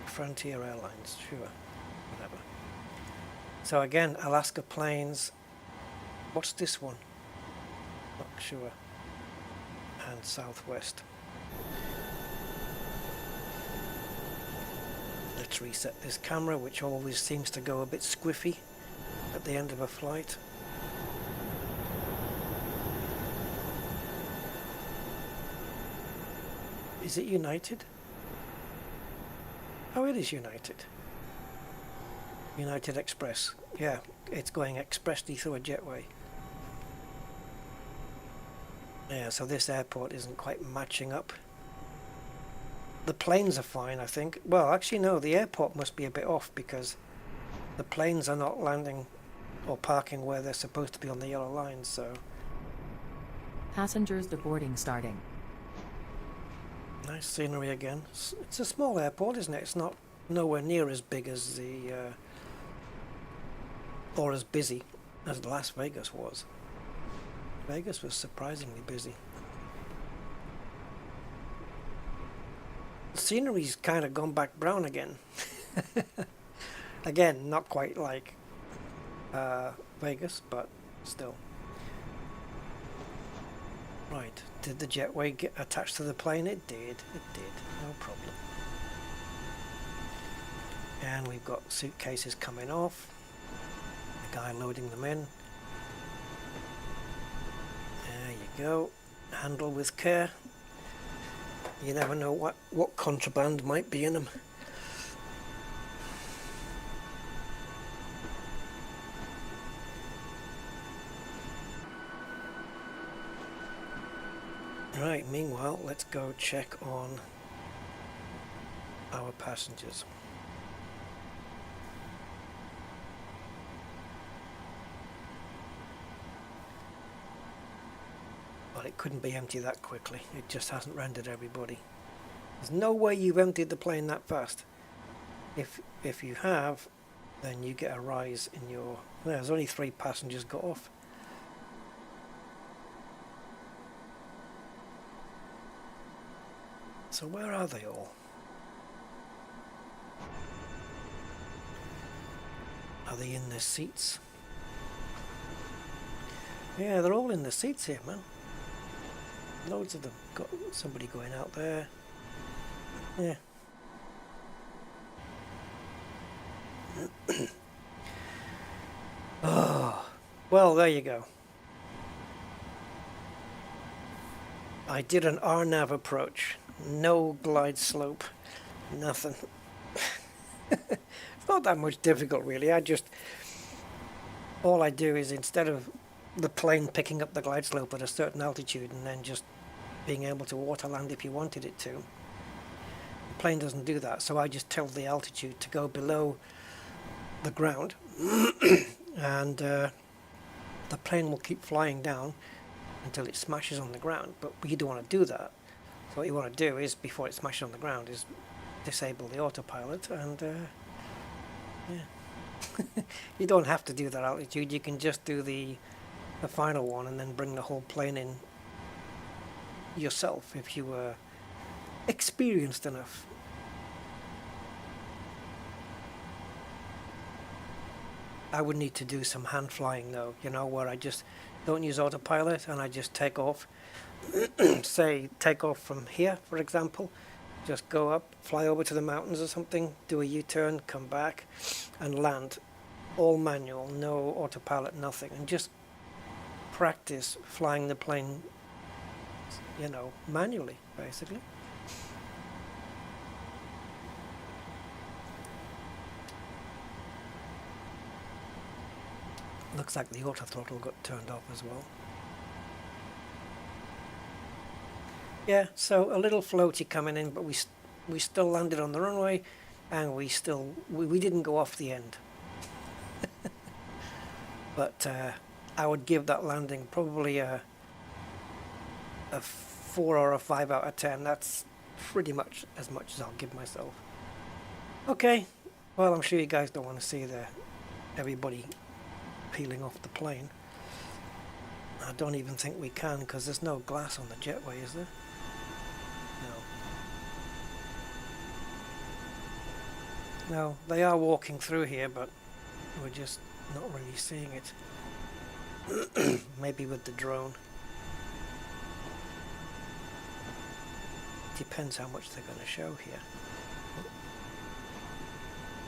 Frontier Airlines, sure, whatever. So again, Alaska Planes. What's this one? Not sure. And Southwest. Let's reset this camera, which always seems to go a bit squiffy at the end of a flight. Is it United? Oh, it is United. United Express. Yeah, it's going expressly through a jetway. Yeah, so this airport isn't quite matching up. The planes are fine, I think. Well, actually no, the airport must be a bit off because the planes are not landing or parking where they're supposed to be on the yellow line, so... Passengers deboarding starting. Nice scenery again. It's a small airport, isn't it? It's not nowhere near as big as the... or as busy as Las Vegas was. Vegas was surprisingly busy. The scenery's kind of gone back brown again. Again, not quite like Vegas, but still. Right, did the jetway get attached to the plane? It did, no problem. And we've got suitcases coming off. The guy loading them in. There you go. Handle with care. You never know what contraband might be in them. Right, meanwhile, let's go check on our passengers. Well, it couldn't be empty that quickly. It just hasn't rendered everybody. There's no way you've emptied the plane that fast. If you have, then you get a rise in your... There's only 3 passengers got off. So where are they all? Are they in their seats? Yeah, they're all in the seats here, man. Loads of them. Got somebody going out there. Yeah. Oh, well, there you go. I did an RNAV approach. No glide slope. Nothing. It's not that much difficult, really. All I do is, instead of the plane picking up the glide slope at a certain altitude and then just being able to water land if you wanted it to, the plane doesn't do that, so I just tell the altitude to go below the ground and the plane will keep flying down until it smashes on the ground. But you don't want to do that. So what you want to do is, before it smashes on the ground, is disable the autopilot, and yeah. You don't have to do that altitude. You can just do the final one and then bring the whole plane in yourself if you were experienced enough. I would need to do some hand flying though, you know, where I just don't use autopilot, and I just take off. Say take off from here, for example, just go up, fly over to the mountains or something, do a U-turn, come back and land, all manual, no autopilot, nothing, and just practice flying the plane, you know, manually, basically. Looks like the auto throttle got turned off as well. Yeah, so a little floaty coming in, but we still landed on the runway, and we didn't go off the end. But I would give that landing probably a 4 or a 5 out of 10. That's pretty much as I'll give myself. Okay, well, I'm sure you guys don't want to see everybody peeling off the plane. I don't even think we can, because there's no glass on the jetway, is there? No, they are walking through here, but we're just not really seeing it. Maybe with the drone. Depends how much they're going to show here.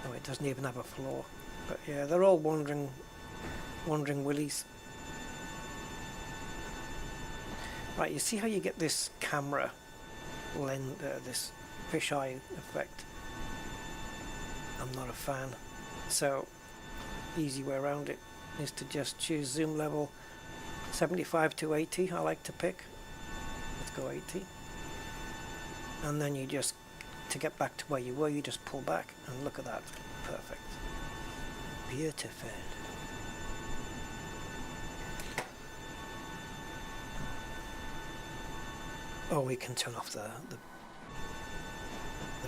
Oh, it doesn't even have a floor. But yeah, they're all wandering willies. Right, you see how you get this camera lens, this fisheye effect? I'm not a fan, so easy way around it is to just choose zoom level 75 to 80. I like to pick. Let's go 80, and then you just, to get back to where you were, you just pull back, and look at that. Perfect. Beautiful. Oh, we can turn off the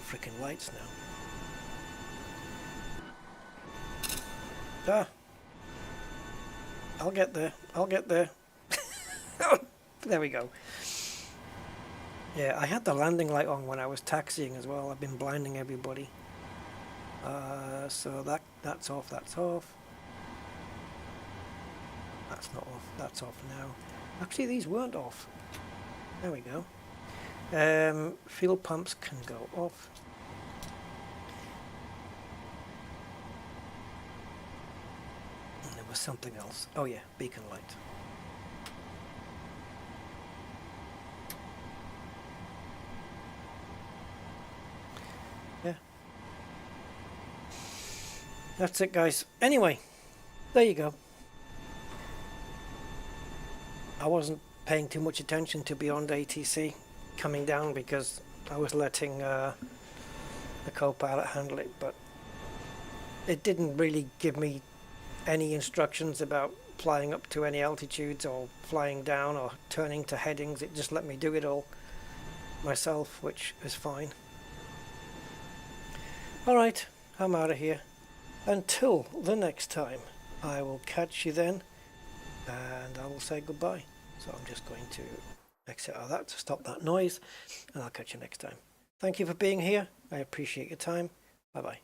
freaking lights now. Ah, I'll get there. There we go. Yeah, I had the landing light on when I was taxiing as well. I've been blinding everybody. So that's off. That's not off. That's off now. Actually, these weren't off. There we go. Fuel pumps can go off. And there was something else. Oh yeah, beacon light. Yeah. That's it, guys. Anyway, there you go. I wasn't paying too much attention to BeyondATC coming down because I was letting the co-pilot handle it, but it didn't really give me any instructions about flying up to any altitudes or flying down or turning to headings. It just let me do it all myself, which is fine. Alright, I'm out of here. Until the next time, I will catch you then, and I will say goodbye. So I'm just going to exit out of that to stop that noise, and I'll catch you next time. Thank you for being here. I appreciate your time. Bye bye.